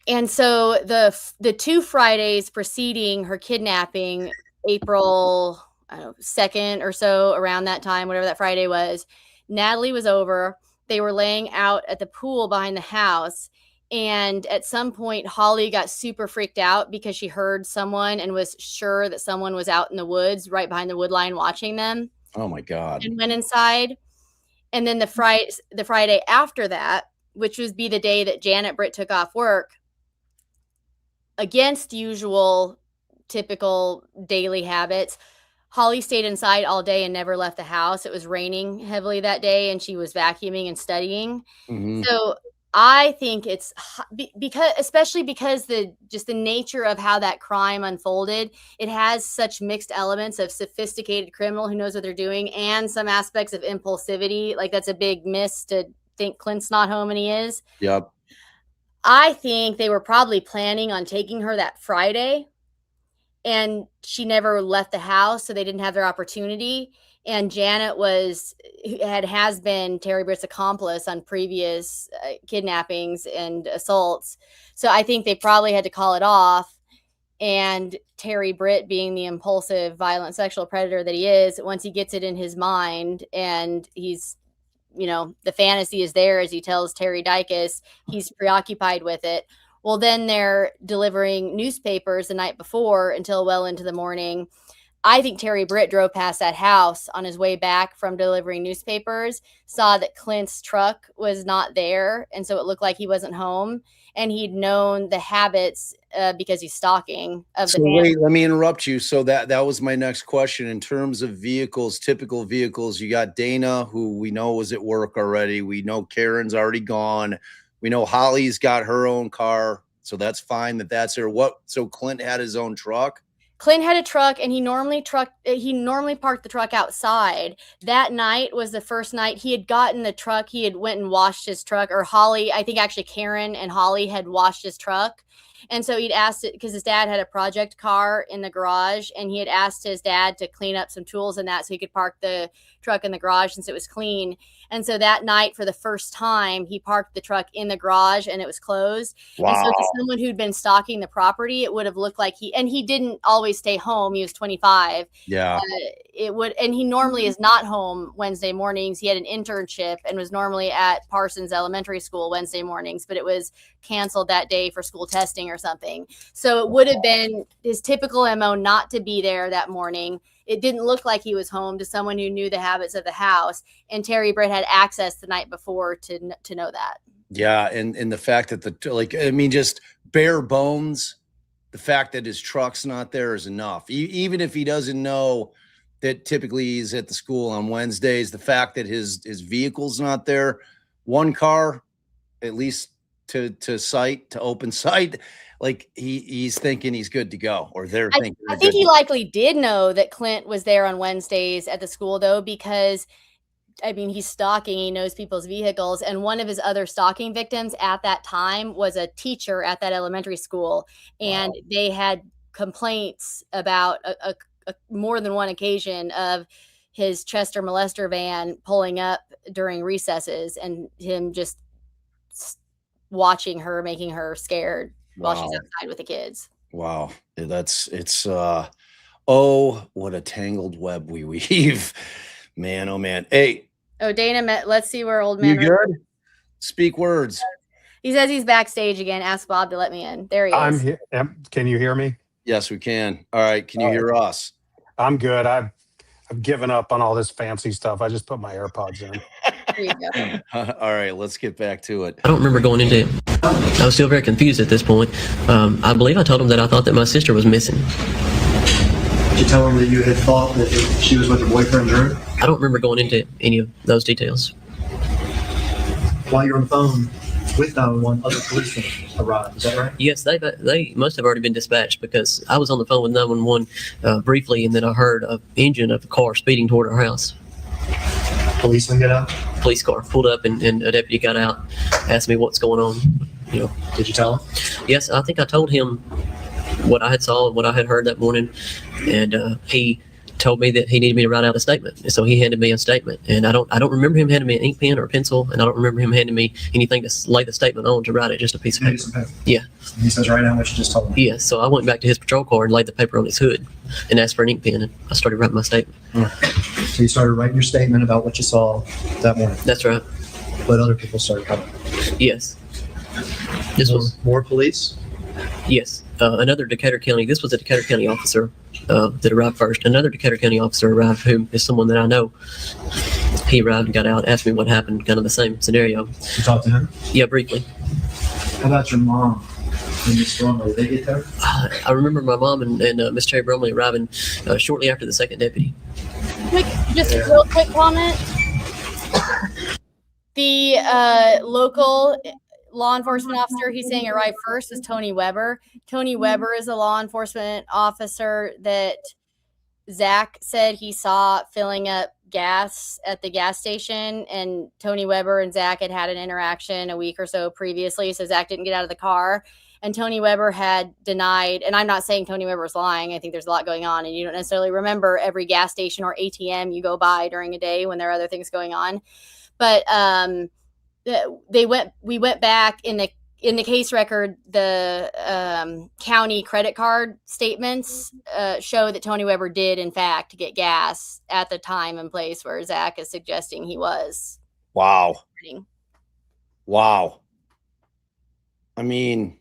And so the 2 Fridays preceding her kidnapping, April 2nd or so, around that time, whatever that Friday was, Natalie was over. They were laying out at the pool behind the house. And at some point, Holly got super freaked out because she heard someone and was sure that someone was out in the woods right behind the wood line watching them. Oh my God. And went inside. And then the Friday after that, which would be the day that Janet Britt took off work, against usual typical daily habits, Holly stayed inside all day and never left the house. It was raining heavily that day, and she was vacuuming and studying. Mhm. So I think it's especially because the nature of how that crime unfolded, it has such mixed elements of sophisticated criminal who knows what they're doing and some aspects of impulsivity. Like, that's a big miss to think Clint's not home, and he is. Yep. I think they were probably planning on taking her that Friday, and she never left the house, so they didn't have their opportunity. And Janet has been Terry Britt's accomplice on previous kidnappings and assaults. So I think they probably had to call it off. And Terry Britt, being the impulsive, violent sexual predator that he is, once he gets it in his mind and he's, the fantasy is there, as he tells Terry Dicus, he's preoccupied with it. Well, then they're delivering newspapers the night before until well into the morning. I think Terry Britt drove past that house on his way back from delivering newspapers, saw that Clint's truck was not there, and so it looked like he wasn't home. And he'd known the habits because he's stalking of the van. Wait, let me interrupt you. So that was my next question. In terms of vehicles, typical vehicles, you got Dana, who we know was at work already. We know Karen's already gone. We know Holly's got her own car, so that's fine that's her. So Clint had his own truck? Clint had a truck, and he normally parked the truck outside. That night was the first night he had gotten the truck. He had went and washed his truck, or Holly, I think actually Karen and Holly had washed his truck. And so he'd asked it because his dad had a project car in the garage, and he had asked his dad to clean up some tools and that so he could park the truck in the garage since it was clean. And so that night, for the first time, he parked the truck in the garage and it was closed. Wow. And so to someone who'd been stalking the property, it would have looked like he didn't always stay home. He was 25. Yeah. And he normally is not home Wednesday mornings. He had an internship and was normally at Parsons Elementary School Wednesday mornings, but it was canceled that day for school testing or something. So it would have been his typical MO not to be there that morning. It didn't look like he was home to someone who knew the habits of the house. And Terry Britt had access the night before to know that. Yeah. And the fact that just bare bones, the fact that his truck's not there is enough. Even if he doesn't know that typically he's at the school on Wednesdays, the fact that his vehicle's not there, one car, at least to open sight, like he's thinking he's good to go, or they're thinking. I think he likely did know that Clint was there on Wednesdays at the school, though, because he's stalking. He knows people's vehicles, and one of his other stalking victims at that time was a teacher at that elementary school, and they had complaints about a more than one occasion of his Chester molester van pulling up during recesses and him just watching her, making her scared while she's outside with the kids. Wow. What a tangled web we weave. Man, oh man. Hey. Oh, Dana, let's see where old man. You good? Speak words. He says he's backstage again. Ask Bob to let me in. There he is. I'm here. Can you hear me? Yes, we can. All right. Can you hear us? I'm good. I've given up on all this fancy stuff. I just put my AirPods in. There you go. All right, let's get back to it. I don't remember going into it. I was still very confused at this point. I believe I told him that I thought that my sister was missing. Did you tell him that you had thought that she was with her boyfriend, Drew? I don't remember going into any of those details. While you're on the phone with 911, other policemen arrived. Is that right? Yes, they must have already been dispatched, because I was on the phone with 911 briefly, and then I heard an engine of a car speeding toward our house. policeman get out? Police car pulled up, and a deputy got out, asked me what's going on. Did you tell him? Yes, I think I told him what I had saw and what I had heard that morning, and he told me that he needed me to write out a statement. And so he handed me a statement, and I don't remember him handing me an ink pen or a pencil, and I don't remember him handing me anything to lay the statement on to write it, just a piece of paper. Yeah. He says right now what you just told him. Yeah, so I went back to his patrol car and laid the paper on his hood and asked for an ink pen, and I started writing my statement. So you started writing your statement about what you saw that morning. That's right. But other people started coming. Yes. This was more police? Yes. Another Decatur County, this was a Decatur County officer that arrived first. Another Decatur County officer arrived, who is someone that I know. He arrived and got out, asked me what happened, kind of the same scenario. You talked to him? Yeah, briefly. How about your mom and Miss Bromley? Did they get there? I remember my mom and Miss Cherry Bromley arriving shortly after the second deputy. Real quick comment. The local law enforcement officer he's saying arrived first is Tony Weber. Tony Weber is a law enforcement officer that Zach said he saw filling up gas at the gas station, and Tony Weber and Zach had an interaction a week or so previously, so Zach didn't get out of the car, and Tony Weber had denied, and I'm not saying Tony Weber's lying, I think there's a lot going on, and you don't necessarily remember every gas station or ATM you go by during a day when there are other things going on, but we went back in the case record. The county credit card statements show that Tony Weber did in fact get gas at the time and place where Zach is suggesting he was. Wow. I mean,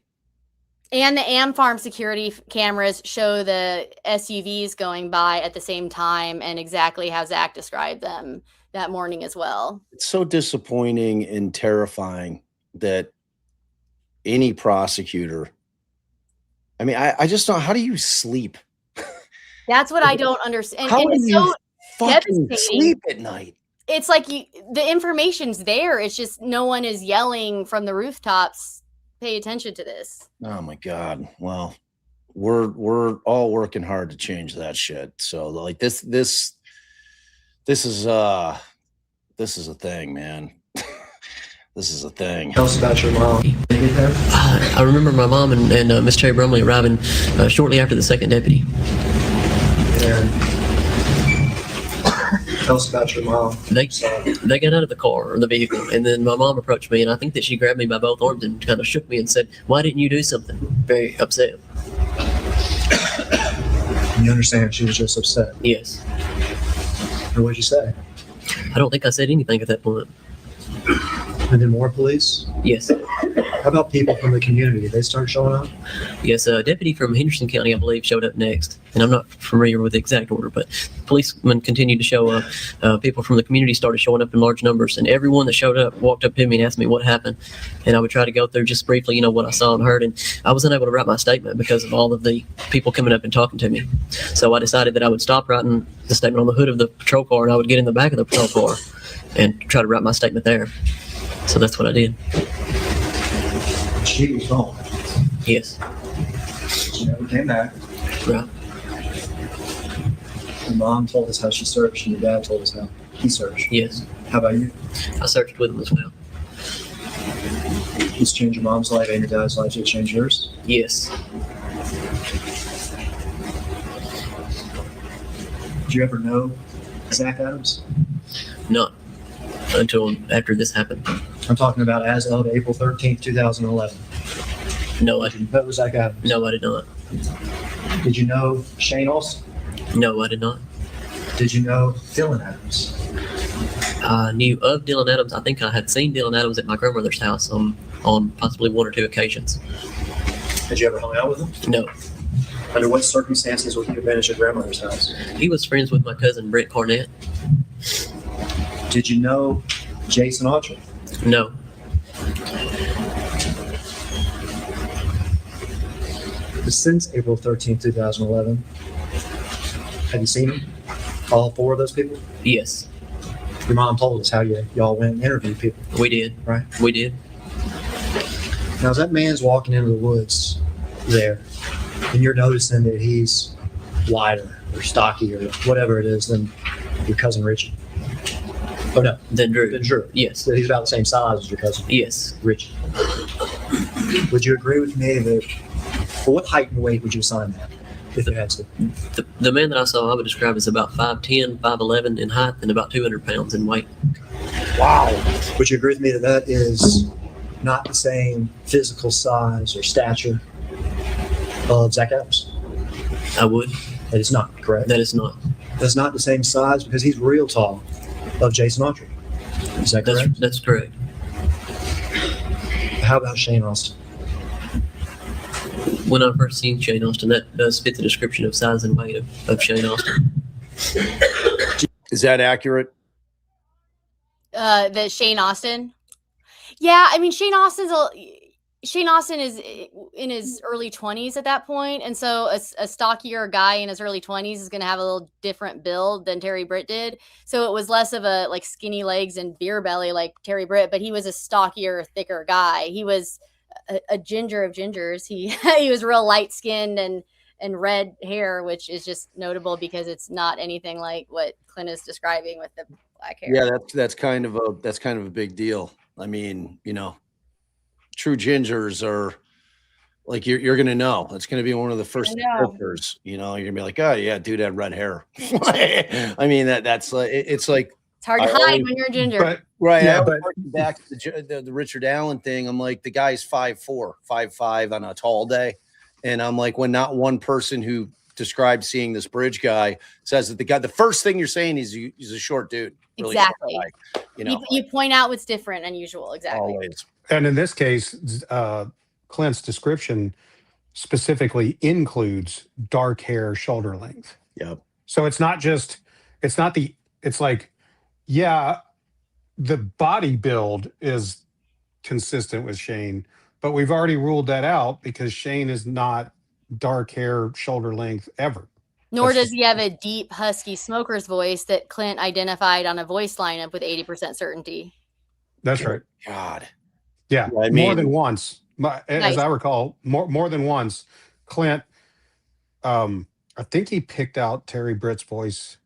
and the Am Farm security cameras show the SUVs going by at the same time and exactly how Zach described them that morning as well. It's so disappointing and terrifying that any prosecutor, I mean, I just don't, how do you sleep? That's what I don't understand. How and do it's you so fucking devastating. sleep at night? It's like the information's there. It's just no one is yelling from the rooftops, pay attention to this. Oh my God. Well, we're all working hard to change that shit. So like this is a thing, man. This is a thing. Tell us about your mom. Did they get there? I remember my mom and Miss Cherry Bromley arriving shortly after the second deputy. And tell us about your mom. They got out of the car or the vehicle, and then my mom approached me, and I think that she grabbed me by both arms and kind of shook me and said, "Why didn't you do something?" Very upset. You understand she was just upset? Yes. And what'd you say? I don't think I said anything at that point. And then more police? Yes. How about people from the community? Did they start showing up? Yes, a deputy from Henderson County, I believe, showed up next. And I'm not familiar with the exact order, but policemen continued to show up. People from the community started showing up in large numbers. And everyone that showed up walked up to me and asked me what happened. And I would try to go through just briefly, what I saw and heard. And I was unable to write my statement because of all of the people coming up and talking to me. So I decided that I would stop writing the statement on the hood of the patrol car, and I would get in the back of the patrol car and try to write my statement there. So that's what I did. She was gone. Yes. She never came back. Right. Your mom told us how she searched, and your dad told us how he searched. Yes. How about you? I searched with him as well. Just change your mom's life and your dad's life to change yours? Yes. Did you ever know Zach Adams? Not until after this happened. I'm talking about as of April 13th, 2011. No, I Did you know Zach Adams? No, I did not. Did you know Shane Olson? No, I did not. Did you know Dylan Adams? I knew of Dylan Adams. I think I had seen Dylan Adams at my grandmother's house on possibly one or two occasions. Had you ever hung out with him? No. Under what circumstances would he have been at your grandmother's house? He was friends with my cousin Brent Carnett. Did you know Jason Autry? No. Since April 13th, 2011, have you seen him? All four of those people? Yes, Your mom told us how y'all went and interviewed people, we did. right? We did. Now, as that man's walking into the woods there, and you're noticing that he's wider or stocky or whatever it is than your cousin Richie, Oh, no. than Drew. Then Drew. Yes. So he's about the same size as your cousin, Yes. Richie. Would you agree with me that, for what height and weight would you assign that, if you had to? The man that I saw, I would describe as about 5'10", 5'11" in height and about 200 pounds in weight. Wow. Would you agree with me that that is not the same physical size or stature of Zach Adams? I would. That is not, correct? That is not. That's not the same size because he's real tall of Jason Autry. Is that correct? That's correct. How about Shane Austin? When I first seen Shane Austin, that does fit the description of size and weight of Shane Austin. Is that accurate? The Shane Austin. Yeah, I mean Shane Austin is in his early 20s at that point, and so a stockier guy in his early 20s is going to have a little different build than Terry Britt did. So it was less of a like skinny legs and beer belly like Terry Britt, but he was a stockier, thicker guy. He was a ginger of gingers. He was real light skinned and red hair, which is just notable because it's not anything like what Clint is describing with the black hair. Yeah, that's kind of a big deal. I mean, you know, true gingers are like you're gonna know. It's gonna be one of the first pictures. You know, you're gonna be like, oh yeah, dude had red hair. I mean that's like it's like it's hard to hide when you're a ginger. But right. Yeah, I but- was back to the Richard Allen thing. I'm like, the guy's 5'4", 5'5" on a tall day, and I'm like, when not one person who described seeing this bridge guy says that the first thing you're saying is he's a short dude. Really Exactly. short guy, you know, You point out what's different, unusual. Exactly. always. And in this case, Clint's description specifically includes dark hair, shoulder length. Yep. So it's like, yeah, the body build is consistent with Shane, but we've already ruled that out because Shane is not dark hair, shoulder length ever. Nor That's does he have a deep, husky smoker's voice that Clint identified on a voice lineup with 80% certainty. That's right. God. Yeah, I mean- more than once. As Nice. I recall, more than once, Clint. I think he picked out Terry Britt's voice.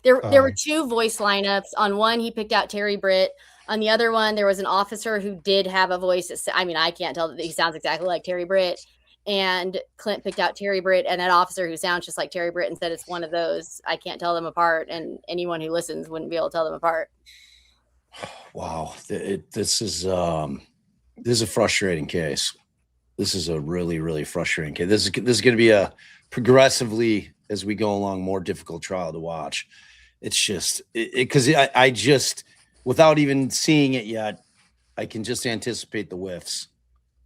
There were two voice lineups. On one, he picked out Terry Britt. On the other one, there was an officer who did have a voice. I mean, I can't tell that he sounds exactly like Terry Britt. And Clint picked out Terry Britt and that officer who sounds just like Terry Britt and said it's one of those. I can't tell them apart, and anyone who listens wouldn't be able to tell them apart. Wow. This is a frustrating case. This is a really, really frustrating case. This is going to be a progressively, as we go along, more difficult trial to watch. It's just because I just, without even seeing it yet, I can just anticipate the whiffs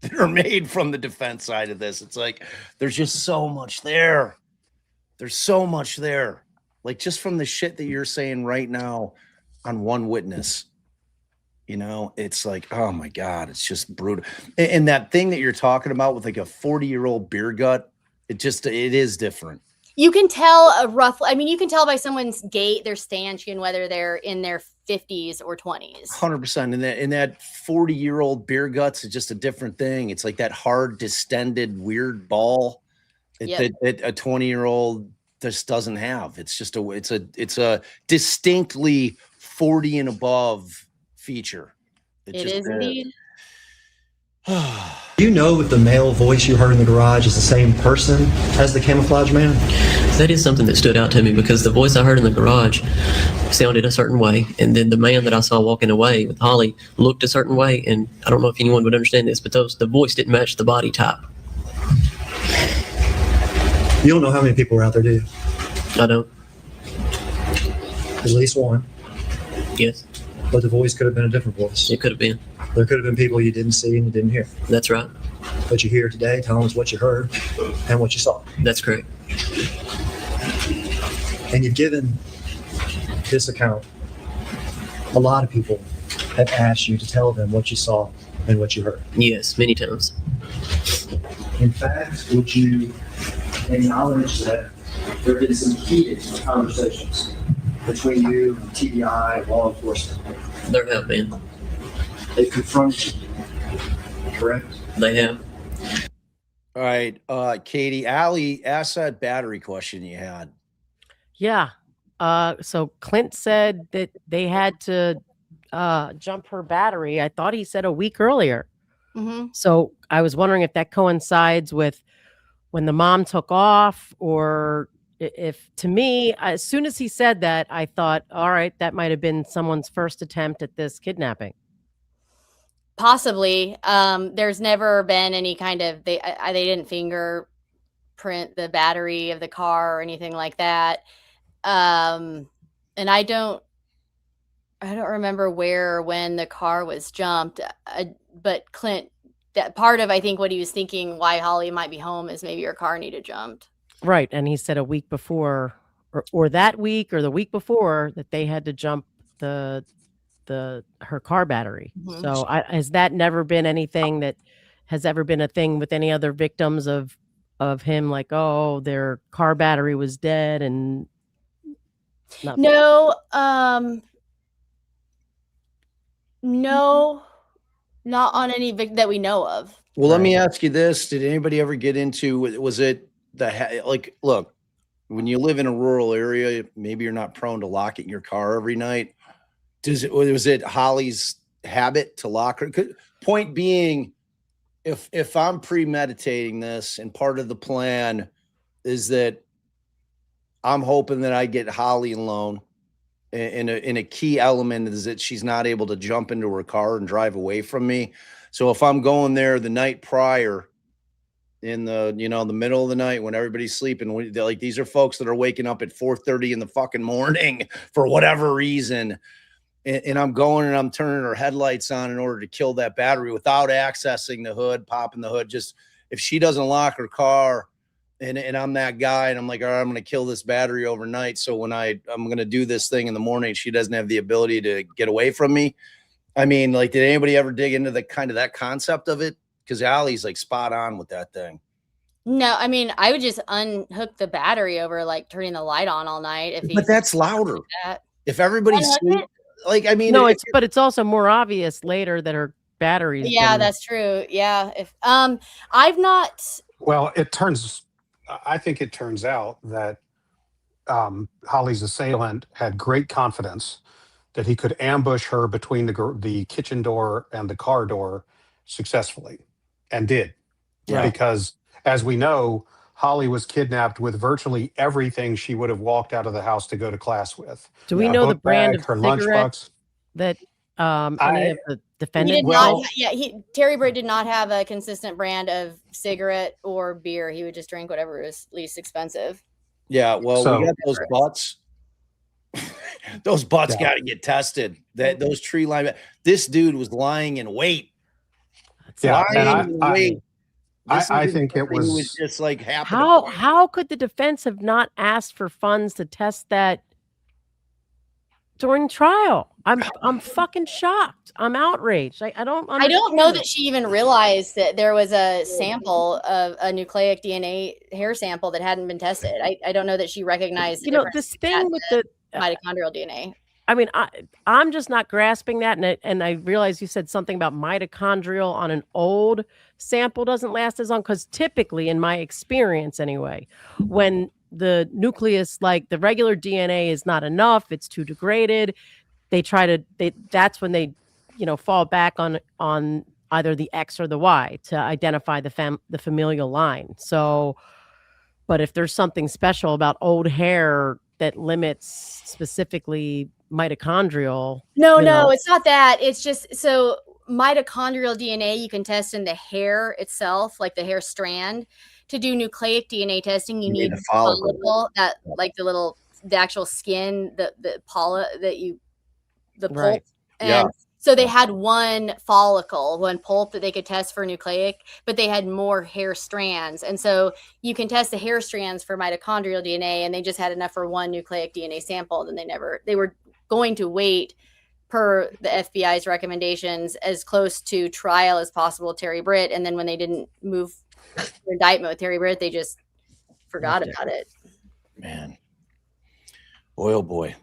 that are made from the defense side of this. It's like there's just so much there. There's so much there. Like just from the shit that you're saying right now on one witness. You know, it's like, oh my God, it's just brutal. And that thing that you're talking about with like a 40-year-old beer gut, it is different. You can tell you can tell by someone's gait, their stanchion, whether they're in their 50s or 20s. 100%. And that 40-year-old beer guts is just a different thing. It's like that hard, distended, weird ball that a 20-year-old just doesn't have. It's just it's a distinctly 40 and above feature. It is indeed. Do you know if the male voice you heard in the garage is the same person as the camouflage man? That is something that stood out to me because the voice I heard in the garage sounded a certain way, and then the man that I saw walking away with Holly looked a certain way, and I don't know if anyone would understand this, but the voice didn't match the body type. You don't know how many people were out there, do you? I don't. At least one. Yes, But the voice could have been a different voice. it could have been. There could have been people you didn't see and you didn't hear. That's right. But you hear today telling us what you heard and what you saw. That's correct. And you've given this account. A lot of people have asked you to tell them what you saw and what you heard. Yes, many times. In fact, would you acknowledge that there have been some heated conversations between you and TBI and law enforcement? There have been. They've confronted you, correct? They have. All right, Katie, Allie, ask that battery question you had. Yeah. So Clint said that they had to jump her battery. I thought he said a week earlier. Mm-hmm. So I was wondering if that coincides with when the mom took off, or if, to me, as soon as he said that, I thought, all right, that might have been someone's first attempt at this kidnapping. Possibly. There's never been any kind of they didn't fingerprint the battery of the car or anything like that. And I don't remember where or when the car was jumped. But Clint, that part of I think what he was thinking why Holly might be home is maybe her car needed jumped. Right, and he said a week before, or that week or the week before, that they had to jump her car battery. Mhm. So has that never been anything that has ever been a thing with any other victims of him, like, oh, their car battery was dead and nothing? No, no, not on any that we know of. Well, let me ask you this. Did anybody ever get into, was it like, look, when you live in a rural area, maybe you're not prone to locking your car every night. Was it Holly's habit to lock her? Point being, if I'm premeditating this and part of the plan is that I'm hoping that I get Holly alone, in a key element is that she's not able to jump into her car and drive away from me. So if I'm going there the night prior in the middle of the night when everybody's sleeping, like, these are folks that are waking up at 4:30 in the fucking morning for whatever reason. And I'm going and I'm turning her headlights on in order to kill that battery without accessing the hood, popping the hood. Just if she doesn't lock her car, and I'm that guy, and I'm like, all right, I'm going to kill this battery overnight. So when I'm going to do this thing in the morning, she doesn't have the ability to get away from me. I mean, like, did anybody ever dig into the kind of that concept of it? Because Allie's like spot on with that thing. No, I mean, I would just unhook the battery over like turning the light on all night. But that's louder. If everybody's sleeping. Like, I mean, no, but it's also more obvious later that her battery's yeah, that's true. Yeah. If I've not. Well, I think it turns out that Holly's assailant had great confidence that he could ambush her between the kitchen door and the car door successfully, and did. Yeah. Because as we know, Holly was kidnapped with virtually everything she would have walked out of the house to go to class with. Do we know the brand of her cigarette lunchbox that any of the defendants? Terry Britt did not have a consistent brand of cigarette or beer. He would just drink whatever was least expensive. Yeah, well, we got those butts. Those butts got to get tested. Those tree line. This dude was lying in wait. I think it was just like happened. How could the defense have not asked for funds to test that during trial? I'm fucking shocked. I'm outraged. I don't know that she even realized that there was a sample of a nucleic DNA hair sample that hadn't been tested. I don't know that she recognized this thing with the mitochondrial DNA. I mean, I'm just not grasping that, and I realize you said something about mitochondrial on an old sample doesn't last as long, because typically, in my experience anyway, when the nucleus, like the regular DNA, is not enough, it's too degraded, that's when they fall back on either the X or the Y to identify the familial line. So, but if there's something special about old hair that limits specifically mitochondrial. No, it's not that. It's just so mitochondrial DNA you can test in the hair itself, like the hair strand. To do nucleic DNA testing, you need a follicle, that like the actual skin, the polyp the pulp. Right. And so they had one pulp that they could test for nucleic, but they had more hair strands. And so you can test the hair strands for mitochondrial DNA, and they just had enough for one nucleic DNA sample. Then they were going to wait, per the FBI's recommendations, as close to trial as possible with Terry Britt. And then when they didn't move the indictment with Terry Britt, they just forgot about it. Man. Oil boy.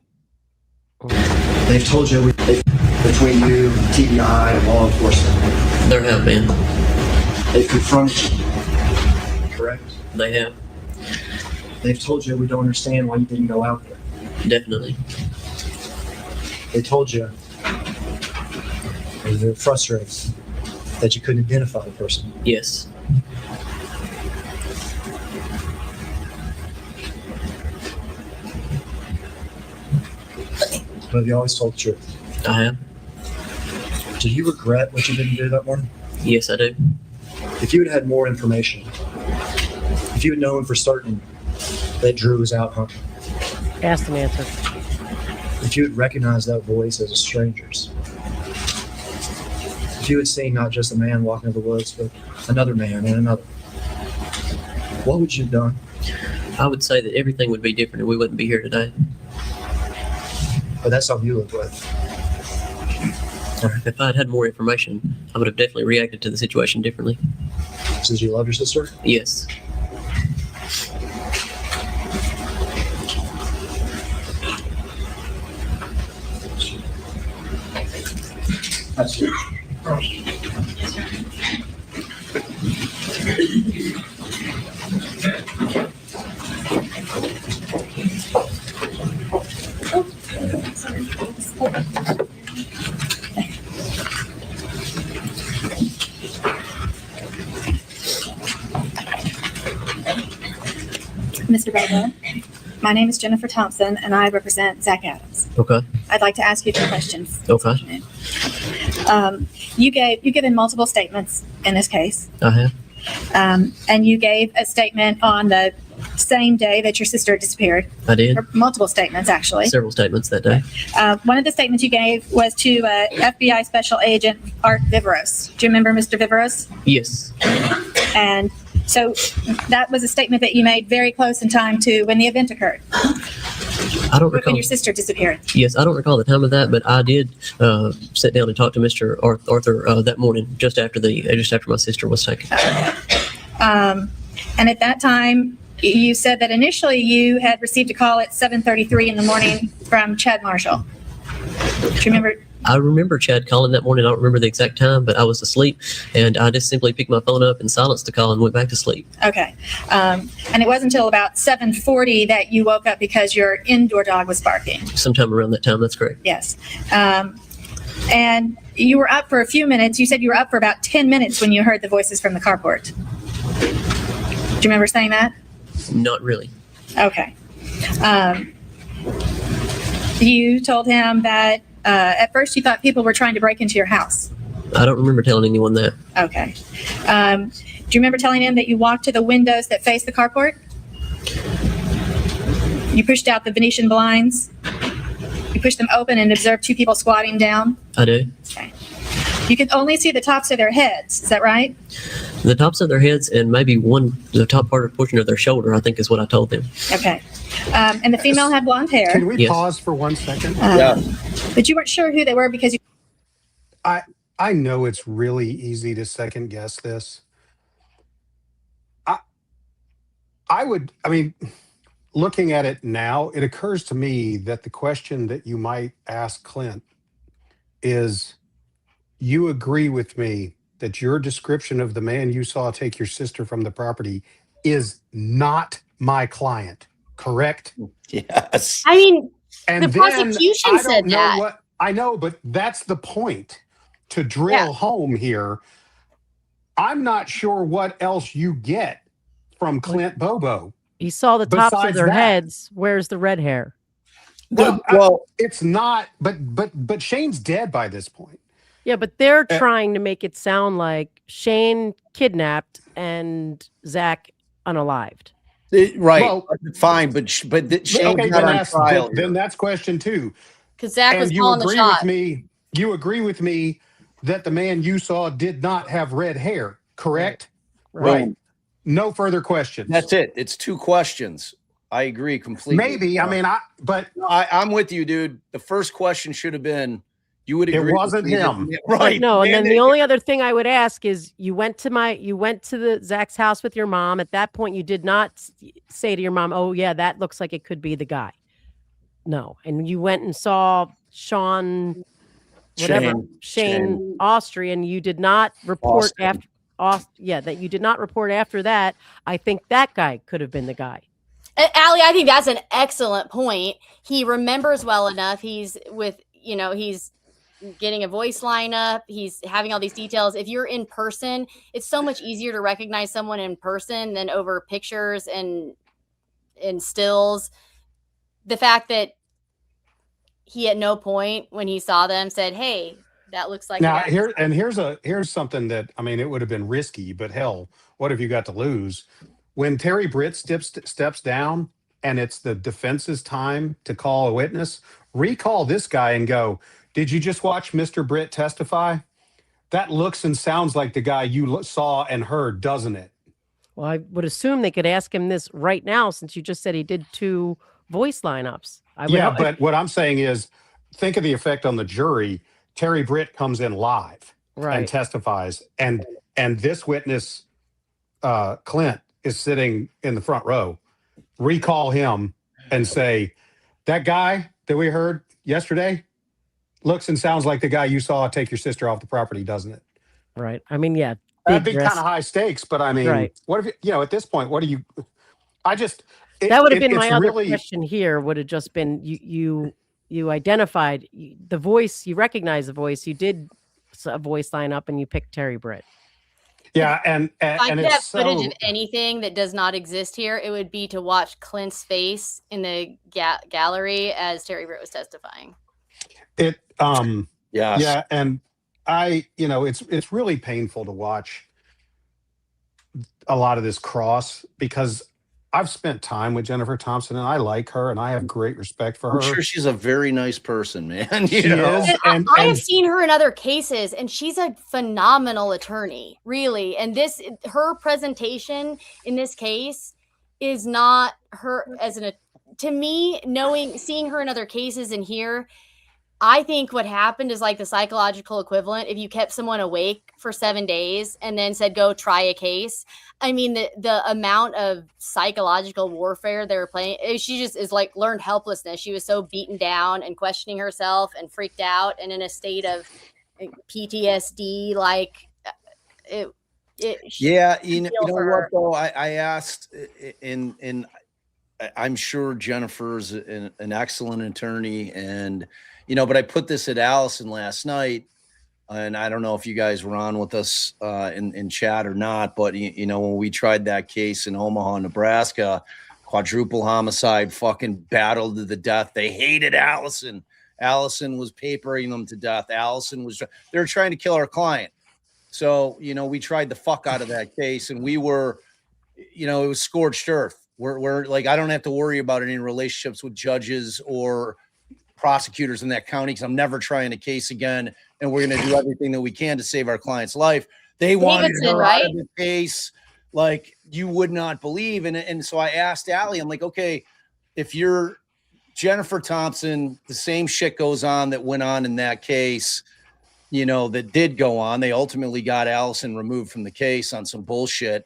They've told you between you, TBI, and law enforcement. There have been. They've confronted you, correct? They have. They've told you we don't understand why you didn't go out there. Definitely. They told you, or they're frustrated that you couldn't identify the person. Yes. But have you always told the truth? I have. Do you regret what you didn't do that morning? Yes, I do. If you had had more information, if you had known for certain that Drew was out hunting, Asked and answered. if you had recognized that voice as a stranger's, if you had seen not just a man walking in the woods, but another man and another, what would you have done? I would say that everything would be different and we wouldn't be here today. But that's something you live with. If I had had more information, I would have definitely reacted to the situation differently. Since you love your sister? Yes. That's you. Mr. Bobo, my name is Jennifer Thompson, and I represent Zach Adams. Okay. I'd like to ask you a few questions. Okay. You've given multiple statements in this case, I have. and you gave a statement on the same day that your sister disappeared, I did. or multiple statements actually. Several statements that day. One of the statements you gave was to FBI Special Agent Art Viveros. Do you remember Mr. Viveros? Yes. And so that was a statement that you made very close in time to when the event occurred, I don't recall. when your sister disappeared. Yes, I don't recall the time of that, but I did sit down and talk to Mr. Arthur that morning, just after my sister was taken. And at that time, you said that initially you had received a call at 7:33 in the morning from Chad Marshall. Do you remember? I remember Chad calling that morning. I don't remember the exact time, but I was asleep, and I just simply picked my phone up and silenced the call and went back to sleep. Okay. And it wasn't until about 7:40 that you woke up because your indoor dog was barking. Sometime around that time, that's correct. Yes. And you were up for a few minutes. You said you were up for about 10 minutes when you heard the voices from the carport. Do you remember saying that? Not really. Okay. You told him that at first you thought people were trying to break into your house. I don't remember telling anyone that. Okay. Do you remember telling him that you walked to the windows that face the carport? You pushed out the Venetian blinds. You pushed them open and observed two people squatting down. I do. Okay. You could only see the tops of their heads. Is that right? The tops of their heads and maybe the top portion of their shoulder, I think is what I told them. Okay. And the female had blonde hair. Can we Yes. pause for 1 second? Yeah. But you weren't sure who they were because you. I know it's really easy to second guess this. I mean, looking at it now, it occurs to me that the question that you might ask Clint is, you agree with me that your description of the man you saw take your sister from the property is not my client, correct? Yes. I mean, And The then prosecution I don't said know that. what I know, but that's the point to drill Yeah. home here. I'm not sure what else you get from Clint Bobo. You saw the tops of Besides their that. heads. Where's the red hair? Well, It's not, but Shane's dead by this point. Yeah, but they're trying to make it sound like Shane kidnapped and Zach unalived. right. Well- Fine, but Shane's Okay, not then on that's, trial. then that's question 2. because Zach was And you calling the agree shot. with me. You agree with me that the man you saw did not have red hair, correct? Right. No further questions. That's it. It's 2 questions. I agree completely. Maybe. I mean, I'm with you, dude. The first question should have been, you would It agree. with wasn't me that- him. right? No, and then Man, the only other thing I would ask is you went to the Zach's house with your mom. At that point, you did not say to your mom, "Oh yeah, that looks like it could be the guy." No, and you went and saw Shane Autry, and you did not report Austin. after. That you did not report after that. I think that guy could have been the guy. And Allie, I think that's an excellent point. He remembers well enough. He's getting a voice line up. He's having all these details. If you're in person, it's so much easier to recognize someone in person than over pictures and stills. The fact that he at no point when he saw them said, "Hey, that looks like." Now here's something that, I mean, it would have been risky, but hell, what have you got to lose? When Terry Britt steps down and it's the defense's time to call a witness, recall this guy and go, "Did you just watch Mr. Britt testify? That looks and sounds like the guy you saw and heard, doesn't it?" Well, I would assume they could ask him this right now, since you just said he did 2 voice lineups. Yeah, but what I'm saying is, think of the effect on the jury. Terry Britt comes in live and testifies, and this witness, Clint, is sitting in the front row. Recall him and say, "That guy that we heard yesterday looks and sounds like the guy you saw take your sister off the property, doesn't it?" Right. I mean, yeah. That'd be kind of high stakes, but I mean, what if at this point, what do you? That would have been my other question here. Would have just been you identified the voice, you recognize the voice, you did a voice line up, and you picked Terry Britt. Yeah, and I could have footage of anything that does not exist here. It would be to watch Clint's face in the gallery as Terry Britt was testifying. Yeah, and it's really painful to watch a lot of this cross, because I've spent time with Jennifer Thompson and I like her and I have great respect for her. I'm sure she's a very nice person, man. She is. And I have seen her in other cases, and she's a phenomenal attorney, really. And her presentation in this case is not her to me, seeing her in other cases and here, I think what happened is like the psychological equivalent. If you kept someone awake for 7 days and then said, "Go try a case." I mean, the amount of psychological warfare they were playing, she just is like learned helplessness. She was so beaten down and questioning herself and freaked out and in a state of PTSD. Like yeah, you know what though? I asked, and I'm sure Jennifer's an excellent attorney, and but I put this at Allison last night, and I don't know if you guys were on with us in chat or not, but when we tried that case in Omaha, Nebraska, quadruple homicide, fucking battled to the death. They hated Allison. Allison was papering them to death. They were trying to kill our client. So, we tried the fuck out of that case, and we were, it was scorched earth. We're like, I don't have to worry about any relationships with judges or prosecutors in that county, because I'm never trying a case again, and we're going to do everything that we can to save our client's life. They wanted her out of the case like you would not believe. And so I asked Allie, I'm like, okay, if you're Jennifer Thompson, the same shit goes on that went on in that case, that did go on. They ultimately got Allison removed from the case on some bullshit.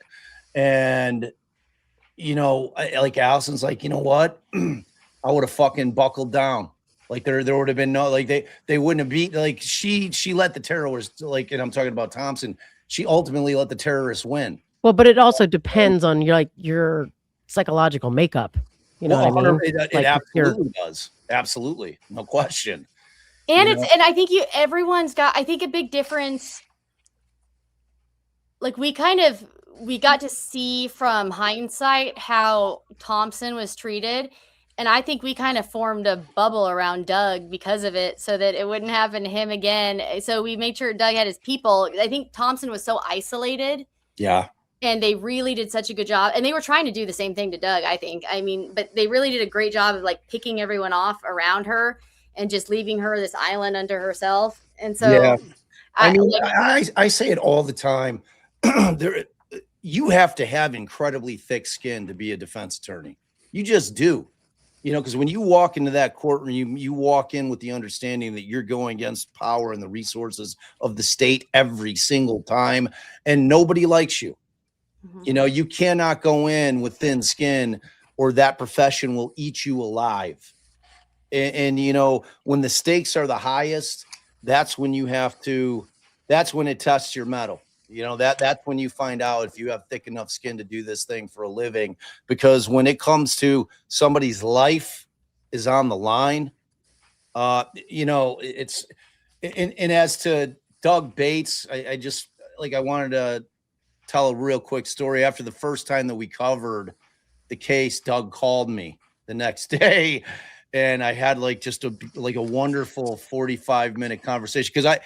And, like Allison's like, you know what? I would have fucking buckled down. Like there would have been no, like they wouldn't have beat, like she let the terrorists, like, and I'm talking about Thompson, she ultimately let the terrorists win. Well, but it also depends on your psychological makeup. What I mean? It absolutely does. Absolutely. No question. And and I think everyone's got, I think a big difference. Like we got to see from hindsight how Thompson was treated. And I think we kind of formed a bubble around Doug because of it, so that it wouldn't happen to him again. So we made sure Doug had his people. I think Thompson was so isolated. Yeah. And they really did such a good job. And they were trying to do the same thing to Doug, I think. I mean, but they really did a great job of like picking everyone off around her and just leaving her this island unto herself. And so yeah. I say it all the time. You have to have incredibly thick skin to be a defense attorney. You just do. Because when you walk into that courtroom, you walk in with the understanding that you're going against power and the resources of the state every single time, and nobody likes you. Mm-hmm. You cannot go in with thin skin, or that profession will eat you alive. And when the stakes are the highest, that's when it tests your mettle. You know, that's when you find out if you have thick enough skin to do this thing for a living, because when it comes to somebody's life is on the line, you know, it's, and as to Doug Bates, I just, like, I wanted to tell a real quick story. After the first time that we covered the case, Doug called me the next day, and I had like just a wonderful 45-minute conversation. Because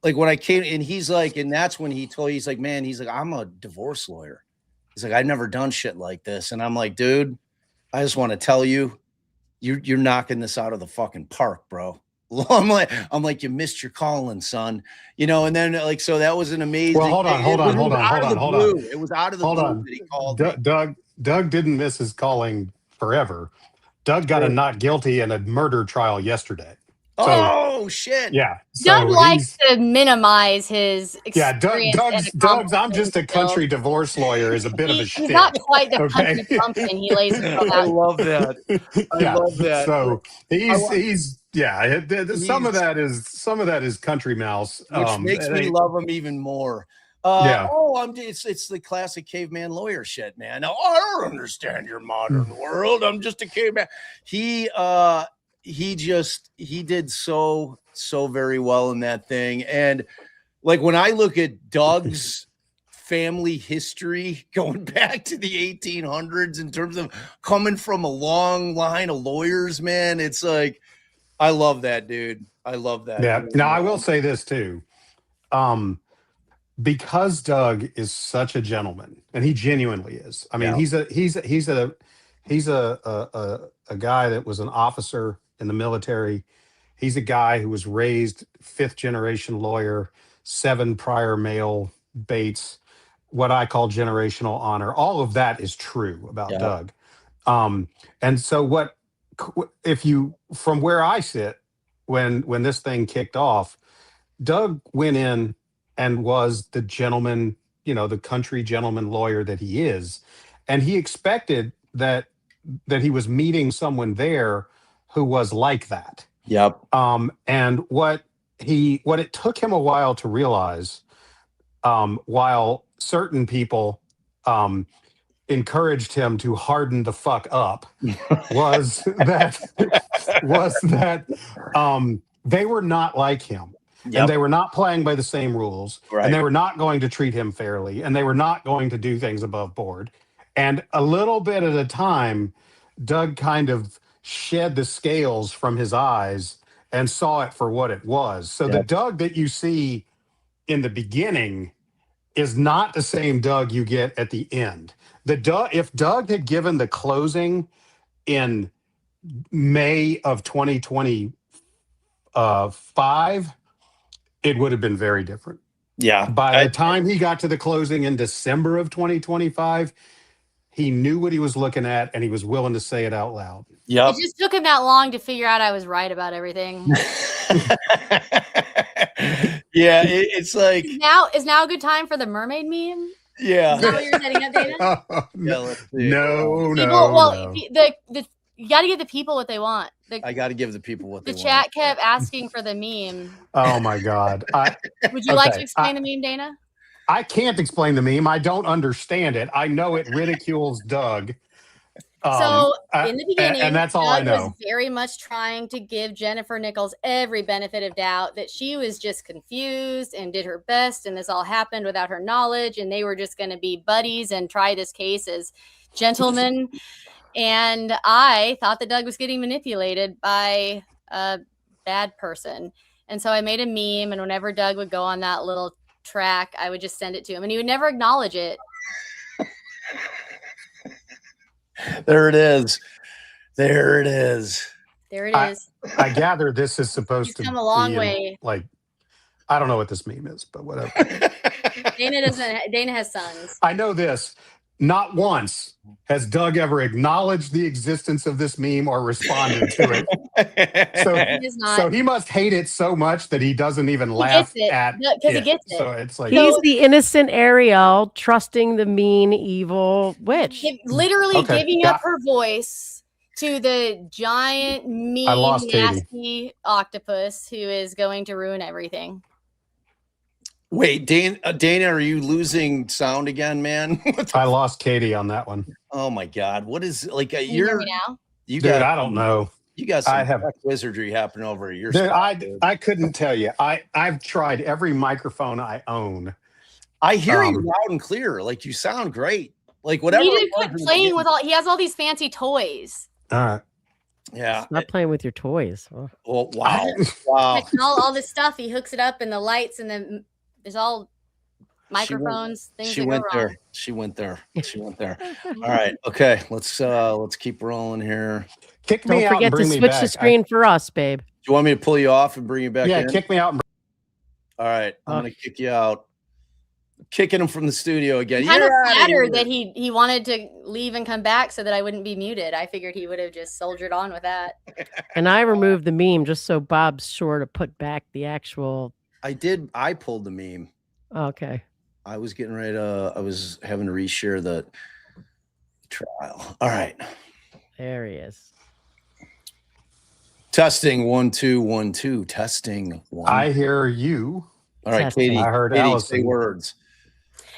like when I came and he's like, and that's when he's like, man, he's like, I'm a divorce lawyer. He's like, I've never done shit like this. And I'm like, dude, I just want to tell you, you're knocking this out of the fucking park, bro. I'm like, you missed your calling, son. You know, and then like, so that was an amazing. Well, hold on. It was out of the blue that he called me. Doug didn't miss his calling forever. Doug got a not guilty in a murder trial yesterday. Oh shit! Yeah, Doug likes to minimize his experience. Doug's. I'm just a country divorce lawyer. Is a bit of a shit. He's not quite the country pumpkin he lays himself out. I love that. I love that. So he's some of that is country mouse, which makes me love him even more. It's the classic caveman lawyer shit, man. Now I don't understand your modern world. I'm just a caveman. He did so very well in that thing. And like when I look at Doug's family history going back to the 1800s in terms of coming from a long line of lawyers, man, it's like, I love that, dude. I love that. Yeah. Now I will say this too. Because Doug is such a gentleman, and he genuinely is. I mean, he's a guy that was an officer in the military. He's a guy who was raised 5th generation lawyer, 7 prior male Bates, what I call generational honor. All of that is true about Doug. And so from where I sit, when this thing kicked off, Doug went in and was the gentleman, you know, the country gentleman lawyer that he is. And he expected that he was meeting someone there who was like that. Yep. And what it took him a while to realize, while certain people encouraged him to harden the fuck up, was that they were not like him. Yep. And they were not playing by the same rules. Right. And they were not going to treat him fairly. And they were not going to do things above board. And a little bit at a time, Doug kind of shed the scales from his eyes and saw it for what it was. So the Doug that you see in the beginning is not the same Doug you get at the end. If Doug had given the closing in May of 2025, it would have been very different. Yeah. By the time he got to the closing in December of 2025, he knew what he was looking at, and he was willing to say it out loud. Yeah. It just took him that long to figure out I was right about everything. Yeah, it's like is now a good time for the mermaid meme? Yeah. Is that what you're setting up, Dana? No. You got to give the people what they want. I got to give the people what they want. The chat kept asking for the meme. Oh my God. Would you like to explain the meme, Dana? I can't explain the meme. I don't understand it. I know it ridicules Doug. So in the beginning, and that's all Doug I know. was very much trying to give Jennifer Nichols every benefit of doubt, that she was just confused and did her best, and this all happened without her knowledge, and they were just going to be buddies and try this case as gentlemen. And I thought that Doug was getting manipulated by a bad person. And so I made a meme, and whenever Doug would go on that little track, I would just send it to him, and he would never acknowledge it. There it is. I gather this is supposed to come a long way. Like, I don't know what this meme is, but whatever. Dana has sons. I know this. Not once has Doug ever acknowledged the existence of this meme or responded to it. So he must hate it so much that he doesn't even laugh at it. Because he gets it. So it's like he's the innocent Ariel trusting the mean, evil witch. Giving up her voice to the giant, mean, nasty octopus who is going to ruin everything. Wait, Dana, are you losing sound again, man? I lost Katie on that one. Oh my God. What is like Can you hear me now? you Dude, got I don't know. you got some I have- tech wizardry happening over at your Dude, spot, dude. I couldn't tell you. I've tried every microphone I own. I hear you loud and clear. Like you sound great. Like whatever. He it didn't was quit in the playing beginning. with all. He has all these fancy toys. Yeah. Stop playing with your toys. Oh. Well, wow. Wow. Like all this stuff. He hooks it up, and the lights, and then there's all microphones. Things She that went go wrong. there. She went there. She went there. All right. Okay. Let's keep rolling here. Kick me Don't out and forget to bring me switch back. the screen for us, babe. Do you want me to pull you off and bring you back in? Kick me out. All right. I'm Oh. gonna kick you out. Kicking him from the studio again. I'm kind of You're outta flattered here. that he wanted to leave and come back so that I wouldn't be muted. I figured he would have just soldiered on with that. And I removed the meme just so Bob's sure to put back the actual. I did. I pulled the meme. Okay. I was getting ready to. I was having to reshare the trial. All right. There he is. Testing 1 2 1 2. Testing 1. I hear you. All right, Testing. Katie. I heard Katie, say Allison. words.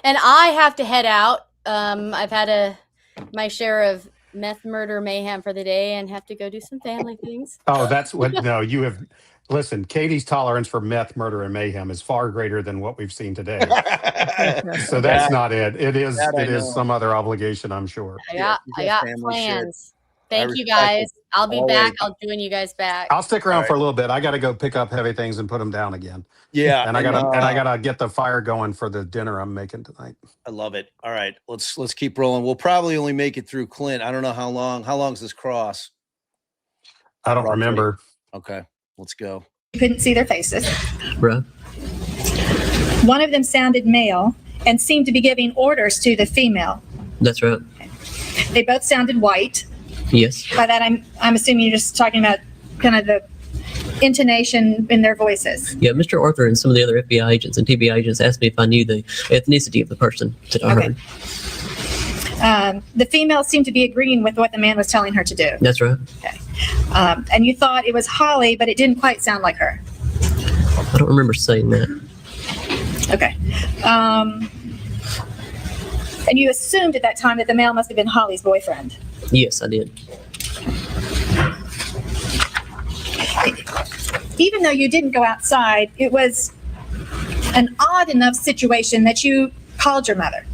And I have to head out. I've had my share of meth, murder, mayhem for the day, and have to go do some family things. Oh, that's what. No, you have. Listen, Katie's tolerance for meth, murder, and mayhem is far greater than what we've seen today. So that's not it. It is. that I It is know. some other obligation, I'm sure. I Yeah, got you got family plans. I Thank you respect guys. it. I'll be Always. back. I'll join you guys back. I'll stick around All right. for a little bit. I got to go pick up heavy things and put them down again. Yeah, And I gotta get the fire going for the dinner I'm making tonight. I love it. All right, let's keep rolling. We'll probably only make it through Clint. I don't know how long. How long is this cross? I don't Roughly. remember. Okay, let's go. You couldn't see their faces. Right. One of them sounded male and seemed to be giving orders to the female. That's right. They both sounded white. Yes. By that, I'm assuming you're just talking about kind of the intonation in their voices. Yeah, Mr. Arthur and some of the other FBI agents and TBI agents asked me if I knew the ethnicity of the person that I Okay. heard. The female seemed to be agreeing with what the man was telling her to do. That's right. And you thought it was Holly, but it didn't quite sound like her. I don't remember saying that. Okay. And you assumed at that time that the male must have been Holly's boyfriend. Yes, I did. Even though you didn't go outside, it was an odd enough situation that you called your mother.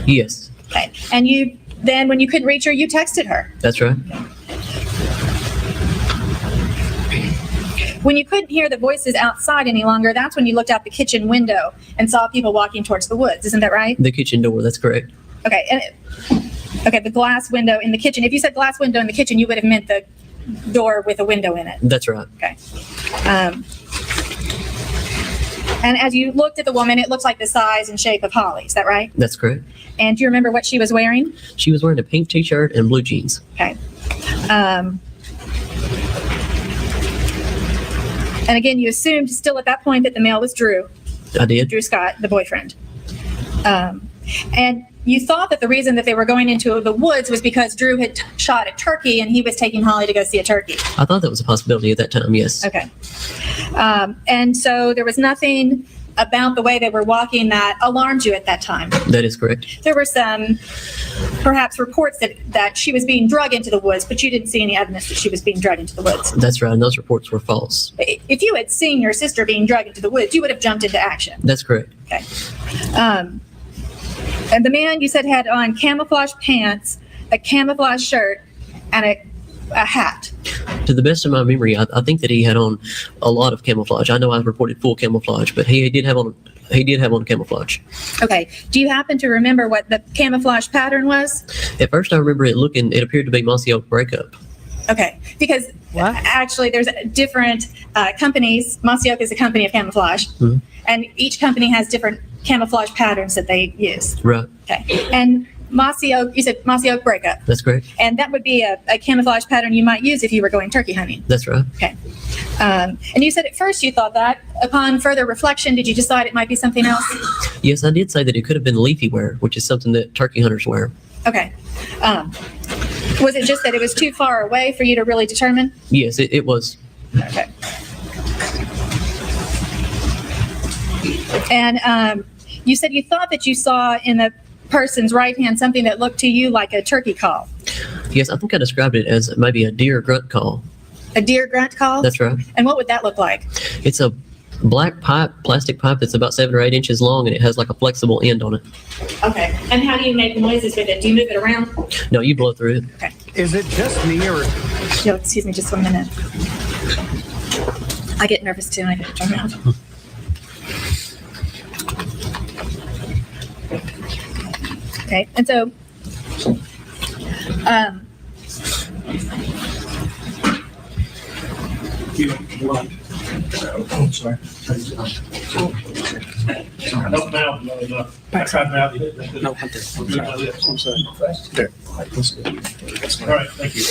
Yes, Okay. And you then, when you couldn't reach her, you texted her. that's right. When you couldn't hear the voices outside any longer, that's when you looked out the kitchen window and saw people walking towards the woods. Isn't that right? The kitchen door, that's correct. Okay. Okay, the glass window in the kitchen. If you said glass window in the kitchen, you would have meant the door with a window in it. That's right. Okay. And as you looked at the woman, it looked like the size and shape of Holly. Is that right? That's correct. And do you remember what she was wearing? She was wearing a pink t-shirt and blue jeans. Okay. And again, you assumed still at that point that the male was Drew I did. Scott, the boyfriend. And you thought that the reason that they were going into the woods was because Drew had shot a turkey and he was taking Holly to go see a turkey. I thought that was a possibility at that time, yes. Okay. And so there was nothing about the way they were walking that alarmed you at that time. That is correct. There were some, perhaps, reports that she was being dragged into the woods, but you didn't see any evidence that she was being dragged into the woods. That's right, and those reports were false. If you had seen your sister being dragged into the woods, you would have jumped into action. That's correct. Okay. And the man you said had on camouflage pants, a camouflage shirt, and a hat. To the best of my memory, I think that he had on a lot of camouflage. I know I reported full camouflage, but he did have on camouflage. Okay. Do you happen to remember what the camouflage pattern was? At first, I remember it appeared to be Mossy Oak breakup. Okay, because What? actually there's different companies. Mossy Oak is a company of camouflage, Mhm. and each company has different camouflage patterns that they use. Right, Okay, and Mossy Oak, you said Mossy Oak breakup, that's correct. and that would be a camouflage pattern you might use if you were going turkey hunting. That's right. And you said at first you thought that. Upon further reflection, did you decide it might be something else? Yes, I did say that it could have been leafy wear, which is something that turkey hunters wear. Okay. Was it just that it was too far away for you to really determine? Yes, it was. Okay. And you said you thought that you saw in the person's right hand something that looked to you like a turkey call. Yes, I think I described it as maybe a deer grunt call. A deer grunt call? That's right. And what would that look like? It's a black pipe, plastic pipe that's about 7 or 8 inches long, and it has like a flexible end on it. Okay. And how do you make noises with it? Do you move it around? No, you blow through it. Okay. Is it just me or Yo, excuse me just 1 minute. I get nervous too and I get to turn around. Okay. And so, I'm sorry. Don't mouth low enough. I tried mouthing it. No, I'm sorry. There. All right, thank you.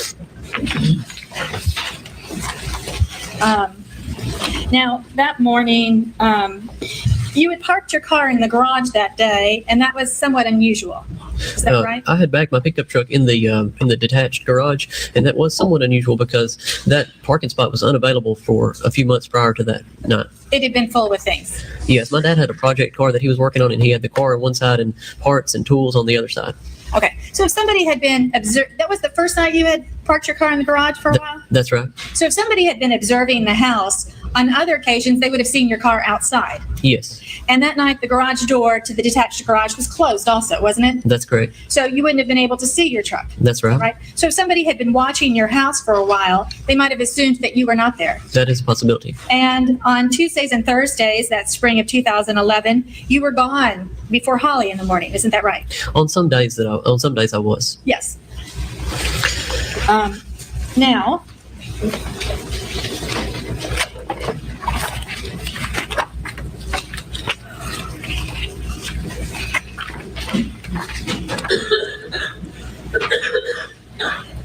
now that morning, you had parked your car in the garage that day, and that was somewhat unusual. Is that right? I had backed my pickup truck in the detached garage, and that was somewhat unusual because that parking spot was unavailable for a few months prior to that night. It had been full with things. Yes, my dad had a project car that he was working on, and he had the car on one side and parts and tools on the other side. Okay. So if somebody had been that was the first night you had parked your car in the garage for a while? That's right. So if somebody had been observing the house, on other occasions, they would have seen your car outside. Yes. And that night, the garage door to the detached garage was closed also, wasn't it? That's correct. So you wouldn't have been able to see your truck. That's right. Right? So if somebody had been watching your house for a while, they might have assumed that you were not there. That is a possibility. And on Tuesdays and Thursdays, that spring of 2011, you were gone before Holly in the morning. Isn't that right? On some days I was. Yes. Now,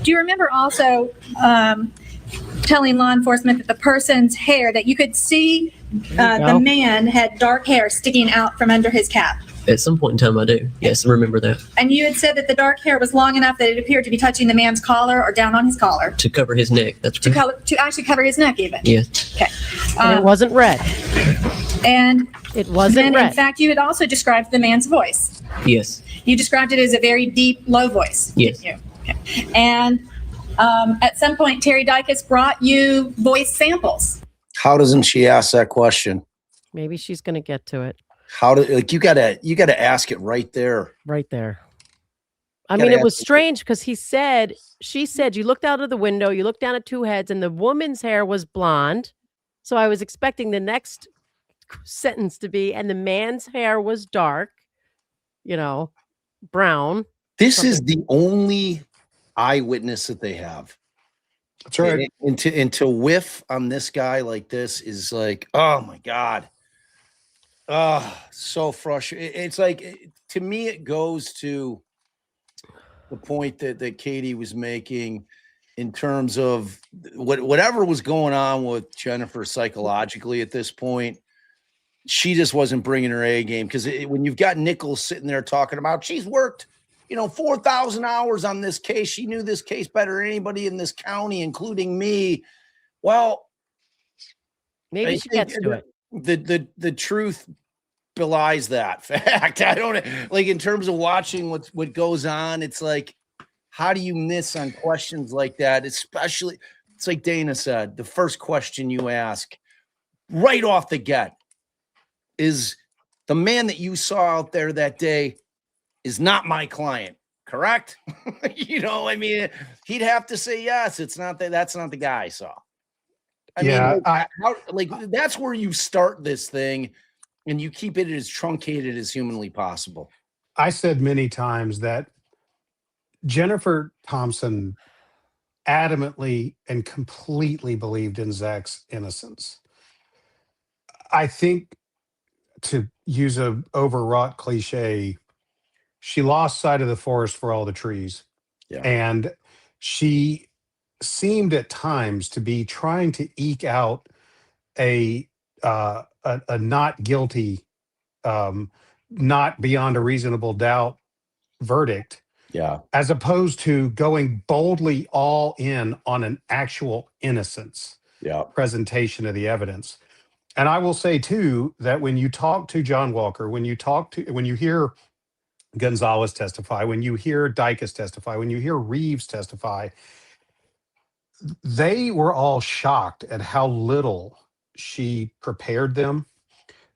do you remember also telling law enforcement that the person's hair, that you could see the man had dark hair sticking out from under his cap? At some point in time, I do. Yes, I remember that. And you had said that the dark hair was long enough that it appeared to be touching the man's collar or down on his collar. To cover his neck. That's correct. To actually cover his neck even. Yes. Okay. And it wasn't red. And it wasn't red. In fact, you had also described the man's voice. Yes. You described it as a very deep, low voice. Yes. Didn't you? Okay. And at some point, Terry Dykes brought you voice samples. How doesn't she ask that question? Maybe she's going to get to it. You gotta ask it right there. Right there. I mean, it was strange because she said, you looked out of the window, you looked down at two heads, and the woman's hair was blonde. So I was expecting the next sentence to be, and the man's hair was dark, brown. This is the only eyewitness that they have. That's right. And to whiff on this guy like this is like, oh my God. So frustrating. It's like, to me, it goes to the point that Katie was making in terms of whatever was going on with Jennifer psychologically at this point. She just wasn't bringing her A game, because when you've got Nichols sitting there talking about she's worked 4,000 hours on this case. She knew this case better than anybody in this county, including me. Well, maybe she gets to it. The truth belies that fact. I don't like, in terms of watching what goes on. It's like, how do you miss on questions like that? Especially, it's like Dana said, the first question you ask right off the get is, the man that you saw out there that day is not my client, correct? I mean, he'd have to say yes. It's not that's not the guy I saw. I mean, that's where you start this thing, and you keep it as truncated as humanly possible. I said many times that Jennifer Thompson adamantly and completely believed in Zach's innocence. I think, to use a overwrought cliche, she lost sight of the forest for all the trees. Yeah. And she seemed at times to be trying to eke out a not guilty, not beyond a reasonable doubt verdict. Yeah. As opposed to going boldly all in on an actual innocence presentation of the evidence. And I will say too that when you talk to John Walker, when you hear Gonzalez testify, when you hear Dicus testify, when you hear Reeves testify, they were all shocked at how little she prepared them.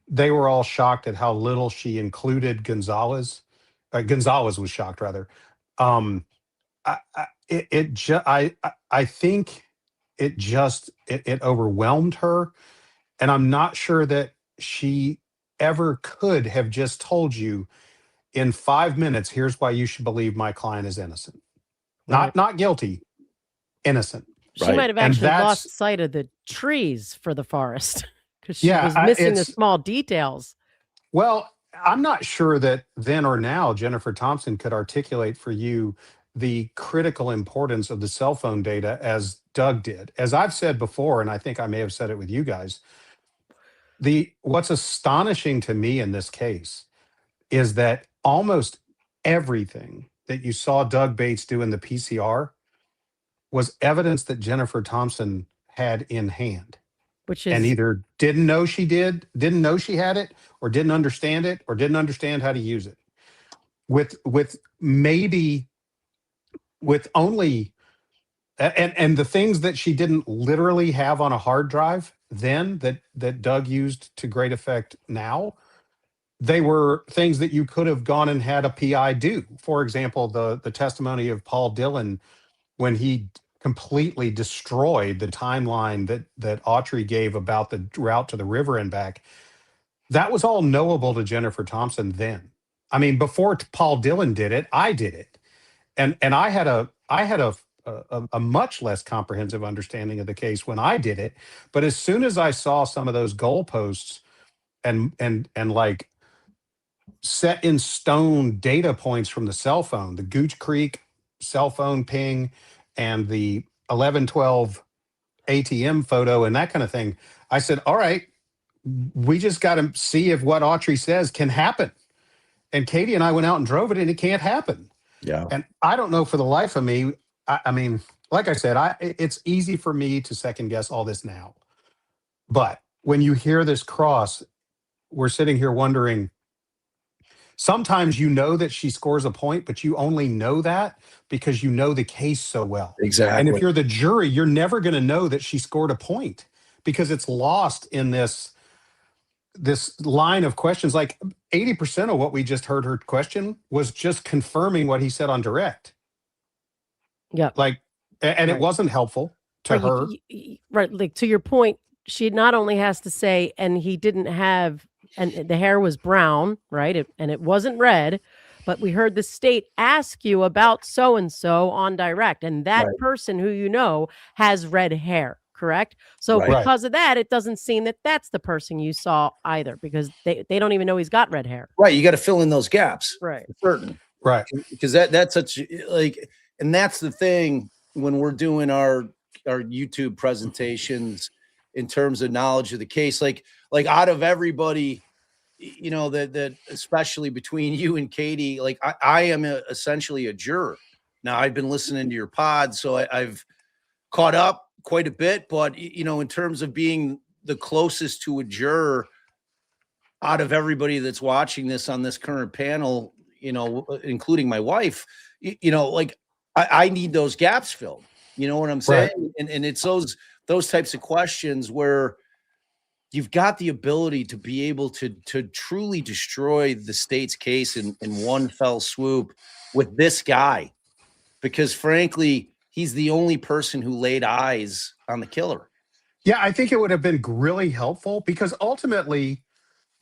They were all shocked at how little she included Gonzalez. Gonzalez was shocked, rather. I think it overwhelmed her, and I'm not sure that she ever could have just told you in 5 minutes, here's why you should believe my client is innocent. Right. Not guilty, innocent. She Right. might have And actually that's- lost sight of the trees for the forest because she Yeah, was missing the it's- small details. Well, I'm not sure that then or now Jennifer Thompson could articulate for you the critical importance of the cell phone data as Doug did. As I've said before, and I think I may have said it with you guys, what's astonishing to me in this case is that almost everything that you saw Doug Bates do in the PCR was evidence that Jennifer Thompson had in hand. Which And is either didn't know she had it, or didn't understand it, or didn't understand how to use it. With only and the things that she didn't literally have on a hard drive then that Doug used to great effect now, they were things that you could have gone and had a PI do. For example, the testimony of Paul Dillon when he completely destroyed the timeline that Autry gave about the route to the river and back. That was all knowable to Jennifer Thompson then. I mean, before Paul Dillon did it, I did it, and I had a much less comprehensive understanding of the case when I did it. But as soon as I saw some of those goalposts and like set in stone data points from the cell phone, the Gooch Creek cell phone ping, and the 1112 ATM photo and that kind of thing, I said, all right, we just got to see if what Autry says can happen. And Katie and I went out and drove it, and it can't happen. Yeah. And I don't know for the life of me. I mean, like I said, it's easy for me to second guess all this now. But when you hear this cross, we're sitting here wondering, sometimes you know that she scores a point, but you only know that because you know the case so well. Exactly. And if you're the jury, you're never going to know that she scored a point because it's lost in this line of questions. Like 80% of what we just heard her question was just confirming what he said on direct. Yeah. Like, and Right. It wasn't helpful to her. Right. Like to your point, she not only has to say, and he didn't have, and the hair was brown, right? And it wasn't red, but we heard the state ask you about so-and-so on direct. And that Right. person who you know has red hair, correct? So Right. because of that, it doesn't seem that that's the person you saw either, because they don't even know he's got red hair. Right. You got to fill in those gaps. Right. Certain. Right. Because that's such like, and that's the thing when we're doing our YouTube presentations in terms of knowledge of the case, like out of everybody, you know, that especially between you and Katie, like I am essentially a juror. Now I've been listening to your pod, so I've caught up quite a bit, but you know, in terms of being the closest to a juror out of everybody that's watching this on this current panel, you know, including my wife, you know, like I need those gaps filled. You know what I'm saying? Right. And it's those types of questions where you've got the ability to be able to truly destroy the state's case in one fell swoop with this guy, because frankly, he's the only person who laid eyes on the killer. Yeah, I think it would have been really helpful because ultimately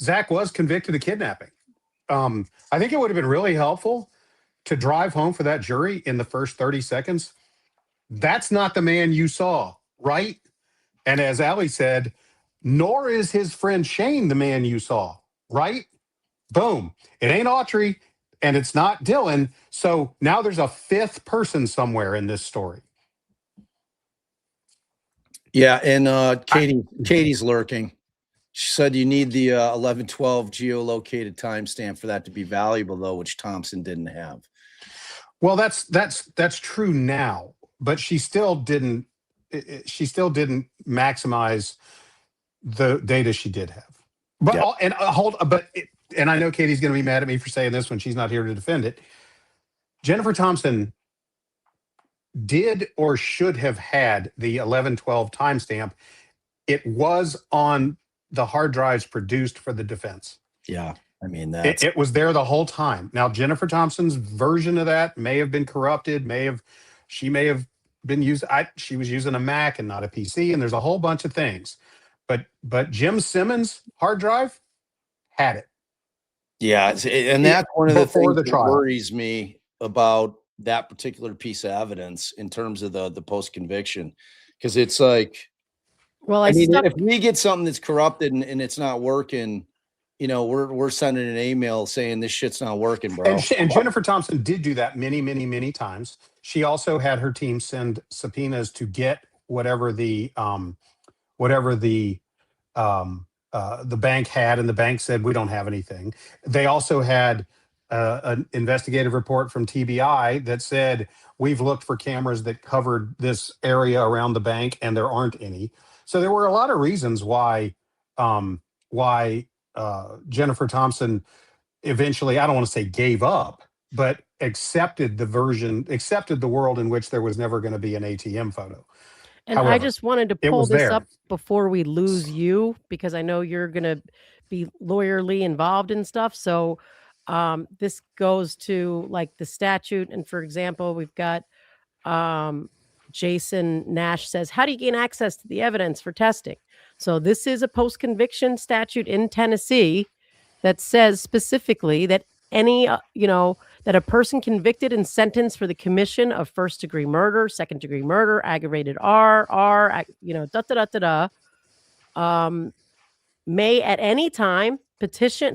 Zach was convicted of kidnapping. I think it would have been really helpful to drive home for that jury in the first 30 seconds. That's not the man you saw, right? And as Allie said, nor is his friend Shane the man you saw, right? Boom. It ain't Autry and it's not Dylan. So now there's a fifth person somewhere in this story. Yeah, and Katie's lurking. She said you need the 1112 geolocated timestamp for that to be valuable, though, which Thompson didn't have. Well, that's true now, but she still didn't maximize the data she did have. But and I know Katie's going to be mad at me for saying this when she's not here to defend it. Jennifer Thompson did or should have had the 11/12 timestamp. It was on the hard drives produced for the defense. Yeah. I mean, it was there the whole time. Now, Jennifer Thompson's version of that may have been corrupted, she may have been she was using a Mac and not a PC, and there's a whole bunch of things. But Jim Simmons' hard drive had it. Yeah, and that's one of the things that trial. worries me about that particular piece of evidence in terms of the post-conviction, because it's like, well, I mean, if we get something that's corrupted and it's not working, you know, we're sending an email saying this shit's not working, bro. And Jennifer Thompson did do that many, many, many times. She also had her team send subpoenas to get whatever the bank had, and the bank said, we don't have anything. They also had an investigative report from TBI that said, we've looked for cameras that covered this area around the bank, and there aren't any. So there were a lot of reasons why Jennifer Thompson eventually, I don't want to say gave up, but accepted the world in which there was never going to be an ATM photo. And However, I just wanted to pull this up before we lose you, because I know you're going to be lawyerly involved in stuff. So this goes to like the statute. And for example, we've got Jason Nash says, how do you gain access to the evidence for testing? So this is a post-conviction statute in Tennessee that says specifically that any, that a person convicted and sentenced for the commission of first-degree murder, second-degree murder, aggravated may at any time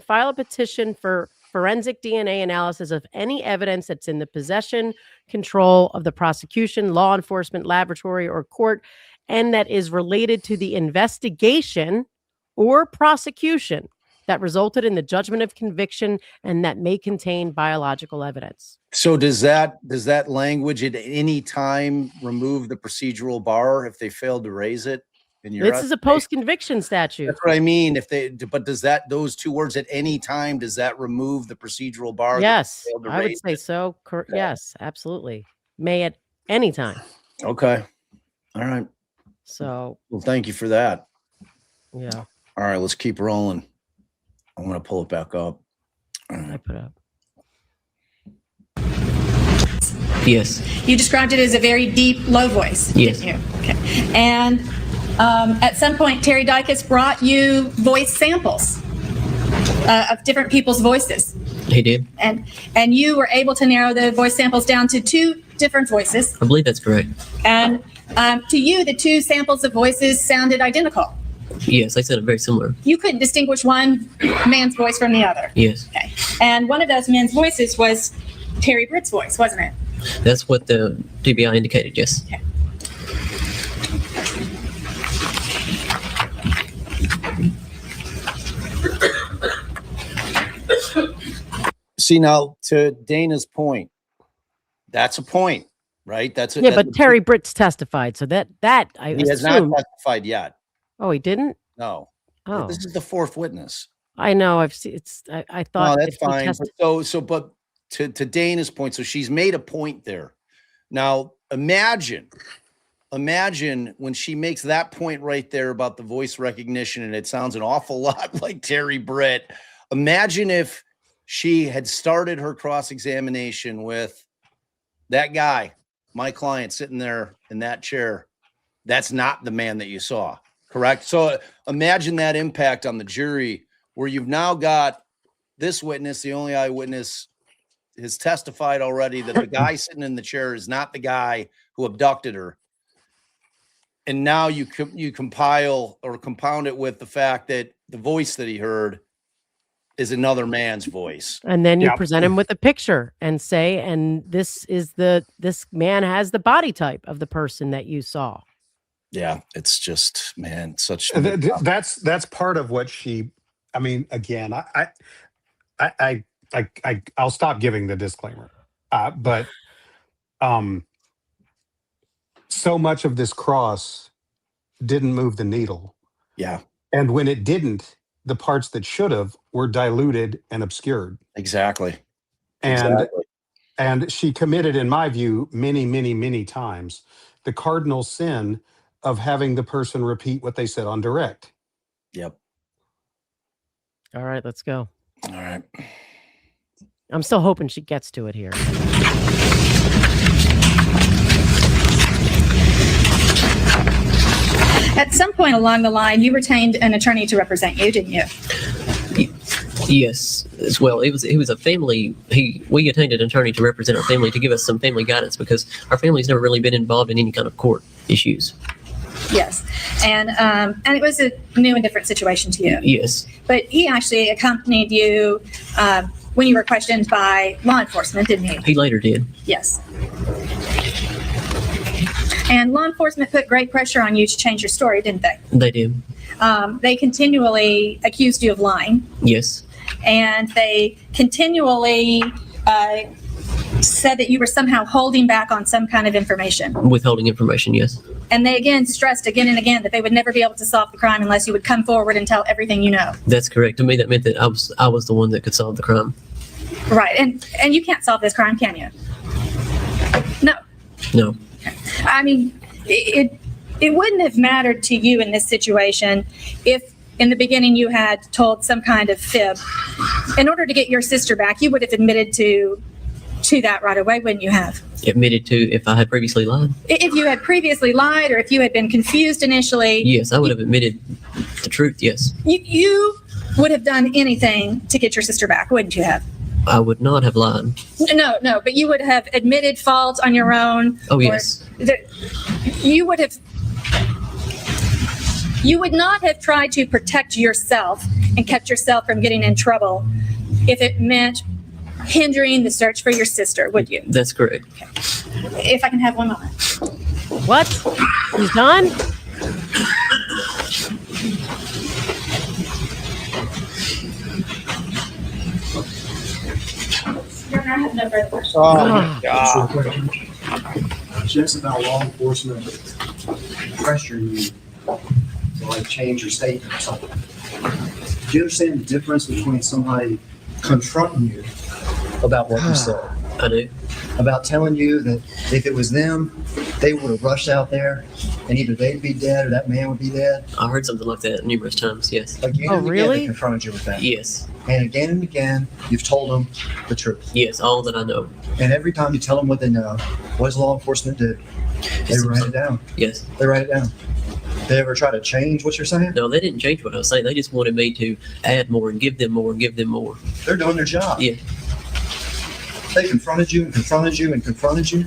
file a petition for forensic DNA analysis of any evidence that's in the possession, control of the prosecution, law enforcement, laboratory, or court, and that is related to the investigation or prosecution that resulted in the judgment of conviction and that may contain biological evidence. So does that language at any time remove the procedural bar if they failed to raise it? This is a post-conviction statute. That's what I mean. But does those two words at any time, does that remove the procedural bar? Yes, I would say so. Yes, absolutely. May at any time. Okay. All right. So, well, thank you for that. Yeah. All right, let's keep rolling. I'm going to pull it back up. I put up. Yes. You described it as a very deep, low voice. Yes. Didn't you? Okay. And at some point, Terry Dykes brought you voice samples of different people's voices. He did. And you were able to narrow the voice samples down to 2 different voices. I believe that's correct. And to you, the 2 samples of voices sounded identical. Yes, they sounded very similar. You couldn't distinguish one man's voice from the other. Yes. Okay. And one of those men's voices was Terry Britt's voice, wasn't it? That's what the TBI indicated, yes. Okay. See, now to Dana's point, that's a point, right? But Terry Britt's testified, so that I he has not testified yet. Oh, he didn't? No. Oh, this is the 4th witness. I know. I've seen. I thought. No, that's fine. But to Dana's point, so she's made a point there. Now imagine when she makes that point right there about the voice recognition, and it sounds an awful lot like Terry Britt. Imagine if she had started her cross-examination with that guy, my client, sitting there in that chair. That's not the man that you saw, correct? So imagine that impact on the jury, where you've now got this witness, the only eyewitness, has testified already that the guy sitting in the chair is not the guy who abducted her. And now you compile or compound it with the fact that the voice that he heard is another man's voice. And then you present him with a picture and say, and this man has the body type of the person that you saw. Yeah, it's just, man, such. That's part of what she. I mean, again, I'll stop giving the disclaimer, but so much of this cross didn't move the needle. Yeah. And when it didn't, the parts that should have were diluted and obscured. Exactly. And Exactly. and she committed, in my view, many, many, many times the cardinal sin of having the person repeat what they said on direct. Yep. All right, let's go. All right. I'm still hoping she gets to it here. At some point along the line, you retained an attorney to represent you, didn't you? Yes, as well. It was a family. We attained an attorney to represent our family, to give us some family guidance, because our family's never really been involved in any kind of court issues. Yes. And it was a new and different situation to you. Yes. But he actually accompanied you when you were questioned by law enforcement, didn't he? He later did. Yes. And law enforcement put great pressure on you to change your story, didn't they? They did. They continually accused you of lying. Yes. And they continually said that you were somehow holding back on some kind of information. Withholding information, yes. And they again stressed again and again that they would never be able to solve the crime unless you would come forward and tell everything you know. That's correct. To me, that meant that I was the one that could solve the crime. Right. And you can't solve this crime, can you? No. No. I mean, it wouldn't have mattered to you in this situation if in the beginning you had told some kind of fib. In order to get your sister back, you would have admitted to that right away, wouldn't you have? Admitted to if I had previously lied? If you had previously lied or if you had been confused initially. Yes, I would have admitted the truth, yes. You would have done anything to get your sister back, wouldn't you have? I would not have lied. No, but you would have admitted fault on your own. Oh, yes. You would not have tried to protect yourself and kept yourself from getting in trouble if it meant hindering the search for your sister, would you? That's correct. Okay. If I can have one moment. What? He's done? I have no further questions. Oh my God. Just about law enforcement pressuring you to like change your statement or something. Do you understand the difference between somebody confronting you about what you said? I do. About telling you that if it was them, they would have rushed out there and either they'd be dead or that man would be dead. I heard something like that numerous times, yes. Again Oh, and again, really? they confronted you with that. Yes. And again, you've told them the truth. Yes, all that I know. And every time you tell them what they know, what does law enforcement do? They write it down. Yes. They write it down. They ever try to change what you're saying? No, they didn't change what I was saying. They just wanted me to add more and give them more and give them more. They're doing their job. Yeah. They confronted you and confronted you and confronted you.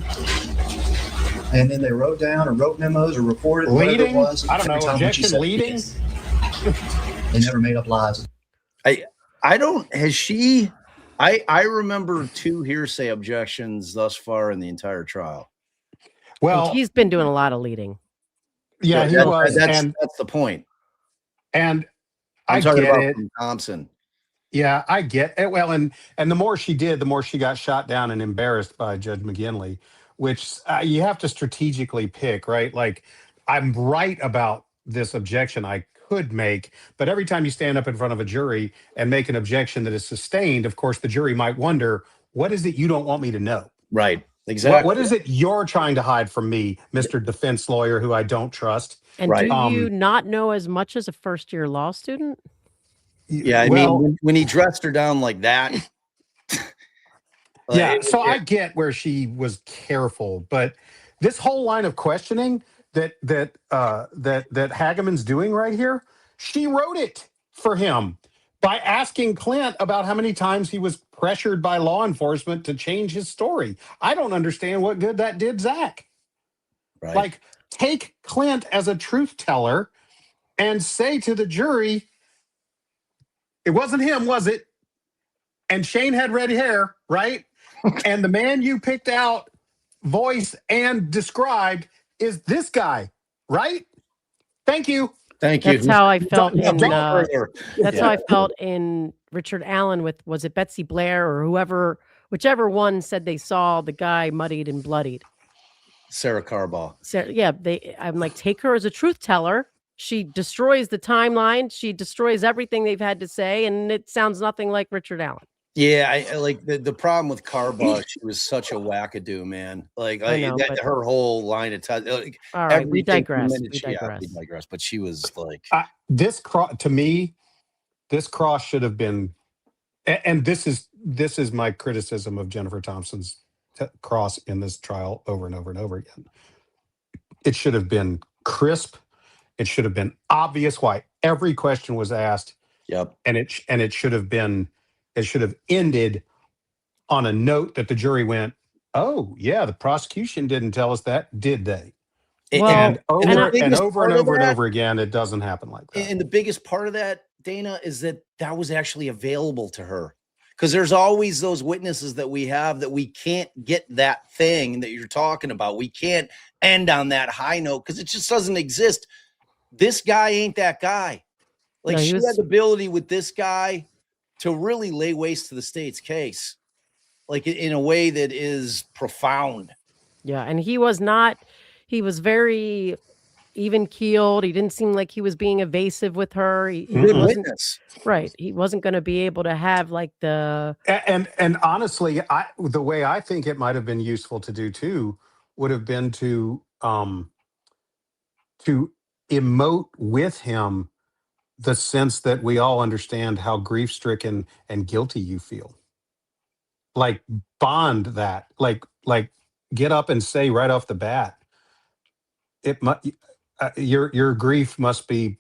And then they wrote down or wrote memos or reported whatever it Leading? was. I don't every know, time what you objection said. leading? Yes. They never made up lies. I don't, has she, I remember 2 hearsay objections thus far in the entire trial. Well, He's been doing a lot of leading. yeah, he was. That's And the point. I'm I'm talking get about it. from Thompson. Yeah, I get it. Well, and the more she did, the more she got shot down and embarrassed by Judge McGinley, which you have to strategically pick, right? Like, I'm right about this objection I could make, but every time you stand up in front of a jury and make an objection that is sustained, of course, the jury might wonder, what is it you don't want me to know? Right. Exactly. What is it you're trying to hide from me, Mr. Defense Lawyer, who I don't trust? And Right. do you not know as much as a first-year law student? Yeah, I mean, when he dressed her down like that. Yeah, so I get where she was careful, but this whole line of questioning that Hageman's doing right here, she wrote it for him by asking Clint about how many times he was pressured by law enforcement to change his story. I don't understand what good that did Zach. Right. Like, take Clint as a truth teller and say to the jury, it wasn't him, was it? And Shane had red hair, right? And the man you picked out, voice and described, is this guy, right? Thank you. Thank you. That's how I felt in. further. That's how I felt in Richard Allen with, was it Betsy Blair or whichever one said they saw the guy muddied and bloodied. Sarah Carbaugh. So yeah, I'm like, take her as a truth teller She destroys the timeline. She destroys everything they've had to say, and it sounds nothing like Richard Allen. Yeah, I like the problem with Carba. She was such a wackadoo, man. Like I know, but her whole line of like, all right, we everything digress. minute We yeah, digress. we digress. But she was like, To me, this cross should have been, and this is my criticism of Jennifer Thompson's cross in this trial over and over and over again. It should have been crisp. It should have been obvious why every question was asked. yep. And it should have ended on a note that the jury went, "Oh, yeah, the prosecution didn't tell us that, did they?" Well, And over and biggest over part and of over and that- over again, it doesn't happen like that. And the biggest part of that, Dana, is that was actually available to her. Because there's always those witnesses that we have that we can't get that thing that you're talking about. We can't end on that high note because it just doesn't exist. This guy ain't that guy. Like, No, he she was- had the ability with this guy to really lay waste to the state's case, like in a way that is profound. Yeah, and he was very even keeled. He didn't seem like he was being evasive with her. He Good wasn't witness. right. He wasn't going to be able to have like the And honestly, the way I think it might have been useful to do too would have been to emote with him the sense that we all understand how grief-stricken and guilty you feel. Like, bond that. Like get up and say right off the bat, your grief must be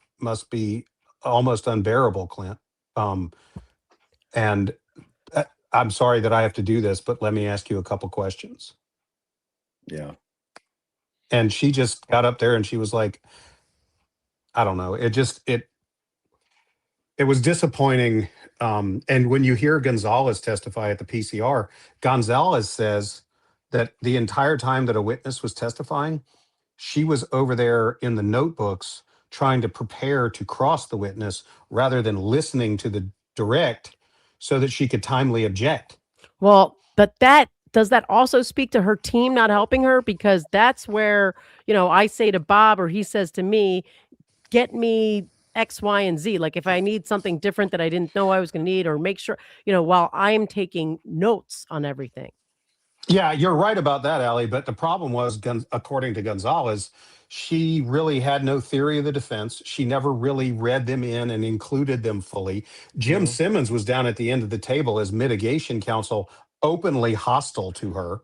almost unbearable, Clint. And I'm sorry that I have to do this, but let me ask you a couple questions. Yeah. And she just got up there and she was like, I don't know. It was disappointing. And when you hear Gonzalez testify at the PCR, Gonzalez says that the entire time that a witness was testifying, she was over there in the notebooks trying to prepare to cross the witness rather than listening to the direct so that she could timely object. well, but does that also speak to her team not helping her? Because that's where, I say to Bob or he says to me, get me X, Y, and Z. Like if I need something different that I didn't know I was going to need, or make sure, while I'm taking notes on everything. Yeah, you're right about that, Allie. But the problem was, according to Gonzalez, she really had no theory of the defense. She never really read them in and included them fully. Jim Simmons was down at the end of the table as mitigation counsel, openly hostile to her.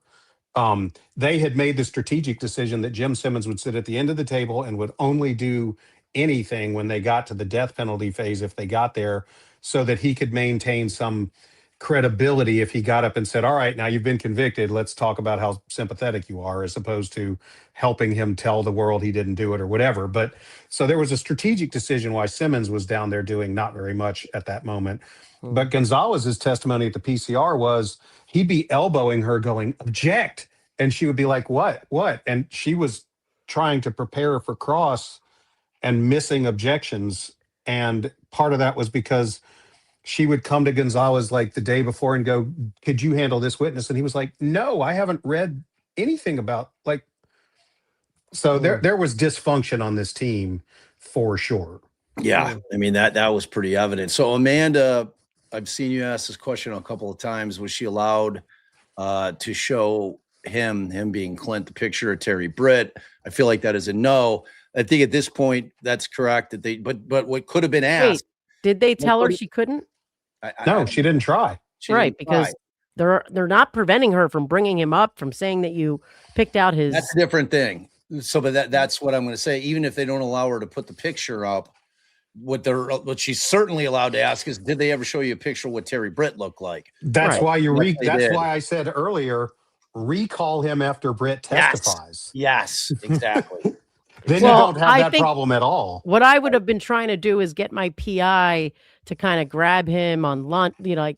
They had made the strategic decision that Jim Simmons would sit at the end of the table and would only do anything when they got to the death penalty phase, if they got there, so that he could maintain some credibility if he got up and said, all right, now you've been convicted, let's talk about how sympathetic you are, as opposed to helping him tell the world he didn't do it or whatever. But so there was a strategic decision why Simmons was down there doing not very much at that moment. But Gonzalez's testimony at the PCR was he'd be elbowing her going, object. And she would be like, what? And she was trying to prepare for cross and missing objections. And part of that was because she would come to Gonzalez like the day before and go, could you handle this witness? And he was like, no, I haven't read anything about like, so there was dysfunction on this team for sure. Yeah. I mean, that was pretty evident. So Amanda, I've seen you ask this question a couple of times. Was she allowed to show him being Clint, the picture of Terry Britt? I feel like that is a no. I think at this point that's correct that but what could have been asked. Did they tell her she couldn't? No, she didn't try. Right, because they're not preventing her from bringing him up, from saying that you picked out his. That's a different thing. So, but that's what I'm going to say. Even if they don't allow her to put the picture up, what she's certainly allowed to ask is, did they ever show you a picture of what Terry Britt looked like? That's Right. why that's why I said earlier, recall him after Britt testifies. Yes, exactly. Then Well, you don't have I that think problem at all. What I would have been trying to do is get my PI to kind of grab him on lunch, like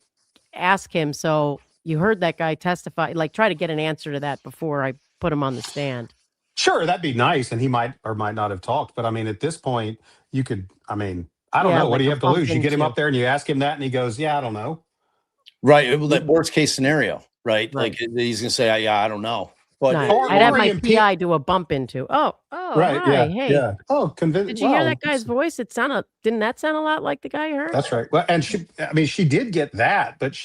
ask him. So you heard that guy testify, like try to get an answer to that before I put him on the stand. Sure, that'd be nice. And he might or might not have talked. But I mean, at this point, you could, I don't know. What do you have to lose? You get him up there and you ask him that and he goes, yeah, I don't know. Right. That worst case scenario, right? Like he's going to say, yeah, I don't know. But No, Or- I'd have or my EMP. PI do a bump into. Oh, Right. hi, Yeah. hey. Yeah. Oh, Did you hear that guy's voice? Didn't that sound a lot like the guy you heard? That's right. Well, and she did get that, but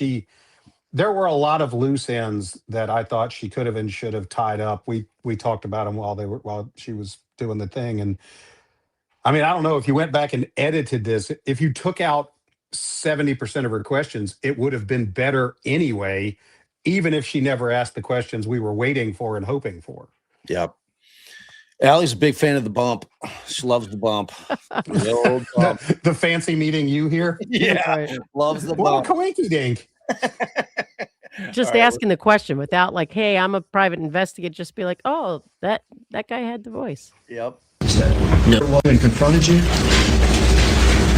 there were a lot of loose ends that I thought she could have and should have tied up. We talked about them while she was doing the thing. And I mean, I don't know if you went back and edited this, if you took out 70% of her questions, it would have been better anyway, even if she never asked the questions we were waiting for and hoping for. Yep. Allie's a big fan of the bump. She loves the bump. The old bump. The fancy meeting you hear? Yeah. Loves the Well, bump. coinky dink. Just All right, asking the question without like, hey, I'm a private investigator. Just be like, oh, that guy had the voice. Yep. No. And confronted you,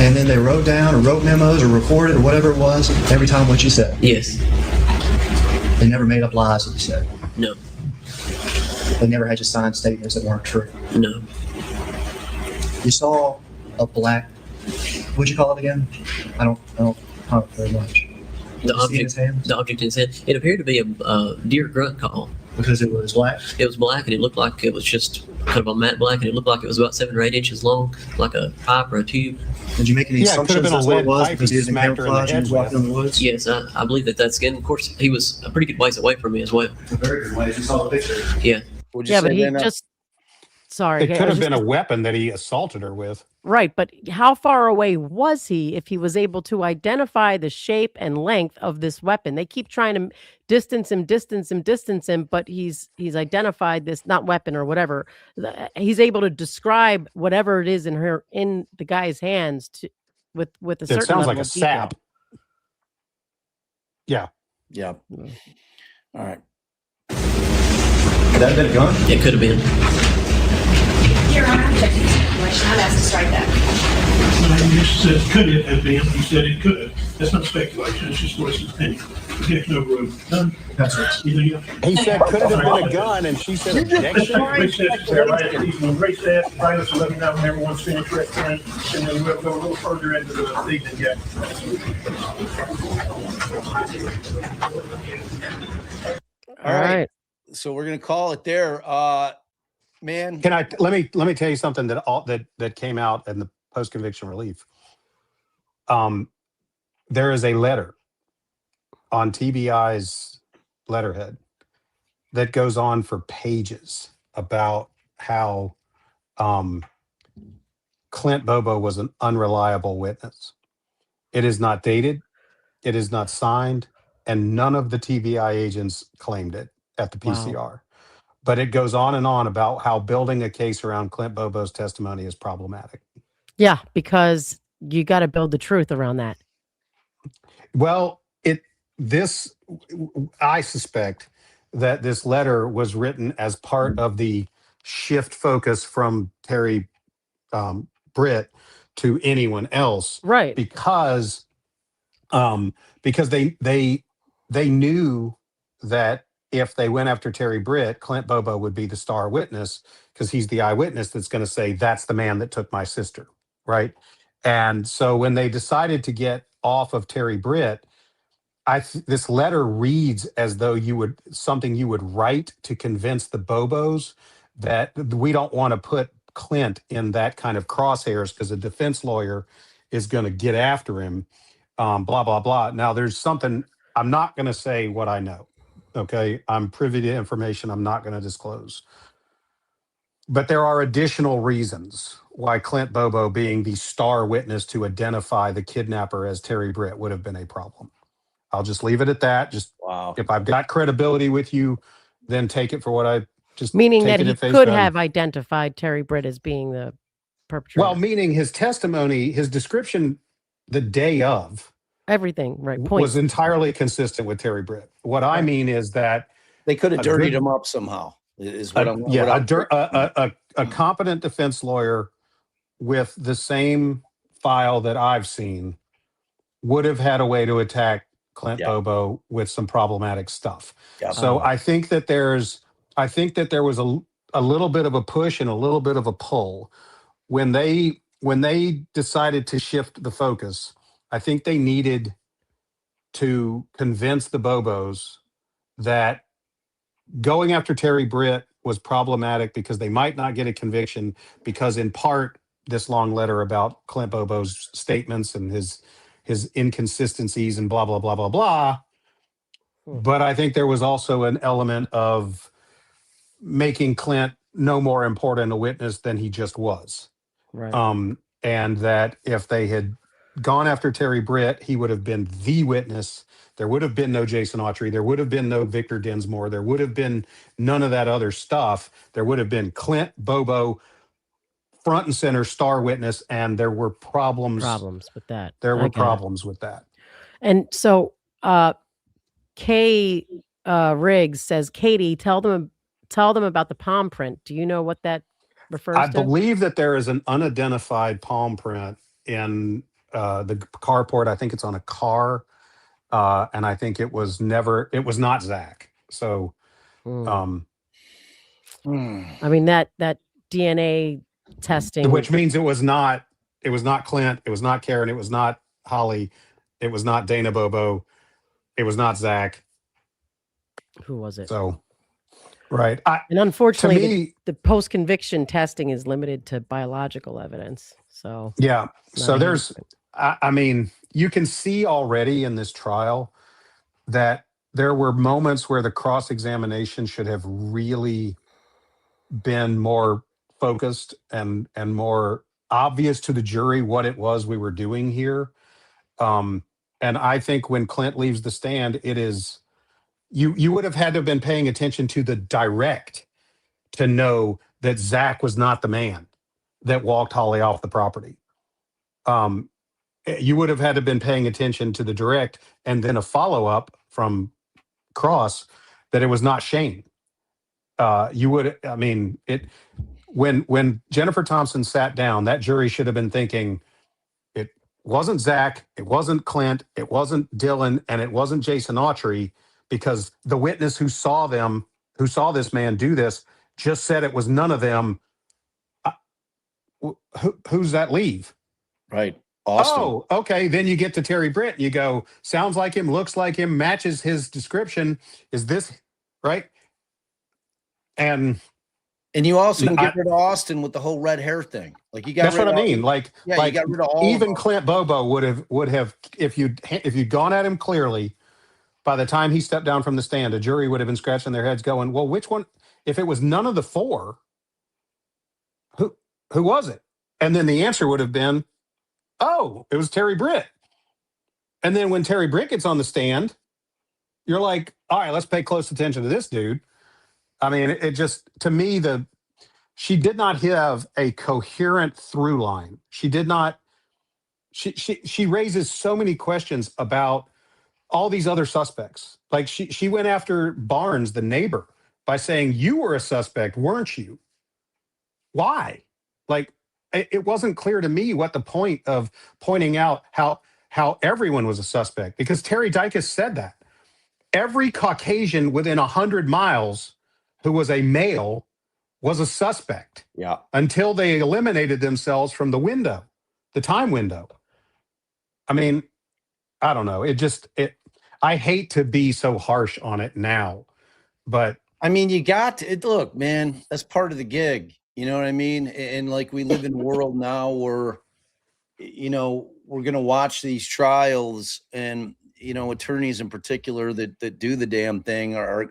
and then they wrote down or wrote memos or recorded or whatever it was every time what you said. Yes. They never made up lies that you said. No. They never had you sign statements that weren't true. No. You saw a black, what'd you call it again? I don't hunt very much. The Did you see object, his hands? the object in his hand. It appeared to be a deer grunt call. Because it was black. It was black, and it looked like it was just kind of a matte black, and it looked like it was about 7 or 8 inches long, like a pipe or a tube. Did you make any Yeah, it could have assumptions been a that's what lead it was pipe because he he was in smacked her in the camouflage and head was walking with. in the woods? Yes, I believe that's good. Of course, he was a pretty good ways away from me as well. A very good way. You saw the picture. Yeah. What'd you Yeah, say, but he Dana? just. Sorry. It I could was have been just- a weapon that he assaulted her with. Right, but how far away was he if he was able to identify the shape and length of this weapon? They keep trying to distance him, but he's identified this, not weapon or whatever. He's able to describe whatever it is in the guy's hands with a certain It sounds level like a of detail. sap. Yeah. Yeah. All right. Could that have been a gun? It could have been. Your Honor, I'm checking this information. I'd ask to strike that. You said could it have been, he said it could. That's not speculation, it's just voice of opinion. There's no room. None. That's right. Anything else? He said, could it have been a gun? And she said, objection. Recess, is that right? If you will recess, Violence 11, now when everyone's finished, and then we'll go a little further into the evening, yeah. All right. So we're gonna call it there. Man. Can I let me tell you something that came out in the post conviction relief. There is a letter on TBI's letterhead that goes on for pages about how Clint Bobo was an unreliable witness. It is not dated, it is not signed, and none of the TBI agents claimed it at the PCR. Wow. But it goes on and on about how building a case around Clint Bobo's testimony is problematic. Yeah, because you got to build the truth around that. Well, I suspect that this letter was written as part of the shift focus from Terry Britt to anyone else, Right. because they knew that if they went after Terry Britt, Clint Bobo would be the star witness because he's the eyewitness that's going to say, that's the man that took my sister, right? And so when they decided to get off of Terry Britt, this letter reads as though something you would write to convince the Bobos that we don't want to put Clint in that kind of crosshairs because a defense lawyer is going to get after him, blah, blah, blah. Now, there's something, I'm not going to say what I know. Okay, I'm privy to information I'm not going to disclose. But there are additional reasons why Clint Bobo being the star witness to identify the kidnapper as Terry Britt would have been a problem. I'll just leave it at that. Just Wow. If I've got credibility with you, then take it for what I just Meaning take that it he at face could value. have identified Terry Britt as being the perpetrator. Well, meaning his testimony, his description the day of everything, right? was Points. entirely consistent with Terry Britt. What I mean is that They could have a dirtied good- him up somehow. Is what I'm. yeah, what I'm- a competent defense lawyer with the same file that I've seen would have had a way to attack Clint Yeah. Bobo with some problematic stuff. Yeah. So I think that there was a little bit of a push and a little bit of a pull when they decided to shift the focus. I think they needed to convince the Bobos that going after Terry Britt was problematic because they might not get a conviction because, in part, this long letter about Clint Bobo's statements and his inconsistencies and blah, blah, blah, blah, blah. But I think there was also an element of making Clint no more important a witness than he just was. Right. And that if they had gone after Terry Britt, he would have been the witness. There would have been no Jason Autry. There would have been no Victor Dinsmore. There would have been none of that other stuff. There would have been Clint Bobo, front and center star witness, and there were problems with that. There I were get it. problems with that. And so Kay Riggs says, Katie, tell them about the palm print. Do you know what that refers I to? believe that there is an unidentified palm print in the carport. I think it's on a car. And I think it was not Zach. So, I mean, that DNA testing, which means it was not Clint, it was not Karen, it was not Holly, it was not Dana Bobo, it was not Zach. Who was it? So, right. And unfortunately, to me, the post-conviction testing is limited to biological evidence. So yeah. it's not So a there's, handprint. I mean, you can see already in this trial that there were moments where the cross-examination should have really been more focused and more obvious to the jury what it was we were doing here. And I think when Clint leaves the stand, it is, you would have had to have been paying attention to the direct to know that Zach was not the man that walked Holly off the property. You would have had to have been paying attention to the direct and then a follow-up from Cross that it was not Shane. You would, I mean, when Jennifer Thompson sat down, that jury should have been thinking it wasn't Zach, it wasn't Clint, it wasn't Dylan, and it wasn't Jason Autry, because the witness who saw this man do this just said it was none of them. Who's that leave? Right. Austin. Oh, okay. Then you get to Terry Britt and you go, sounds like him, looks like him, matches his description. Is this right? And you also can get rid of Austin with the whole red hair thing. Like you got. That's what I mean. Like you got rid of all even Clint Bobo would have if you'd gone at him clearly. By the time he stepped down from the stand, a jury would have been scratching their heads, going, "Well, which one? If it was none of the four, who was it?" And then the answer would have been, "Oh, it was Terry Britt." And then when Terry Britt gets on the stand, you're like, "All right, let's pay close attention to this dude." I mean, it just, to me, she did not have a coherent through line. She did not. She raises so many questions about all these other suspects. Like she went after Barnes, the neighbor, by saying, "You were a suspect, weren't you?" Why? Like, it wasn't clear to me what the point of pointing out how everyone was a suspect, because Terry Dicus said that every Caucasian within 100 miles who was a male was a suspect. Yeah. Until they eliminated themselves from the window, the time window. I mean, I don't know. I hate to be so harsh on it now, but I mean, you got to look, man, that's part of the gig. You know what I mean? And like, we live in a world now where, we're going to watch these trials, and, attorneys in particular that do the damn thing are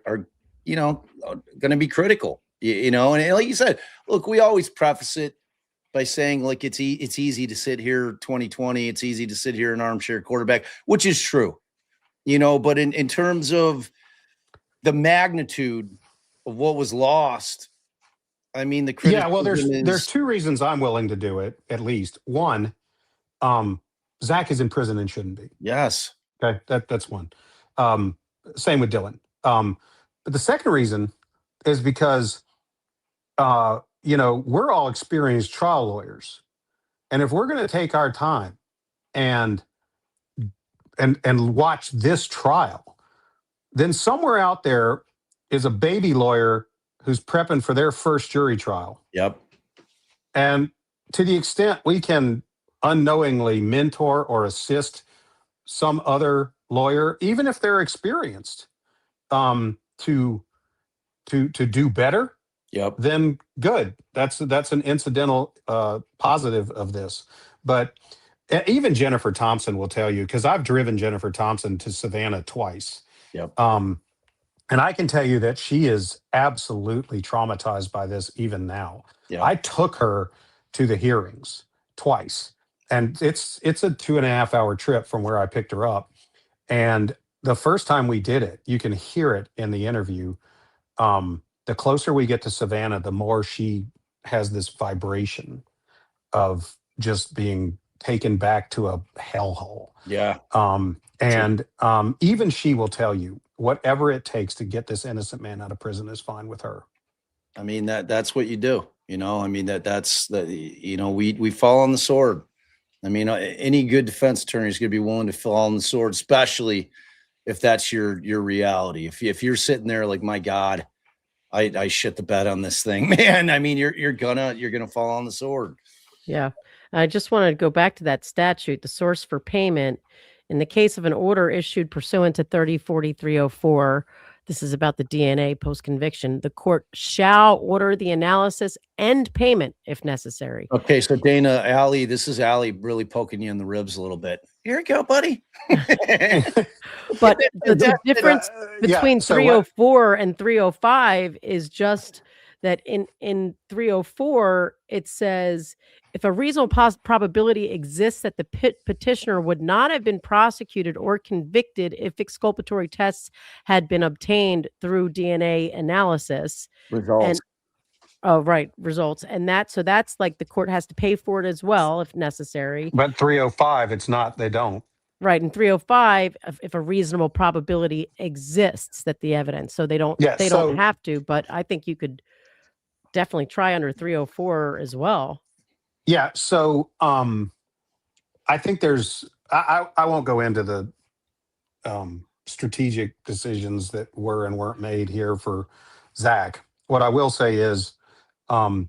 going to be critical, and like you said, look, we always preface it by saying, like, it's easy to sit here 2020. It's easy to sit here an armchair quarterback, which is true, but in terms of the magnitude of what was lost, I mean, the criticism there's two reasons I'm willing to do it. At least one, Zach is in prison and shouldn't be. Yes. Okay, that's one. Same with Dylan. But the second reason is because we're all experienced trial lawyers, and if we're going to take our time and watch this trial, then somewhere out there is a baby lawyer who's prepping for their first jury trial. Yep. And to the extent we can unknowingly mentor or assist some other lawyer, even if they're experienced, to to do better, Yep. then good. That's an incidental positive of this. But even Jennifer Thompson will tell you, because I've driven Jennifer Thompson to Savannah twice. Yep. And I can tell you that she is absolutely traumatized by this even now. Yep. I took her to the hearings twice, and it's a 2.5 hour trip from where I picked her up. And the first time we did it, you can hear it in the interview. The closer we get to Savannah, the more she has this vibration of just being taken back to a hellhole. Yeah. Even she will tell you whatever it takes to get this innocent man out of prison is fine with her. I mean, that's what you do. I mean, that's we fall on the sword. I mean, any good defense attorney is going to be willing to fall on the sword, especially if that's your reality. If you're sitting there like, my God, I shit the bed on this thing, man. I mean, you're gonna fall on the sword. Yeah. I just want to go back to that statute, the source for payment. In the case of an order issued pursuant to 304304, this is about the DNA post-conviction, the court shall order the analysis and payment if necessary. Okay, so Dana, this is Allie really poking you in the ribs a little bit. Here you go, buddy. But the difference between 304 and 305 is just that in 304, it says, if a reasonable probability exists that the petitioner would not have been prosecuted or convicted if exculpatory tests had been obtained through DNA analysis. Results. Results. And that's like the court has to pay for it as well, if necessary. But 305, it's not, they don't. Right. In 305, if a reasonable probability exists that the evidence, so they don't have to, but I think you could definitely try under 304 as well. Yeah. So I think I won't go into the strategic decisions that were and weren't made here for Zach. What I will say is the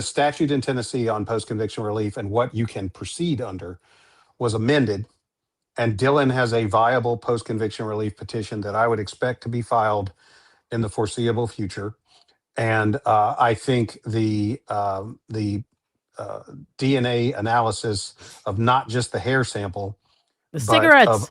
statute in Tennessee on post-conviction relief and what you can proceed under was amended, and Dylan has a viable post-conviction relief petition that I would expect to be filed in the foreseeable future. And I think the DNA analysis of not just the hair sample, cigarettes,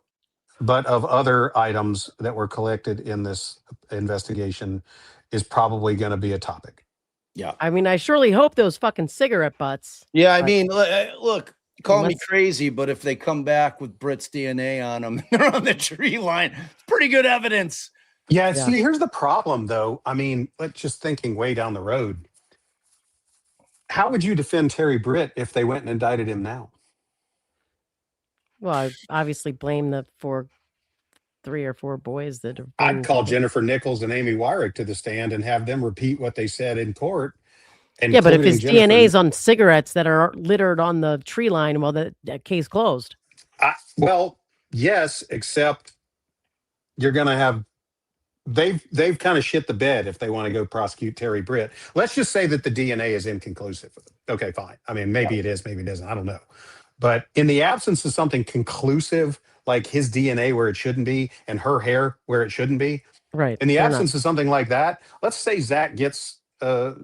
but of other items that were collected in this investigation is probably going to be a topic. Yeah. I mean, I surely hope those fucking cigarette butts. Yeah. I mean, look, call me crazy, but if they come back with Britt's DNA on them, they're on the tree line. It's pretty good evidence. Yeah. See, here's the problem, though. I mean, let's just thinking way down the road. How would you defend Terry Britt if they went and indicted him now? Well, I obviously blame the 3 or 4 boys that are. I'd call Jennifer Nichols and Amy Wyrick to the stand and have them repeat what they said in court. Yeah, but if his DNA is on cigarettes that are littered on the tree line, well, that case closed. Well, yes, except you're going to have. They've kind of shit the bed if they want to go prosecute Terry Britt. Let's just say that the DNA is inconclusive. Okay, fine. I mean, maybe it is, maybe it isn't. I don't know. But in the absence of something conclusive, like his DNA where it shouldn't be and her hair where it shouldn't be, right? In the absence of something like that, let's say Zach gets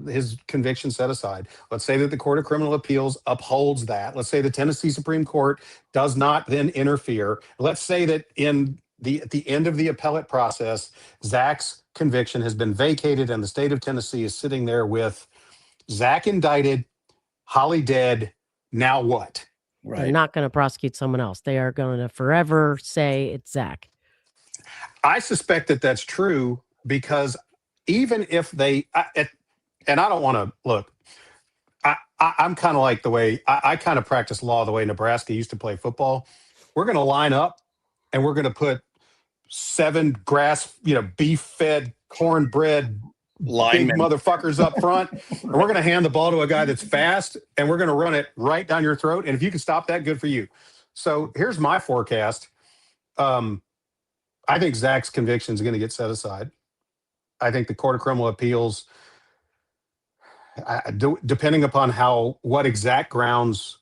his conviction set aside. Let's say that the Court of Criminal Appeals upholds that. Let's say the Tennessee Supreme Court does not then interfere. Let's say that at the end of the appellate process, Zach's conviction has been vacated and the state of Tennessee is sitting there with Zach indicted, Holly dead. Now what? Right. They're not going to prosecute someone else. They are going to forever say it's Zach. I suspect that that's true because even if they, and I don't want to look, I'm kind of like the way I kind of practice law the way Nebraska used to play football. We're going to line up and we're going to put 7 beef-fed, cornbread big motherfuckers up front, and we're going to hand the ball to a guy that's fast, and we're going to run it right down your throat. And if you can stop that, good for you. So here's my forecast. I think Zach's conviction is going to get set aside. I think the Court of Criminal Appeals, depending upon what exact grounds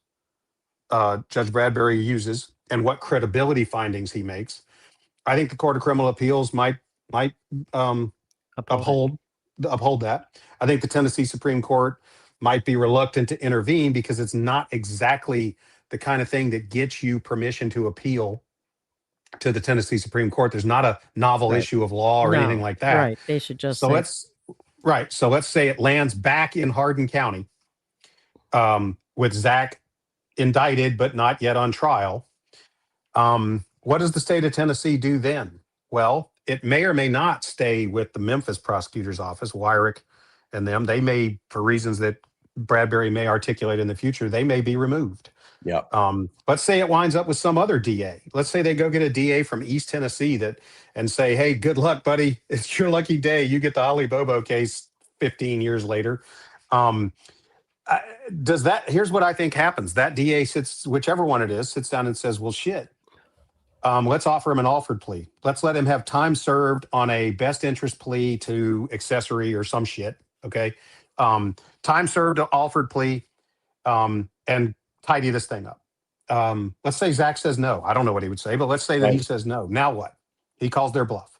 Judge Bradbury uses and what credibility findings he makes, I think the Court of Criminal Appeals might might uphold that. I think the Tennessee Supreme Court might be reluctant to intervene because it's not exactly the kind of thing that gets you permission to appeal to the Tennessee Supreme Court. There's not a novel issue of law or anything like that. Right. They should just So let's say it lands back in Hardin County with Zach indicted but not yet on trial. What does the state of Tennessee do then? Well, it may or may not stay with the Memphis prosecutor's office, Wyrick and them. They may, for reasons that Bradbury may articulate in the future, they may be removed. Yeah. Let's say it winds up with some other DA. Let's say they go get a DA from East Tennessee and say, hey, good luck, buddy. It's your lucky day. You get the Holly Bobo case 15 years later. Here's what I think happens. That DA sits, whichever one it is, sits down and says, well, shit. Let's offer him an Alford plea. Let's let him have time served on a best interest plea to accessory or some shit. Okay. Time served Alford plea, and tidy this thing up. Let's say Zach says no. I don't know what he would say, but let's say that he says no. Now what? He calls their bluff.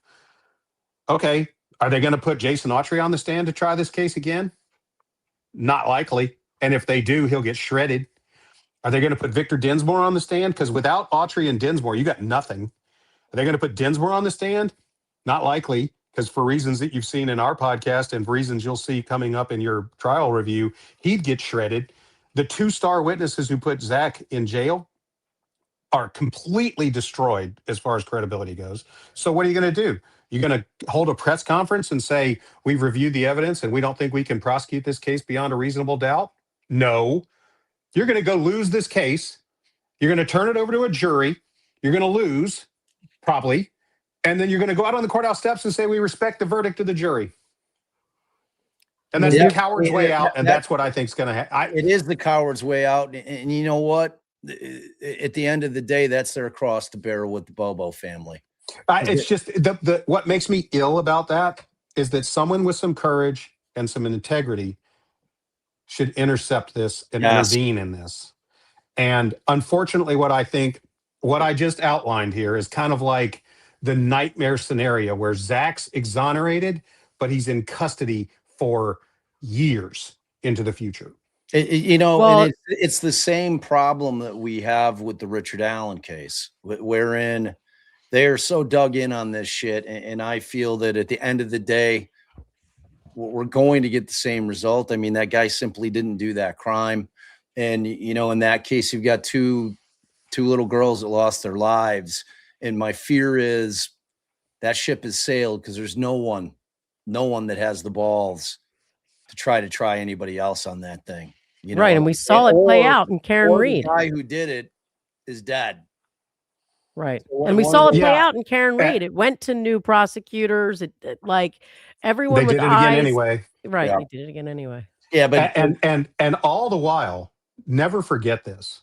Okay. Are they going to put Jason Autry on the stand to try this case again? Not likely. And if they do, he'll get shredded. Are they going to put Victor Dinsmore on the stand? Because without Autry and Dinsmore, you got nothing. Are they going to put Dinsmore on the stand? Not likely, because for reasons that you've seen in our podcast and for reasons you'll see coming up in your trial review, he'd get shredded. The 2-star witnesses who put Zach in jail are completely destroyed as far as credibility goes. So what are you going to do? You're going to hold a press conference and say, we've reviewed the evidence and we don't think we can prosecute this case beyond a reasonable doubt? No. You're going to go lose this case. You're going to turn it over to a jury. You're going to lose, probably. And then you're going to go out on the courthouse steps and say, we respect the verdict of the jury. And that's the coward's way out, and that's what I think is going to happen. It is the coward's way out. And you know what? At the end of the day, that's their cross to bear with the Bobo family. It's just what makes me ill about that is that someone with some courage and some integrity should intercept this and intervene in this. And unfortunately, what I just outlined here is kind of like the nightmare scenario where Zach's exonerated, but he's in custody for years into the future. And it's the same problem that we have with the Richard Allen case, wherein they are so dug in on this shit. And I feel that at the end of the day, we're going to get the same result. I mean, that guy simply didn't do that crime. And, in that case, you've got two little girls that lost their lives. And my fear is that ship has sailed because there's no one that has the balls to try anybody else on that thing. Right. And we saw it play out in Karen Reed. The guy who did it is dead. Right. And we saw it play out in Karen Reed. It went to new prosecutors. It like everyone with eyes. They did it again anyway. Right. Yeah. They did it again anyway. Yeah. But and all the while, never forget this.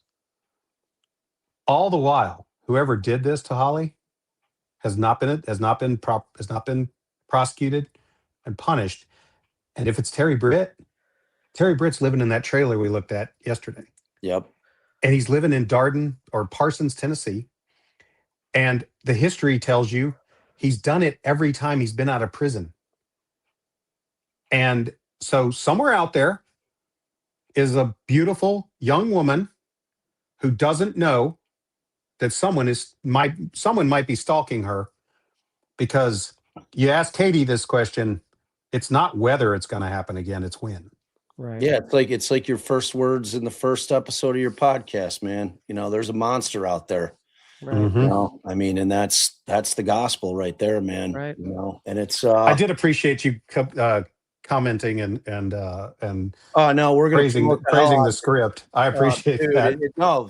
All the while, whoever did this to Holly has not been prosecuted and punished. And if it's Terry Britt's living in that trailer we looked at yesterday. Yep. And he's living in Darden or Parsons, Tennessee. And the history tells you he's done it every time he's been out of prison. And so somewhere out there is a beautiful young woman who doesn't know that someone might be stalking her, because you ask Katie this question, it's not whether it's going to happen again, it's when. Right. Yeah, it's like your first words in the first episode of your podcast, man. There's a monster out there. Right. Mm-hmm. I mean, and that's the gospel right there, man. Right. And it's I did appreciate you commenting and oh no, we're gonna praising the script. I appreciate that.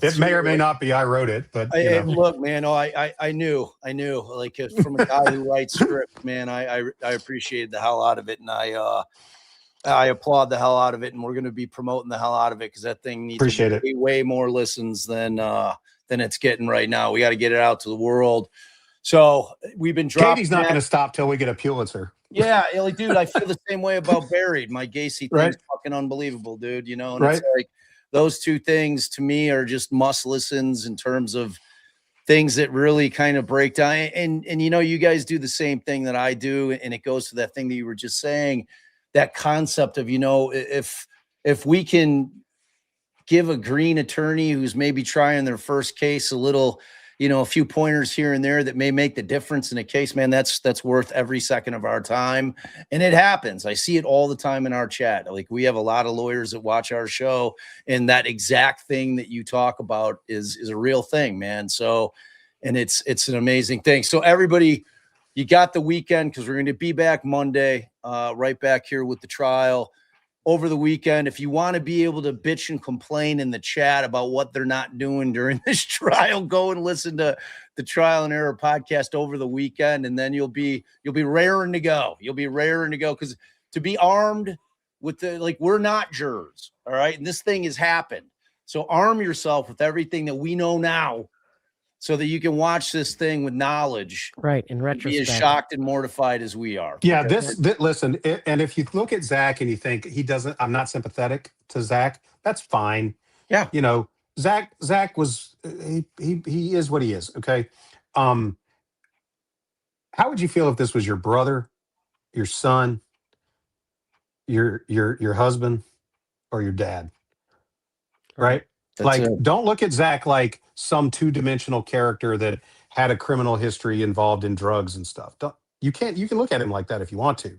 It may or may not be I wrote it, but look, man, I knew like from a guy who writes script, man, I appreciated the hell out of it, and I applaud the hell out of it, and we're going to be promoting the hell out of it because that thing needs way more listens than it's getting right now. We got to get it out to the world. So we've been dropping. Katie's not going to stop till we get a Pulitzer. Yeah, like, dude, I feel the same way about Buried. My Gacy thing's fucking unbelievable, dude. And it's like those two things to me are just must listens in terms of things that really kind of break down. And you know, you guys do the same thing that I do, and it goes to that thing that you were just saying, that concept of, you know, if we can give a green attorney who's maybe trying their first case a little, you know, a few pointers here and there that may make the difference in a case, man, that's worth every second of our time. And it happens. I see it all the time in our chat. Like, we have a lot of lawyers that watch our show, and that exact thing that you talk about is a real thing, man. So, and it's an amazing thing. So everybody, you got the weekend, because we're going to be back Monday, right back here with the trial. Over the weekend, if you want to be able to bitch and complain in the chat about what they're not doing during this trial, go and listen to the Trial and Error podcast over the weekend, and then you'll be raring to go. You'll be raring to go, because to be armed with the, like, we're not jurors, all right? And this thing has happened. So arm yourself with everything that we know now, so that you can watch this thing with knowledge. Right. In Be retrospect. as shocked and mortified as we are. Yeah, listen, and if you look at Zach and you think I'm not sympathetic to Zach, that's fine. Yeah. You know, Zach was, he is what he is. Okay. How would you feel if this was your brother, your son, your husband, or your dad? Right. That's it. Don't look at Zach like some two-dimensional character that had a criminal history involved in drugs and stuff. You can look at him like that if you want to,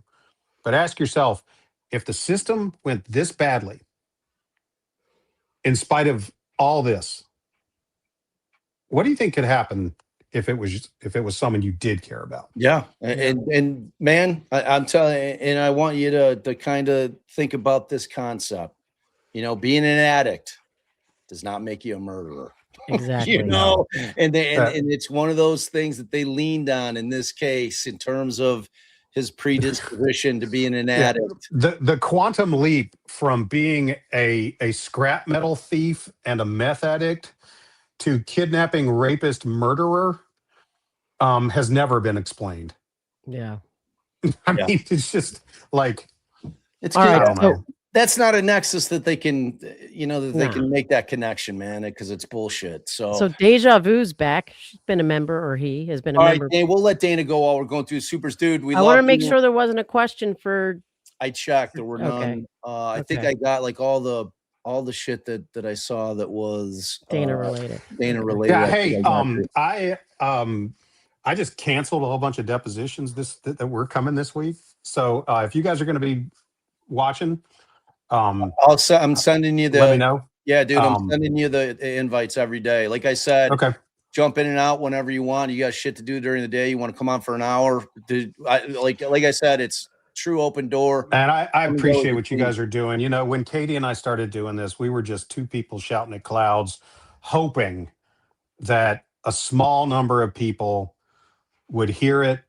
but ask yourself, if the system went this badly, in spite of all this, what do you think could happen if it was someone you did care about? Yeah. And man, I'm telling you, and I want you to kind of think about this concept. You know, being an addict does not make you a murderer. Exactly. You know, and it's one of those things that they leaned on in this case in terms of his predisposition to being an addict. The quantum leap from being a scrap metal thief and a meth addict to kidnapping, rapist, murderer has never been explained. Yeah. I mean, it's just like, it's all good. right. I don't know. That's not a nexus that they can, you know, that they can make that connection, man, because it's bullshit. So Deja Vu's back. She's been a member, or he has been a member. Right, Dana, we'll let Dana go while we're going through supers, dude. I want to make sure there wasn't a question for. I checked. There were none. Okay. I think I got like all the shit that I saw that was Dana related. Dana related. Yeah. Hey, I just canceled a whole bunch of depositions that were coming this week. So if you guys are going to be watching, I'm sending you the. Let me know. Yeah, dude, I'm sending you the invites every day. Like I said, okay. Jump in and out whenever you want. You got shit to do during the day. You want to come on for an hour? Like I said, it's true open door. And I appreciate what you guys are doing. You know, when Katie and I started doing this, we were just two people shouting at clouds, hoping that a small number of people would hear it.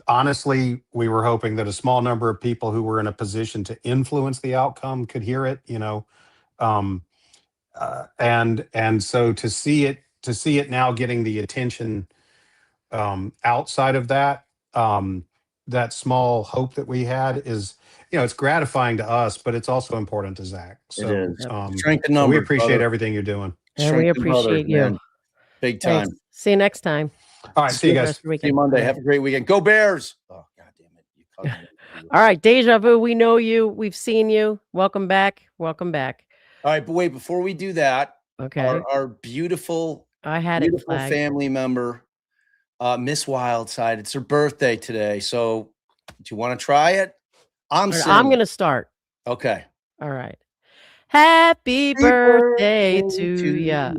Honestly, we were hoping that a small number of people who were in a position to influence the outcome could hear it, you know. And so to see it now getting the attention outside of that, that small hope that we had is, you know, it's gratifying to us, but it's also important to Zach. So, It is. Strength in numbers, we appreciate everything you're doing. And we appreciate you. Man. Big time. Thanks. See you next time. All right. See you guys. See you Monday. Have a great weekend. Go Bears. Oh, God damn it. You cut me. All right. Deja Vu. We know you. We've seen you. Welcome back. Welcome back. All right. But wait, before we do that, okay. Our beautiful, beautiful family member, Miss Wildside. It's her birthday today. So do you want to try it? I'm going to start. Okay. All right. Happy birthday to ya.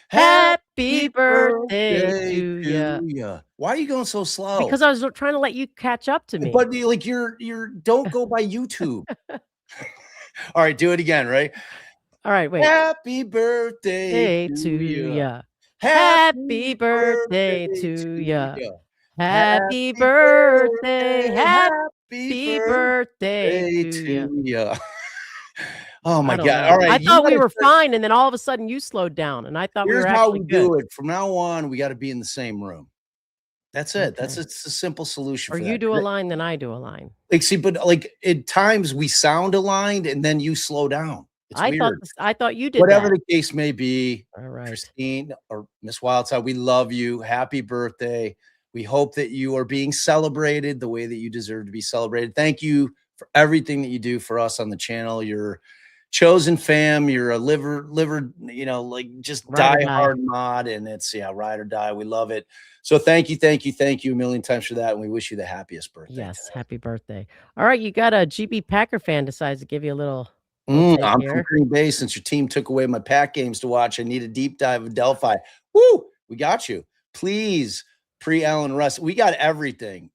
Happy birthday to ya. Why are you going so slow? Because I was trying to let you catch up to me. But you're don't go by YouTube. All right, do it again, right? All right, wait. Happy birthday to ya. Happy birthday to ya. Happy birthday. Happy birthday to ya. Oh my God. All right. I thought we were fine, and then all of a sudden you slowed down, and I thought we were actually good. Do it. From now on, we got to be in the same room. That's it. Okay. It's a simple solution. Or you do a line, then I do a line. Like, see, but like at times we sound aligned and then you slow down. It's I weird. thought you did Whatever that. the case may be, All right. Christine or Miss Wildside, we love you. Happy birthday. We hope that you are being celebrated the way that you deserve to be celebrated. Thank you for everything that you do for us on the channel. You're chosen fam. You're a liver, like just Ride or die. diehard mod, and it's ride or die. We love it. So thank you a million times for that, and we wish you the happiest birthday. Yes, today. happy birthday. All right, you got a GB Packer fan decides to give you a little. I'm take from here. Green Bay. Since your team took away my Pack games to watch, I need a deep dive of Delphi. Woo! We got you. Please, pre-Allen Russ. We got everything.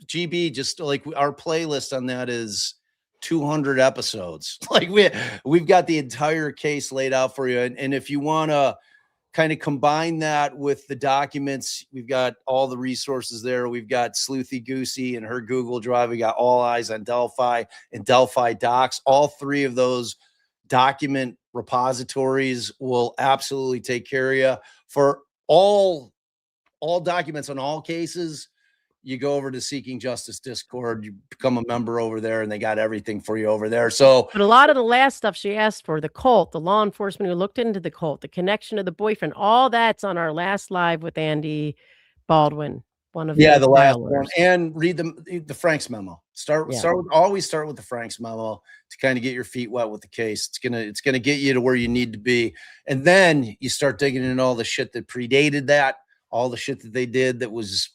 GB, just like our playlist on that is 200 episodes. Like we've got the entire case laid out for you. And if you want to kind of combine that with the documents, we've got all the resources there. We've got Sleuthy Goosey and her Google Drive. We got All Eyes on Delphi and Delphi Docs. All three of those document repositories will absolutely take care of you. For all documents on all cases, you go over to Seeking Justice Discord, you become a member over there, and they got everything for you over there. So, but a lot of the last stuff she asked for, the cult, the law enforcement who looked into the cult, the connection to the boyfriend, all that's on our last live with Andy Baldwin, one of the last one, lawyers. and read the Frank's memo. Always start with the Frank's memo to kind of get your feet wet with the case. It's gonna get you to where you need to be, and then you start digging into all the shit that predated that, all the shit that they did that was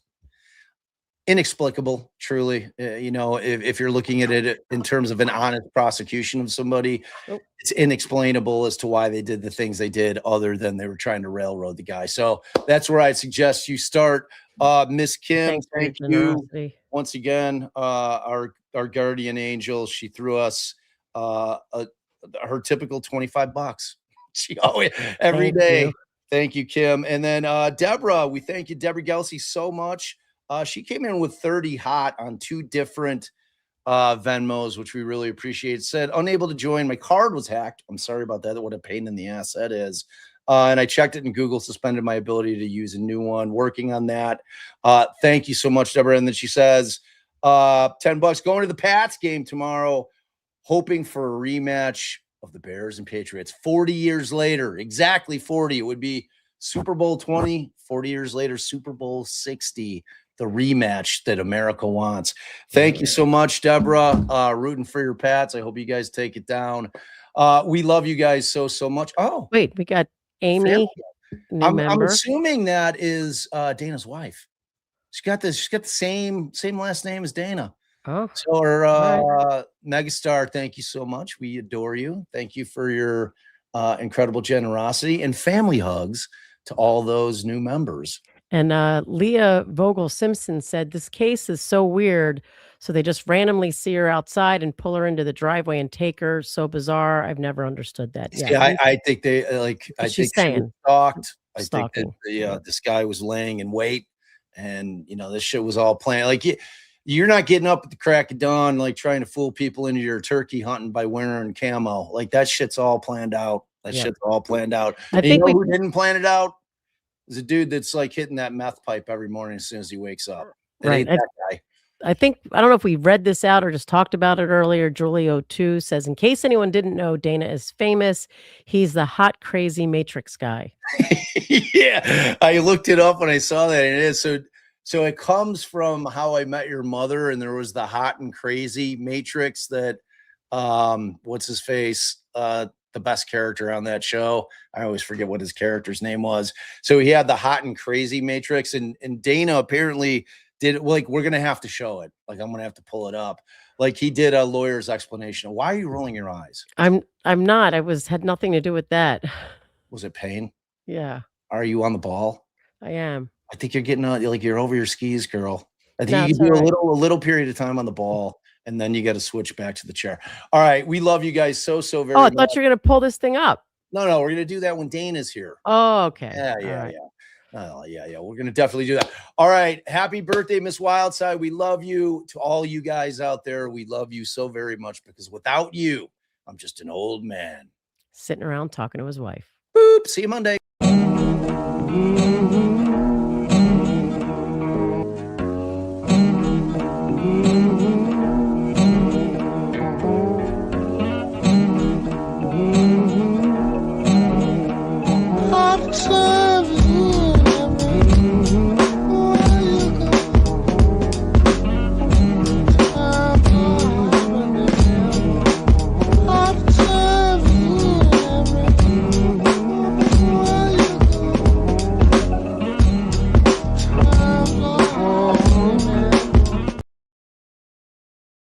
inexplicable, truly. If you're looking at it in terms of an honest prosecution of somebody, it's inexplainable as to why they did the things they did, other than they were trying to railroad the guy. So that's where I'd suggest you start. Miss Kim, thank you once again. Our guardian angel, she threw us her typical $25. She always every day. Thank you, Kim. And then Deborah, we thank you, Deborah Gelsey, so much. She came in with 30 hot on 2 different Venmos, which we really appreciate. Said, unable to join. My card was hacked. I'm sorry about that. What a pain in the ass that is. And I checked it, and Google suspended my ability to use a new one. Working on that. Thank you so much, Deborah. And then she says, $10 going to the Pats game tomorrow, hoping for a rematch of the Bears and Patriots. 40 years later, exactly 40. It would be Super Bowl 20, 40 years later, Super Bowl 60. The rematch that America wants. Thank you so much, Deborah. Rooting for your Pats. I hope you guys take it down. We love you guys so much. Oh, wait, we got Amy. I'm assuming that is Dana's wife. She's got the same last name as Dana. Oh, so our megastar, thank you so much. We adore you. Thank you for your incredible generosity and family hugs to all those new members. And Leah Vogel Simpson said, this case is so weird. So they just randomly see her outside and pull her into the driveway and take her. So bizarre. I've never understood that. Yeah, I think they I think she was stalked. I think that this guy was laying in wait, and this shit was all planned. Like you're not getting up at the crack of dawn, like trying to fool people into your turkey hunting by wearing camo. Like that shit's all planned out. Shit's all planned out. I think who didn't plan it out? Is a dude that's like hitting that meth pipe every morning as soon as he wakes up. Right. That guy. I think, I don't know if we read this out or just talked about it earlier. Julio2 says, in case anyone didn't know, Dana is famous. He's the hot, crazy Matrix guy. Yeah. I looked it up when I saw that. And it is. So it comes from How I Met Your Mother. And there was the hot and crazy Matrix that, what's his face? The best character on that show. I always forget what his character's name was. So he had the hot and crazy Matrix, and Dana apparently did it. Like, we're going to have to show it. Like, I'm going to have to pull it up. Like, he did a lawyer's explanation. Why are you rolling your eyes? I'm not. Had nothing to do with that. Was it pain? Yeah. Are you on the ball? I am. I think you're getting like you're over your skis, girl. I think you can do a little period of time on the ball, and then you got to switch back to the chair. All right. We love you guys so very much. I thought you were going to pull this thing up. No, we're going to do that when Dana's here. Oh, okay. Yeah. Oh, yeah. We're going to definitely do that. All right. Happy birthday, Miss Wildside. We love you. To all you guys out there, we love you so very much, because without you, I'm just an old man sitting around talking to his wife. Boop. See you Monday.